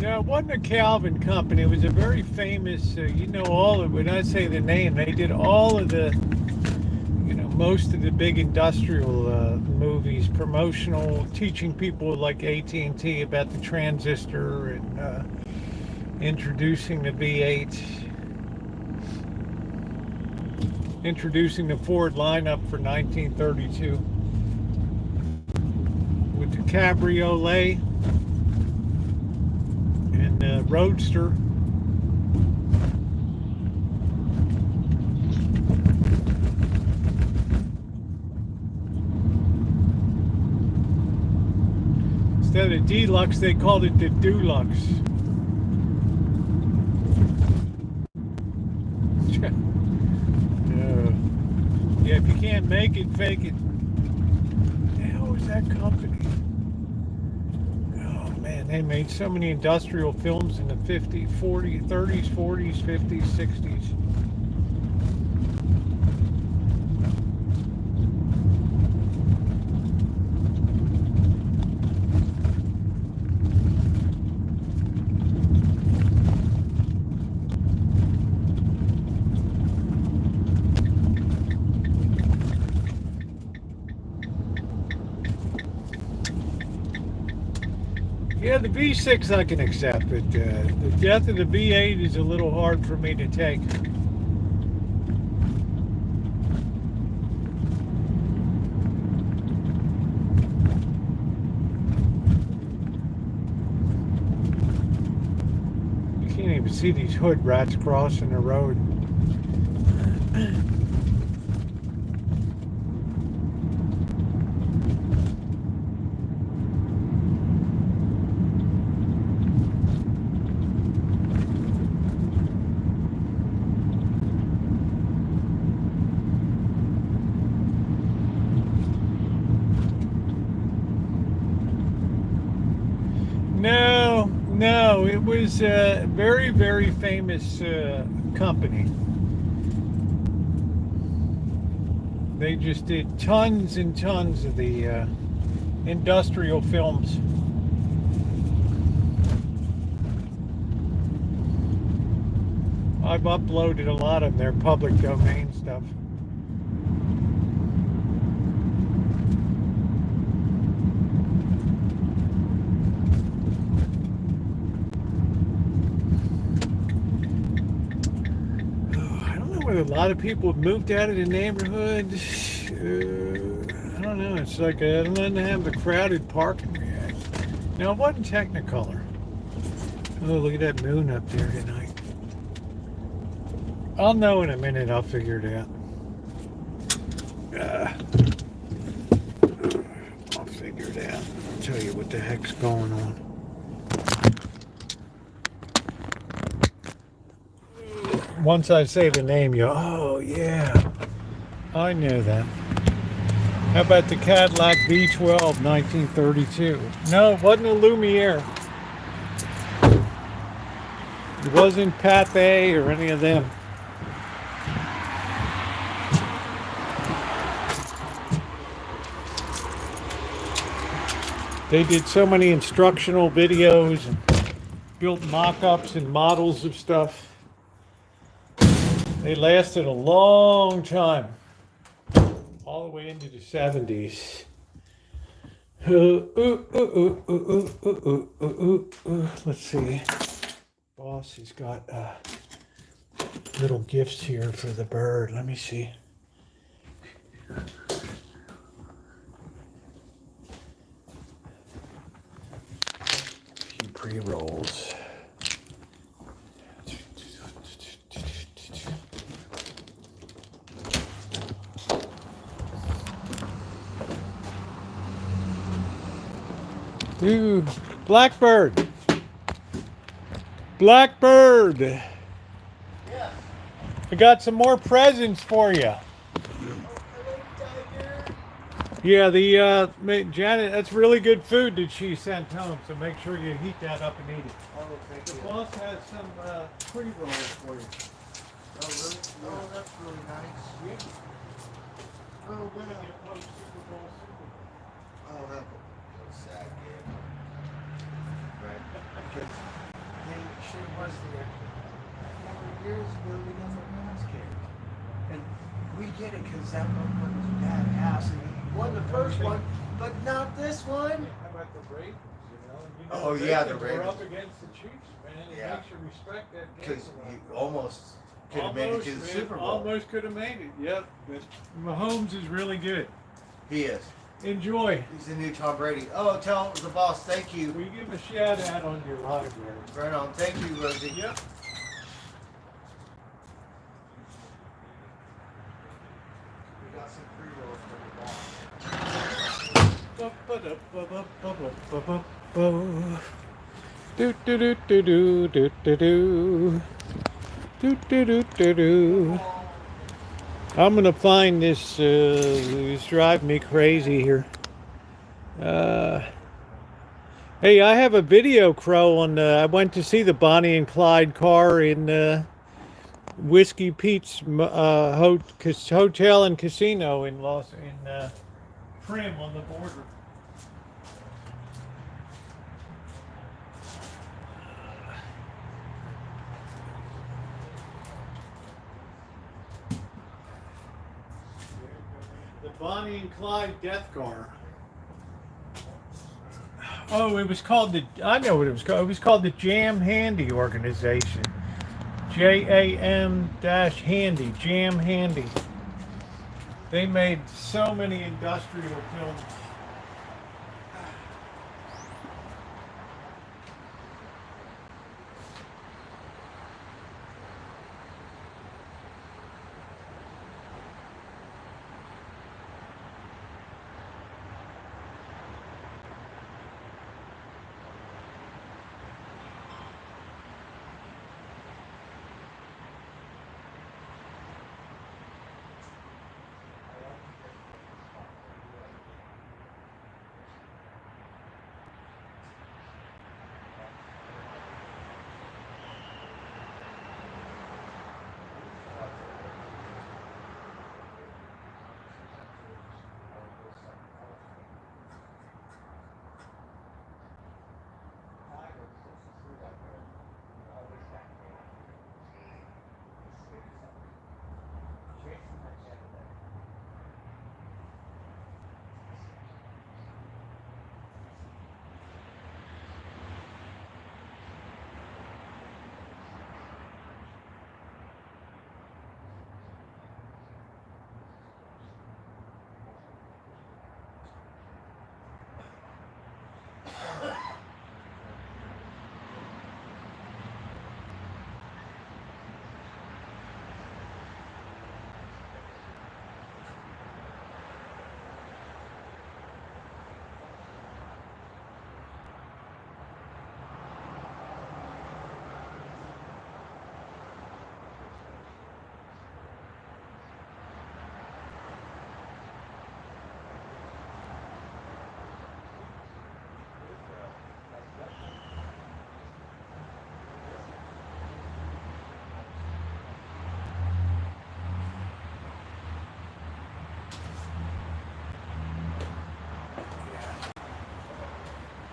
It wasn't a Calvin company. It was a very famous, you know, all of, when I say the name, they did all of the, you know, most of the big industrial movies, promotional, teaching people like AT&T about the transistor and introducing the V8, introducing the Ford lineup for 1932 with the Cabriolet. Roadster. Instead of Deluxe, they called it the Dulux. Yeah, if you can't make it, fake it. What the hell was that company? Man, they made so many industrial films in the 50s, 40s, 30s, 40s, 50s, 60s. Yeah, the V6 I can accept, but the death of the V8 is a little hard for me to take. You can't even see these hood rats crossing the road. No, it was a very, very famous company. They just did tons and tons of the industrial films. I've uploaded a lot of their public domain stuff. A lot of people have moved out of the neighborhood. I don't know. It's like I don't have the crowded parking yet. No, it wasn't Technicolor. Oh, look at that moon up there tonight. I'll know in a minute. I'll figure it out. I'll figure it out. I'll tell you what the heck's going on. once I say the name, you, oh yeah, I know that. How about the Cadillac V12, 1932? No, it wasn't a Lumiere. It wasn't Pathé or any of them. They did so many instructional videos and built mock-ups and models of stuff. They lasted a long time, all the way into the 70s. Let's see. Boss has got little gifts here for the bird. Let me see. A few pre-rolls. Ooh, Blackbird. Blackbird. Yeah. I got some more presents for you. Oh, hello, Tiger. Yeah, the Janet, that's really good food that she sent home. So make sure you heat that up and eat it. Oh, thank The you. boss has some pre-rolls for you. Oh, really? Oh, that's really nice. Yeah. Oh, We're gonna wow. get post Super Bowl. Oh, that was sad, game. Right. Because they sure was there. Years ago, we never announced cake. And we get it because that one was badass. And he won the first one, but not this one. How about the Ravens? You know, Oh, yeah, the We're Ravens. up against the Chiefs, man. It Yeah. makes you respect that game. Because a lot. you almost could have made it to the man, Super Bowl. Almost could have made it. Yep. But Mahomes is really good. He is. Enjoy. He's the new Tom Brady. Oh, tell the boss, thank you. We give a shout out on your library. Right on. Thank you, Rosie. Yep. We got some pre-rolls for the boss. Do do do do do do do do do do do do do. I'm gonna find this. It's driving me crazy here. Hey, I have a video crow on. I went to see the Bonnie and Clyde car in Whiskey Pete's hotel and casino in Prim on the border. The Bonnie and Clyde death car. Oh, it was called I know what it was called. It was called the Jam Handy Organization. JAM-Handy, Jam Handy. They made so many industrial films.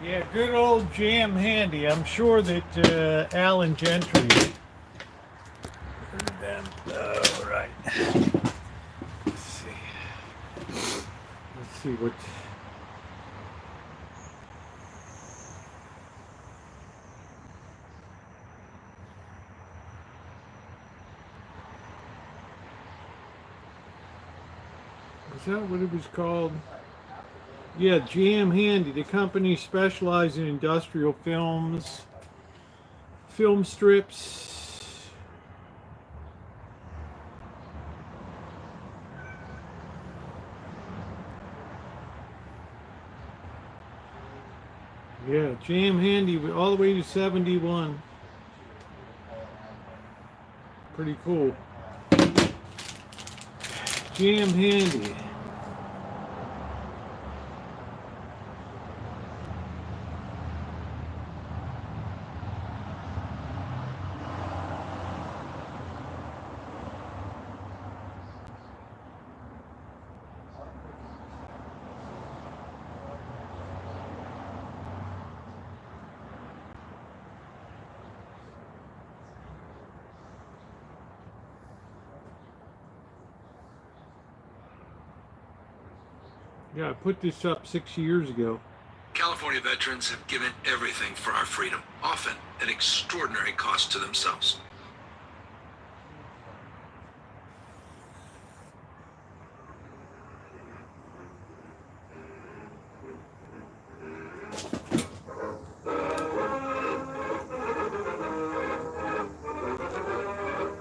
Yeah, good old Jam Handy. I'm sure that Alan Gentry heard them. All right. Let's see. Let's see what. Is that what it was called? Yeah, Jam Handy. The company specializes in industrial films, film strips. Yeah, Jam Handy all the way to 71. Pretty cool. Jam Handy. Yeah, I put this up 6 years ago. California veterans have given everything for our freedom, often at extraordinary cost to themselves.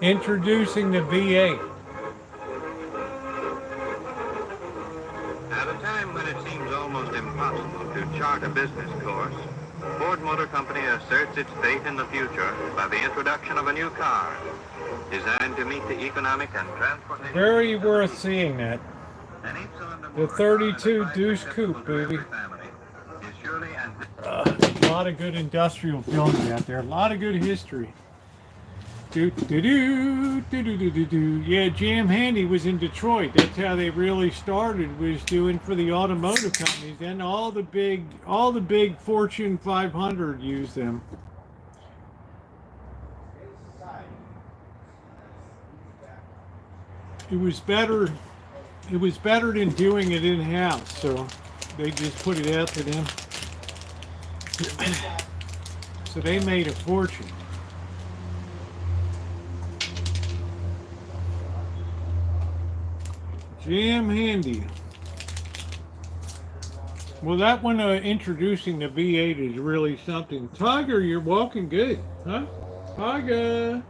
Introducing the V8. At a time when it seems almost impossible to chart a business course, Ford Motor Company asserts its fate in the future by the introduction of a new car designed to meet the economic and transportation. Very worth seeing that. The 32 Deuce Coupe, baby. A lot of good industrial films out there. A lot of good history. Do do do do do do do do. Yeah, Jam Handy was in Detroit. That's how they really started. Was doing for the automotive companies. Then all the big Fortune 500 used them. It was better. It was better than doing it in house. So they just put it out to them. So they made a fortune. Jam Handy. Well, that one introducing the V8 is really something. Tiger, you're walking good, huh? Tiger,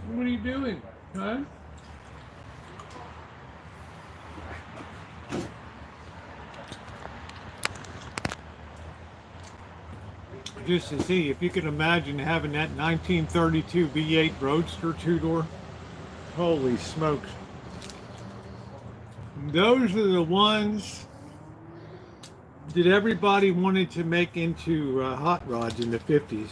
what are you doing, huh? Just to see if you can imagine having that 1932 V8 Roadster two-door. Holy smokes. Those are the ones that everybody wanted to make into hot rods in the 50s.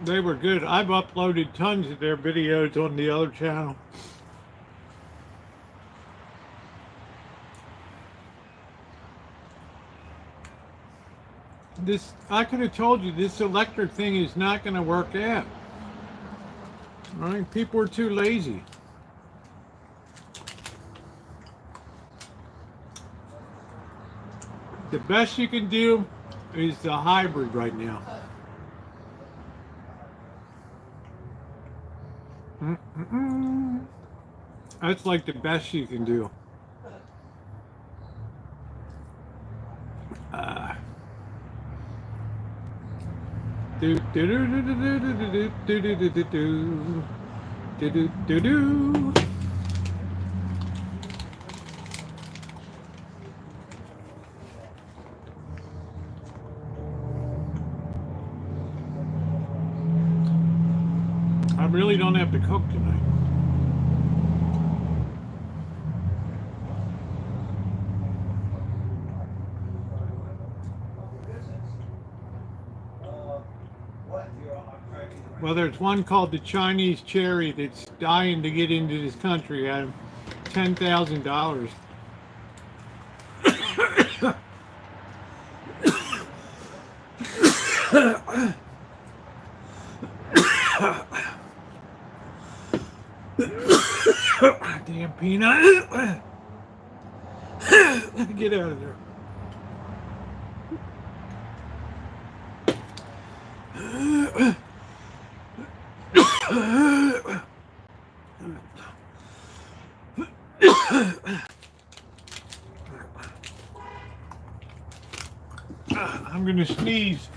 They were good. I've uploaded tons of their videos on the other channel. I could have told you this electric thing is not going to work out. All right, people are too lazy. The best you can do is the hybrid right now. That's like the best you can do. Do do do do do do do do do do do do do do. I really don't have to cook tonight. Well, there's one called the Chinese cherry that's dying to get into this country at $10,000. Damn peanut. Get out of there. I'm gonna sneeze.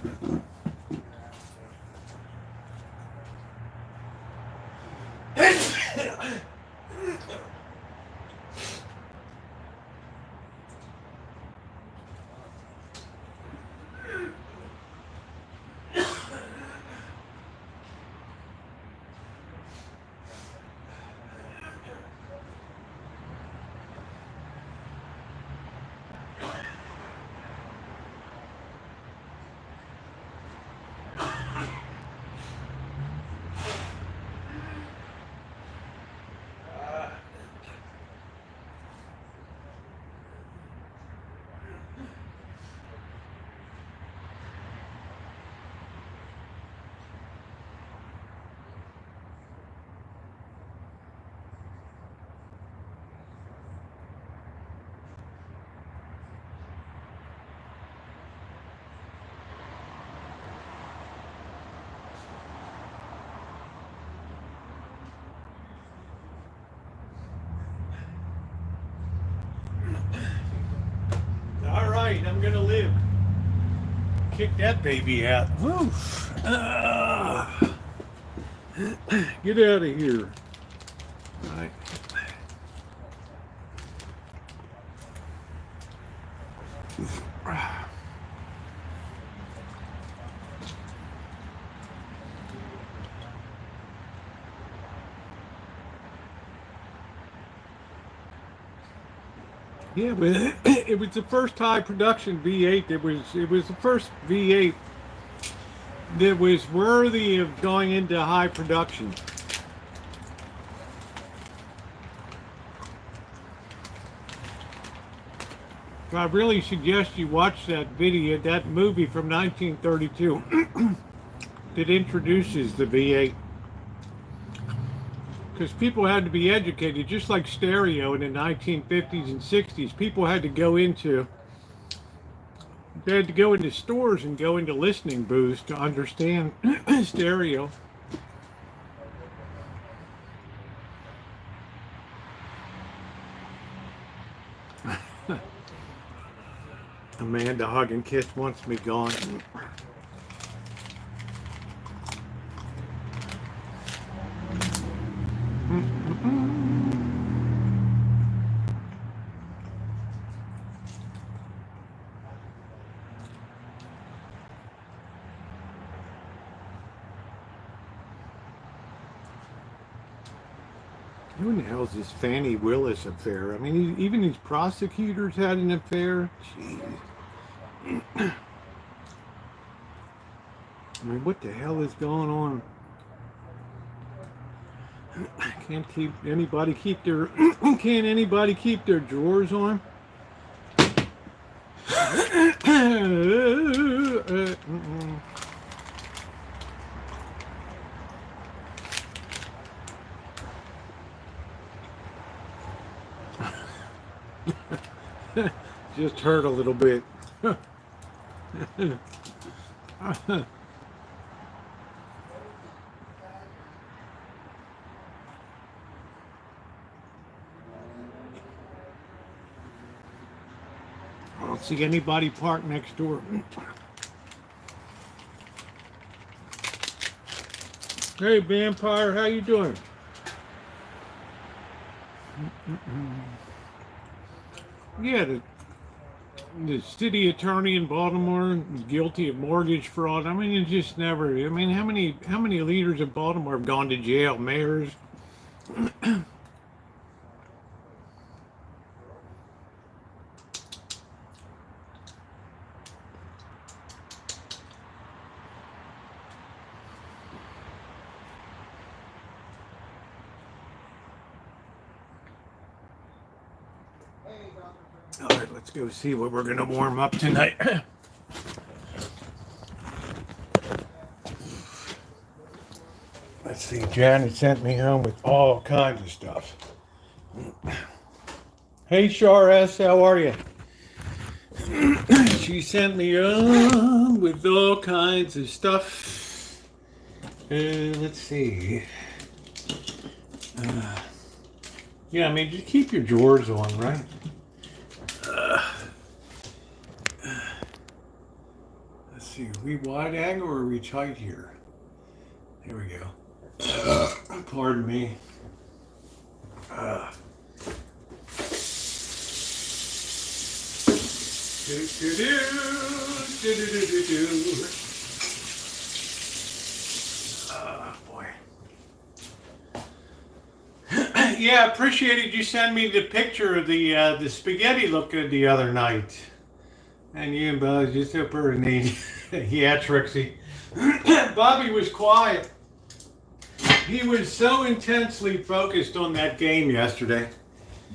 All right, I'm gonna live. Kick that baby out. Woo. Get out of here. All right. Yeah, but it was the first high production V8. It was the first V8 that was worthy of going into high production. So I really suggest you watch that video, that movie from 1932 that introduces the V8. Because people had to be educated, just like stereo in the 1950s and 60s. People had to go into stores and go into listening booths to understand stereo. Amanda Hug and Kiss wants me gone. Who in the hell is this Fannie Willis affair? I mean, even these prosecutors had an affair. Jeez. I mean, what the hell is going on? Can't anybody keep their drawers on? Just hurt a little bit. I don't see anybody parked next door. Hey, vampire, how you doing? Yeah, the city attorney in Baltimore is guilty of mortgage fraud. I mean, it's just never. I mean, how many leaders of Baltimore have gone to jail? Mayors. All right, let's go see what we're gonna warm up tonight. Let's see, Janet sent me home with all kinds of stuff. Hey, Shar S, how are you? She sent me home with all kinds of stuff. Let's see. Yeah, I mean, just keep your drawers on, right? Let's see, are we wide angle or are we tight here? There we go. Pardon me. Boy. Yeah, appreciated you send me the picture of the spaghetti looked good the other night. And you, Buzz, you're super neat. Yeah, Trixie. Bobby was quiet. He was so intensely focused on that game yesterday.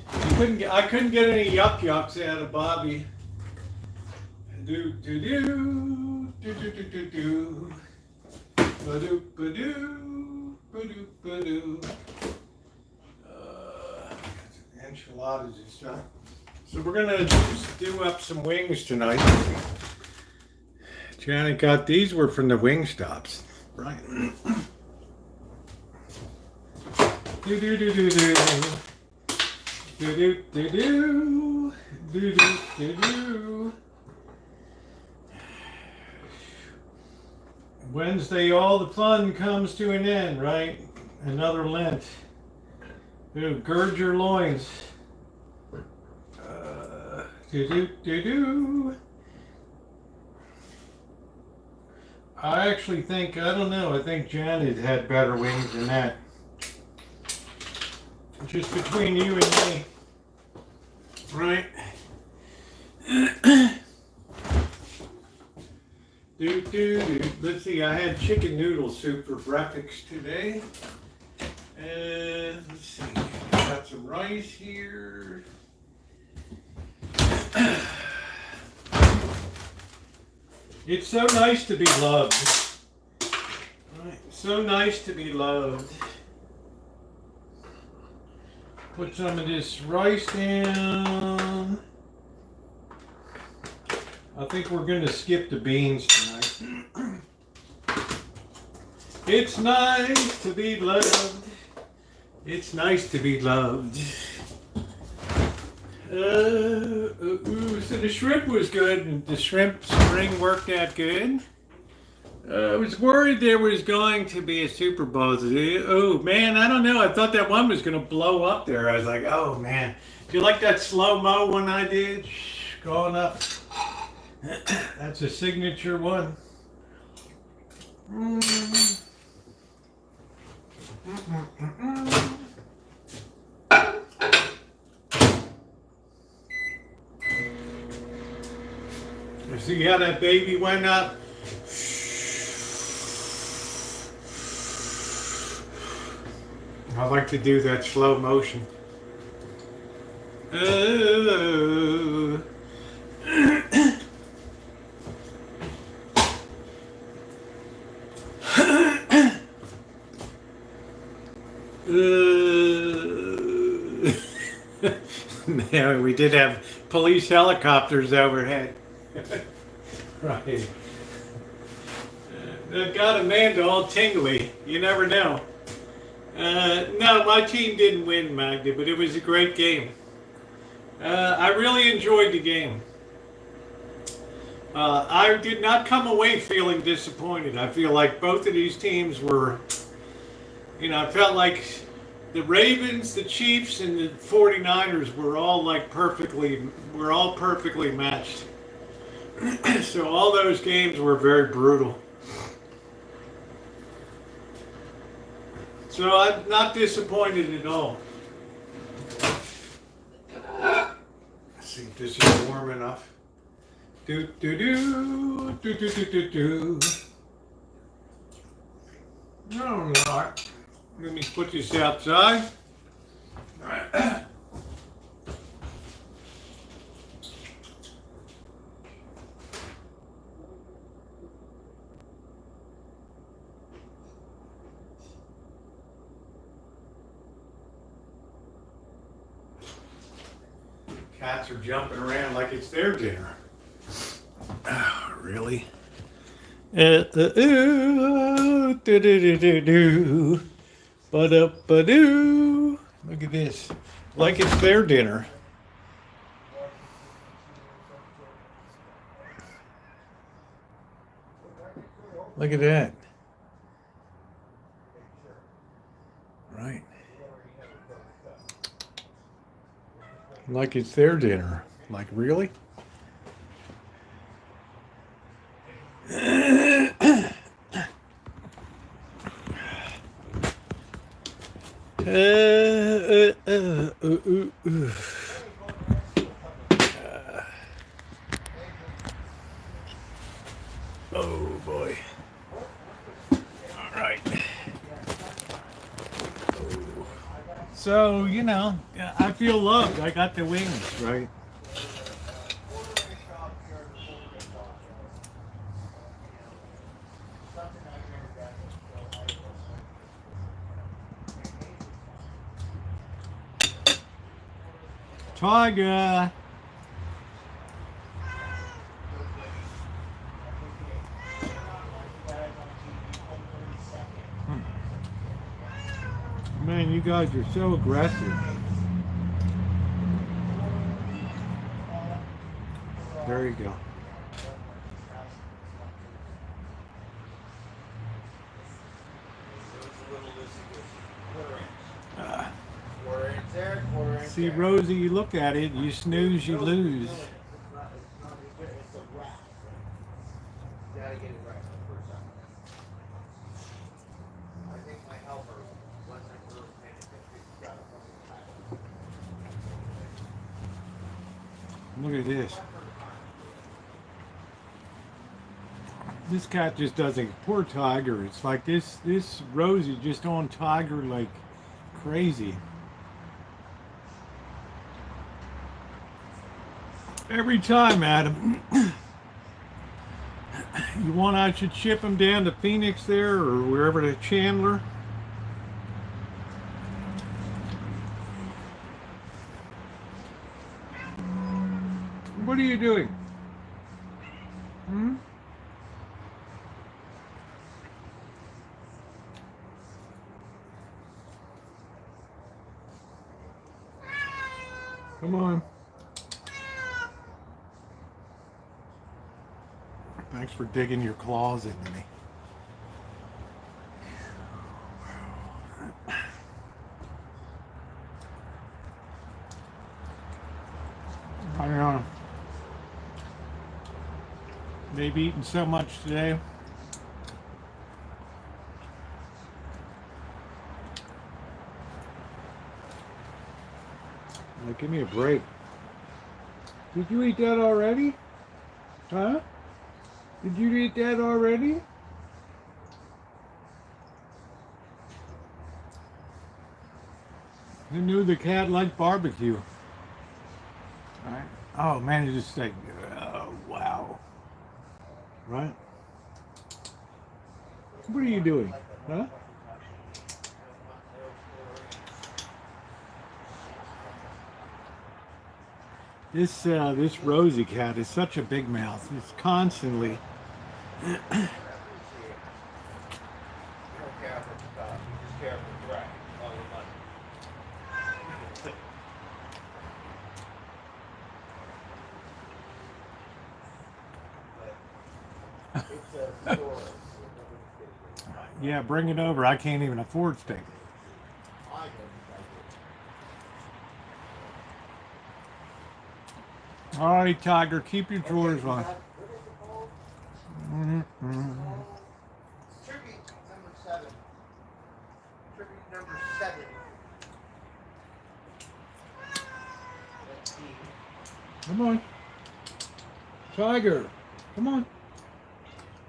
I couldn't get any yucks out of Bobby. Do do do do do do do do. Ba-do ba-do ba-do ba-do. Enchiladas and stuff. So we're gonna do up some wings tonight. Janet got these were from the wing stops, right? Do do do do do. Do do do do. Do do do do. Wednesday, all the fun comes to an end, right? Another Lent. Gird your loins. Do do do do. I actually think, I don't know, I think Janet had better wings than that. Just between you and me. Right? Do, do, do. Let's see, I had chicken noodle soup for breakfast today. And let's see, got some rice here. It's so nice to be loved. Right, so nice to be loved. Put some of this rice down. I think we're going to skip the beans tonight. It's nice to be loved. It's nice to be loved. So the shrimp was good, and the shrimp spring worked out good. I was worried there was going to be a Super Bowl today. Oh man, I don't know. I thought that one was going to blow up there. I was like, oh man. Do you like that slow-mo one I did? Going up. That's a signature one. You see how that baby went up? I like to do that slow motion. Man, we did have police helicopters overhead. Right. That got Amanda all tingly. You never know. No, my team didn't win, Magda, but it was a great game. I really enjoyed the game. I did not come away feeling disappointed. I feel like both of these teams were, I felt like the Ravens, the Chiefs, and the 49ers were all perfectly matched. So all those games were very brutal. So I'm not disappointed at all. Let's see if this is warm enough. Do do do do do do do do. No, not. Let me put this outside. Cats are jumping around like it's their dinner. Oh, really? Do-do-do-do-do. Ba-da-ba-doo. Look at this. Like it's their dinner. Look at that. Right. Like it's their dinner. Like, really? Oh boy. All right. So, you know, I feel loved. I got the wings, right? Tiger. Man, you guys are so aggressive. There you go. See, Rosie, you look at it, you snooze, you lose. Look at this. This cat just doesn't. Poor Tiger. It's like this Rosie just on Tiger like crazy. Every time, Adam. You want I should ship him down to Phoenix there or wherever to Chandler? What are you doing? Hmm? Come on. Thanks for digging your claws into me. I know. They've eaten so much today. Like, give me a break. Did you eat that already? Huh? Did you eat that already? Who knew the cat liked barbecue? All right. Oh man, it's just like, oh, wow. Right? What are you doing? Huh? This Rosie cat is such a big mouth. It's constantly. Yeah, bring it over. I can't even afford steak. All right, Tiger, keep your drawers on. Tribute number 7. Tribute number 7. Let's see. Come on. Tiger, come on.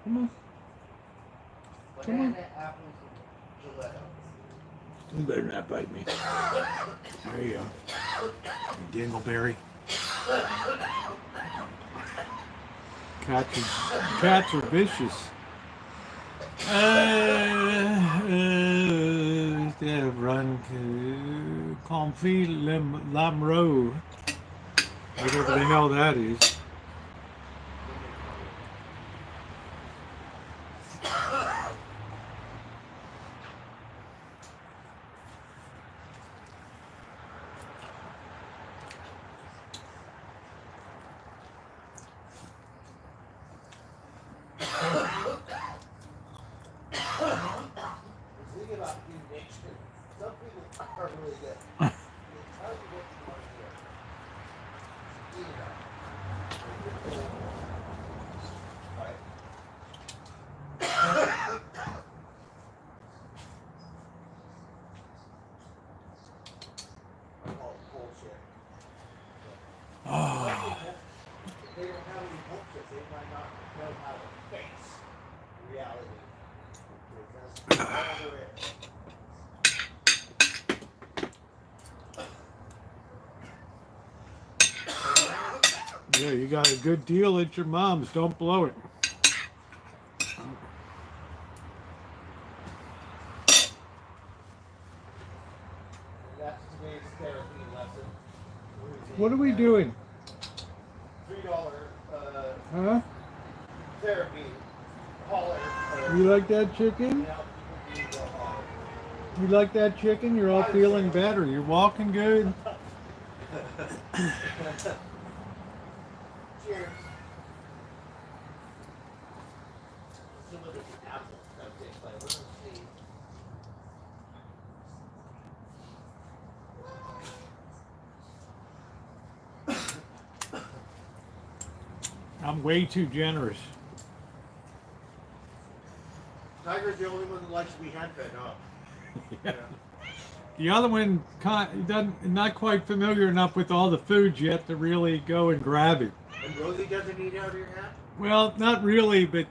Come on. Banana, apples, and gelato. You better not bite me. There you go. You dingleberry. Cats are vicious. Run to Confit Lamro. Whatever the hell that is. The thing about being nation, some people are really good. It's hard to get to one here. You know. Right. I call it bullshit. Oh, If they don't have any bullshit, they might not know how to face reality. Because that's all there is. yeah, you got a good deal at your mom's. Don't blow it. And that's today's therapy lesson. What are we doing? $3 Huh? therapy caller. You like that chicken? You like that chicken? You're all feeling better. You're walking good. Cheers. Some of the apples that taste like let's see. I'm way too generous. Tiger's the only one that likes to be hand fed, huh? Yeah. The other one doesn't, not quite familiar enough with all the foods yet to really go and grab it. And Rosie doesn't eat out of your hand? Well, not really, but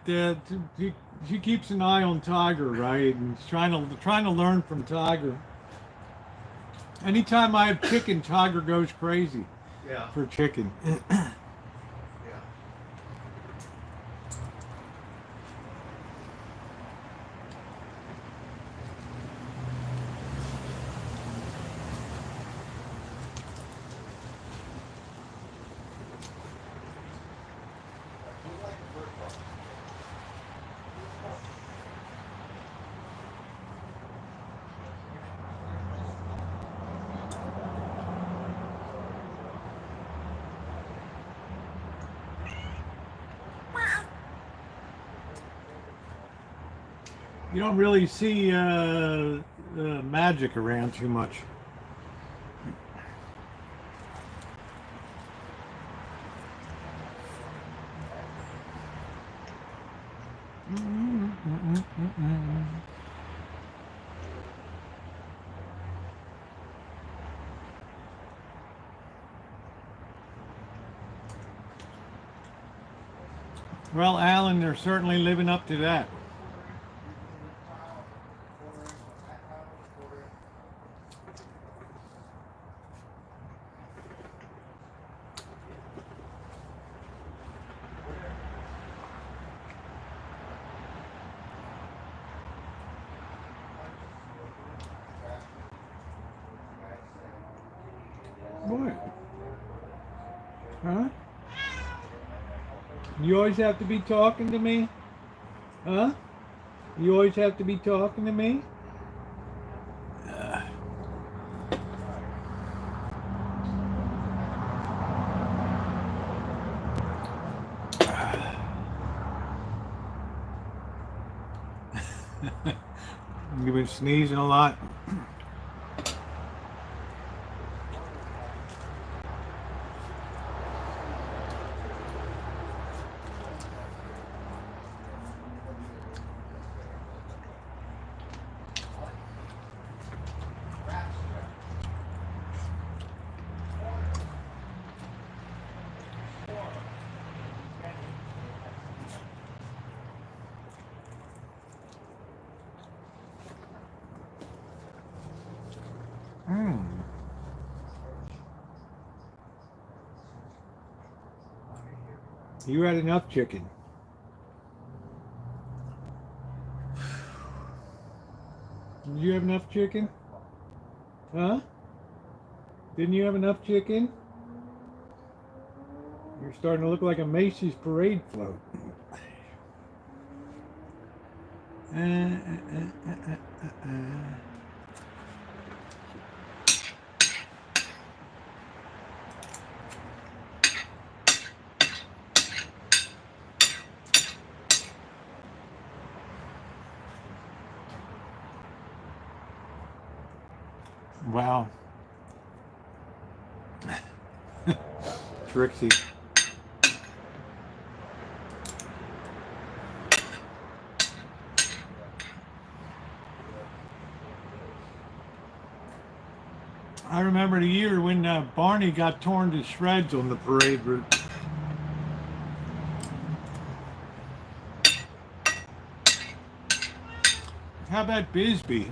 she keeps an eye on Tiger, right? And she's trying to learn from Tiger. Anytime I have chicken, Tiger goes crazy Yeah. for chicken. Yeah. You don't really see magic around too much. Well, Alan, they're certainly living up to that. What? Huh? You always have to be talking to me? Huh? You always have to be talking to me? You've been sneezing a lot. You had enough chicken. Did you have enough chicken? Huh? Didn't you have enough chicken? You're starting to look like a Macy's parade float. Wow. Trixie. I remember the year when Barney got torn to shreds on the parade route. How about Bisbee?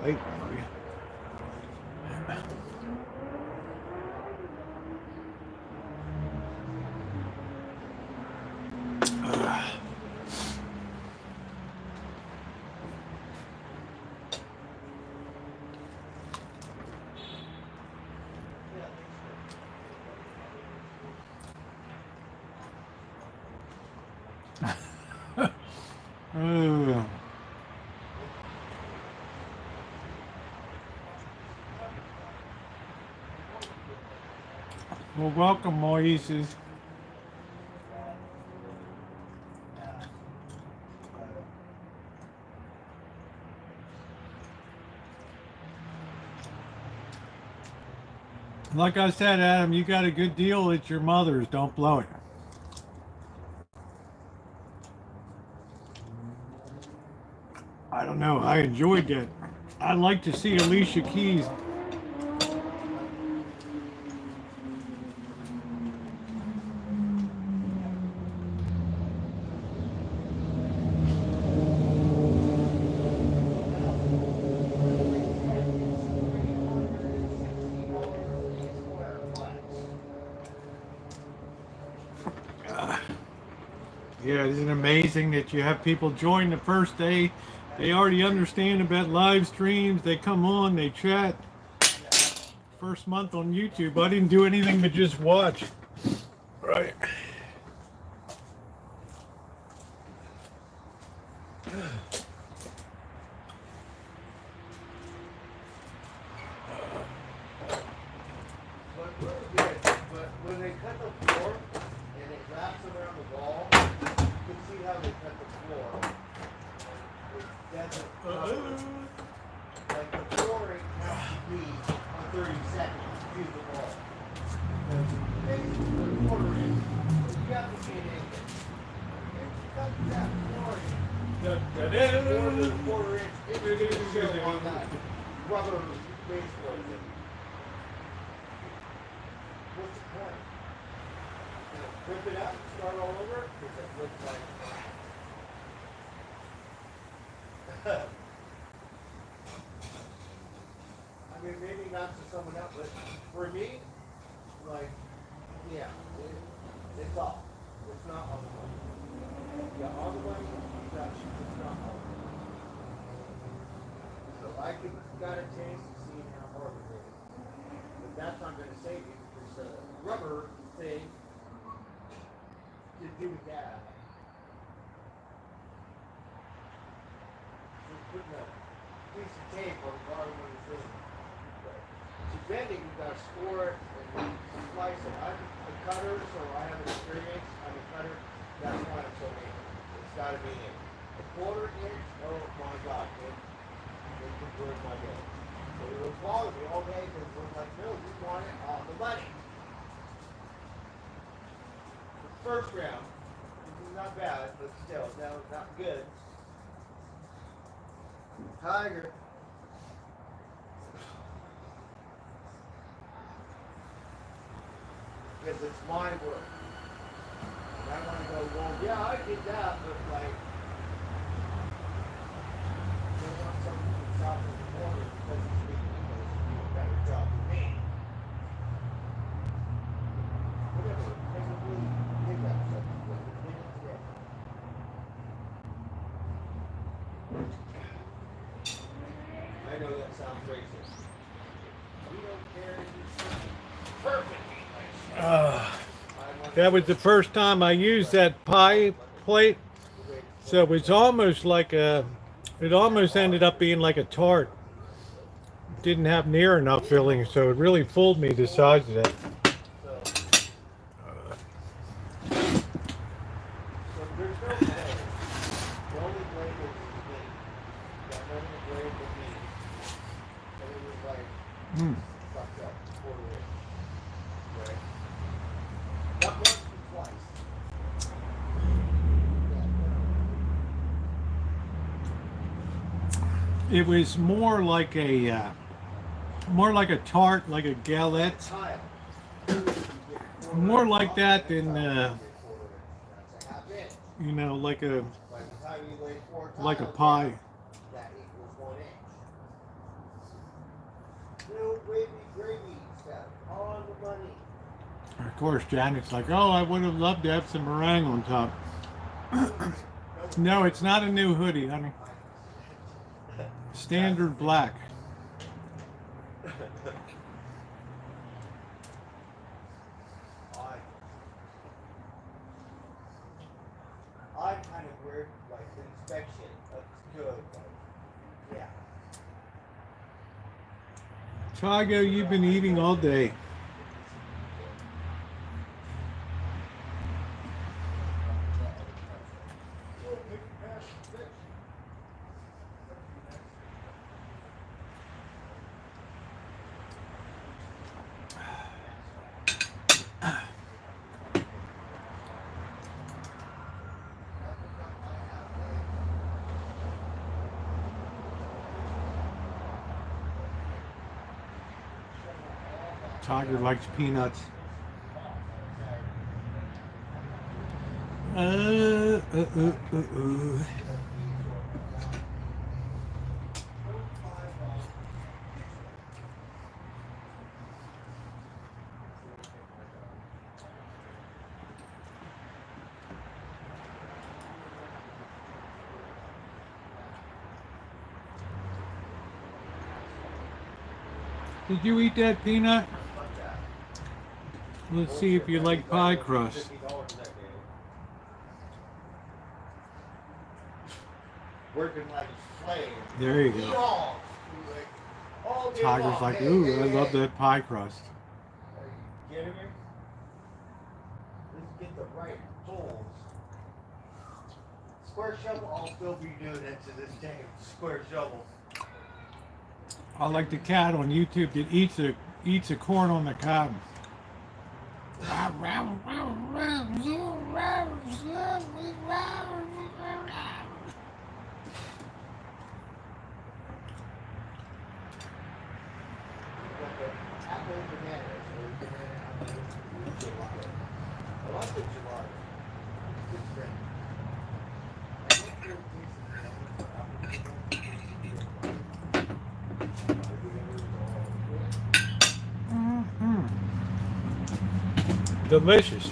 Wait, Maria. Well, welcome, Moises. Like I said, Adam, you got a good deal at your mother's. Don't blow it. I don't know. I enjoyed that. I'd like to see Alicia Keys. Yeah, isn't it amazing that you have people join the first day? They already understand about live streams. They come on, they chat. First month on YouTube, I didn't do anything but just watch. Right. But really good. But when they cut the floor and it wraps around the wall, you can see how they cut the floor. It doesn't cover. Like the flooring has to be on 30 seconds to the wall. Basically, a quarter inch. You have to get in. If you cut that flooring more than a quarter inch, it's going to show on that rubber baseboard. What's the point? You know, rip it up, start all over, because it looks like. I mean, maybe not to someone else, but for me, like, yeah, it's off. It's not on the money. Yeah, on the money, it's not on the money. So I got a taste of seeing how hard it is. But that's not going to save you because the rubber thing to do with that. Just putting a piece of tape on the bottom of the thing. To bending, you got to score it and slice it. I'm a cutter, so I have experience. I'm a cutter. That's why I'm so in. It's got to be in. A quarter inch, oh my God, it could ruin my day. So it would bother me all day because we're like, no, we want it on the money. The first round, this is not bad, but still, no, not good. Tiger. Because it's my work. And I want to go, well, yeah, I did that, but like, job with the water because he's leaving because he's doing a better job than me. Whatever, make a really big episode. Dig it today. I know that sounds racist. We don't care if it's perfect English. That was the first time I used that pie plate, so it was almost like a, it almost ended up being like a tart. Didn't have near enough filling, so it really fooled me the size of that. So there's no blame. The only blame is me. Got nothing to blame but me. And it was like, fucked up. Totally. Right? Not once, but twice. It was more like a tart, like a galette, Tile. more like that than That's a half inch. you know, like a By the time you lay 4 like a tiles pie. down, that equals 1 inch. Little wavy gravy stuff on the money. Of course, Janet's like, oh, I would have loved to have some meringue on top. No, it's not a new hoodie, honey. Standard black. I kind of weird, like the inspection. That's good. Like, yeah. Tigo, you've been eating all day. Tiger likes peanuts. Did you eat that peanut? Let's see if you like pie crust. Working like a slave. There you Eat go. all day Tiger's long. like, Hey, ooh, hey, I love hey. that pie crust. Are you kidding me? Let's get the right tools. Square shovel, I'll still be doing it to this day. Square shovel. I like the cat on YouTube that eats a corn on the cob. Apple and bananas. I like the gelato. Good friend. Delicious.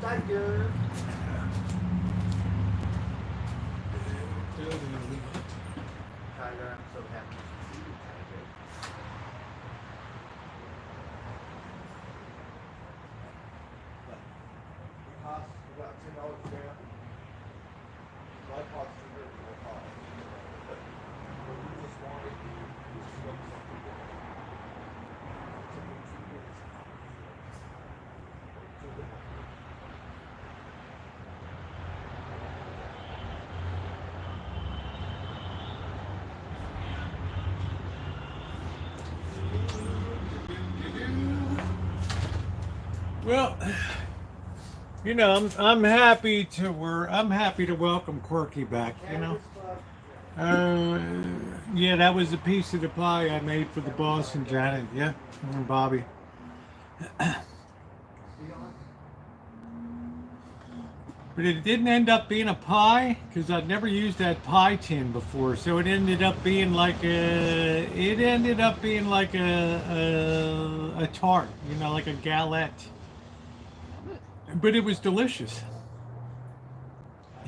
Tiger. Tiger, I'm so happy to see you, Tiger. It costs about $10 a gram. My cost is very low cost. But we just wanted to show something different. It took me 2 years. Well, you know, I'm happy to welcome Quirky back. You know, yeah, that was a piece of the pie I made for the boss and Janet. Yeah, and Bobby. But it didn't end up being a pie because I'd never used that pie tin before. So it ended up being like a tart, you know, like a galette. But it was delicious.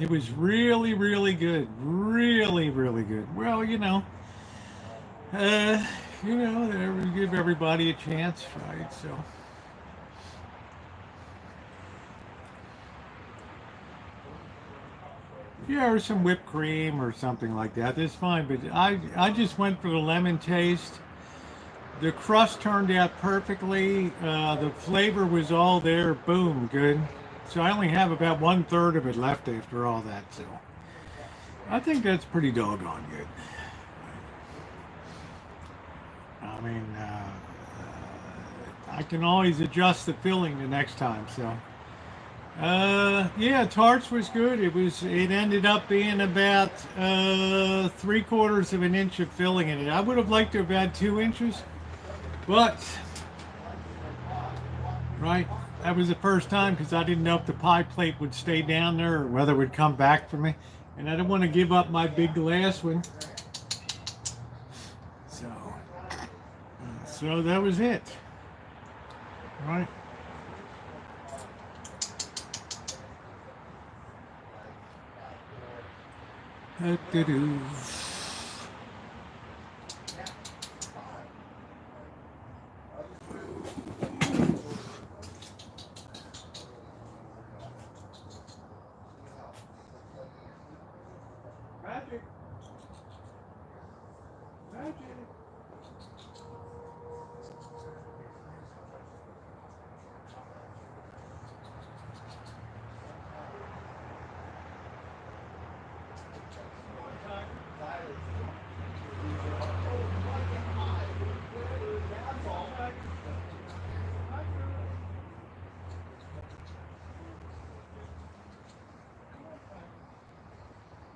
It was really, really good. Really, really good. Well, give everybody a chance, right? So. Yeah, or some whipped cream or something like that. That's fine. But I just went for the lemon taste. The crust turned out perfectly. The flavor was all there. Boom, good. So I only have about 1/3 of it left after all that. So I think that's pretty doggone good. I mean, I can always adjust the filling the next time. So. Yeah, tarts was good. It ended up being about 3/4 of an inch of filling in it. I would have liked to have had 2 inches, but right, that was the first time because I didn't know if the pie plate would stay down there or whether it would come back for me, and I didn't want to give up my big glass one. So that was it. Right. Do-do-do. Magic. Magic.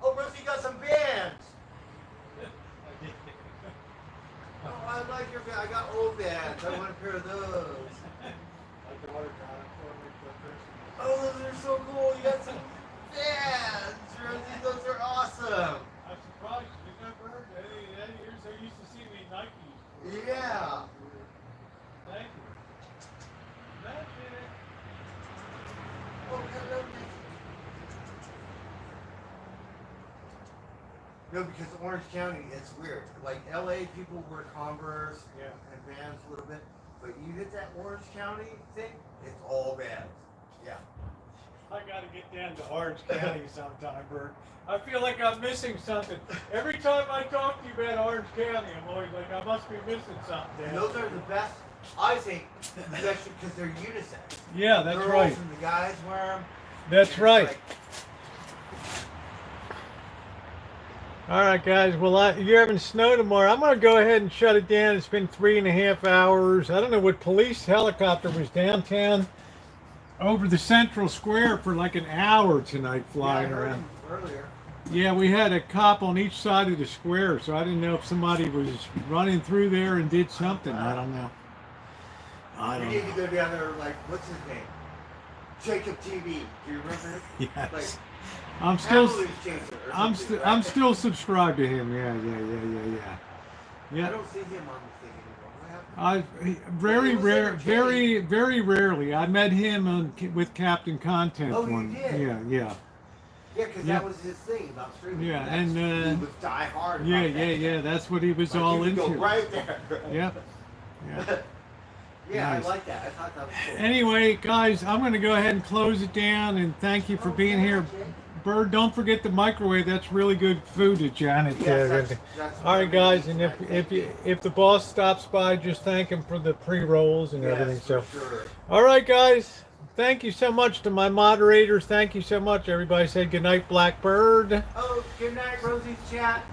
Oh, Rosie got some bands. Oh, I like your band. I got old bands. I want a pair of those. Oh, those are so cool. You got some bands, Rosie. Those are awesome. I'm surprised you never heard that. You're so used to seeing me Nike. Yeah. Thank you. Magic. Oh, hello, Nick. No, because Orange County, it's weird. Like LA, people wear Converse and Vans a little bit, but you hit that Orange County thing, it's all Vans. Yeah. I gotta get down to Orange County sometime, Bert. I feel like I'm missing something. Every time I talk to you about Orange County, I'm always like, I must be missing something. And those are the best, I think, especially because they're unisex. Yeah, that's Girls right. and the guys wear them. That's right. Like, All right, guys. Well, you're having snow tomorrow. I'm going to go ahead and shut it down. It's been 3.5 hours. I don't know what police helicopter was downtown over the Central Square for like an hour tonight flying around. Earlier. Yeah, we had a cop on each side of the square, so I didn't know if somebody was running through there and did something. I don't know. I We don't need to know. go down there, like, what's his name? Jacob TV. Do you remember him? Yes. Like, I'm still Avalanche Chaser or I'm something, I'm right? still subscribed to him. Yeah. I Yeah. don't see him on the thing anymore. What happened? Very It was rare, entertaining. very rarely. I met him with Captain Content. Oh, you one. did? Yeah. Yeah, because Yeah. that was his thing about streaming. Yeah, That's- and, he was die hard. Yeah, about that. yeah. That's what he was Like, all he would into. go right there. Yeah. Yeah, Nice. I like that. I thought that was cool. Anyway, guys, I'm going to go ahead and close it down, and thank you for being here. Bird, don't forget the microwave. That's really good food that Janet. Yes, that's All right, guys, and Thank you. if the boss stops by, just thank him for the pre-rolls and everything. Yes, So, for sure. all right, guys, thank you so much to my moderators. Thank you so much. Everybody say good night, Blackbird, Oh, good night, Rosie's chat.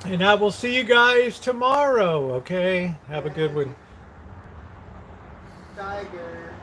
and I will see you guys tomorrow. Okay, have a good one. Tiger.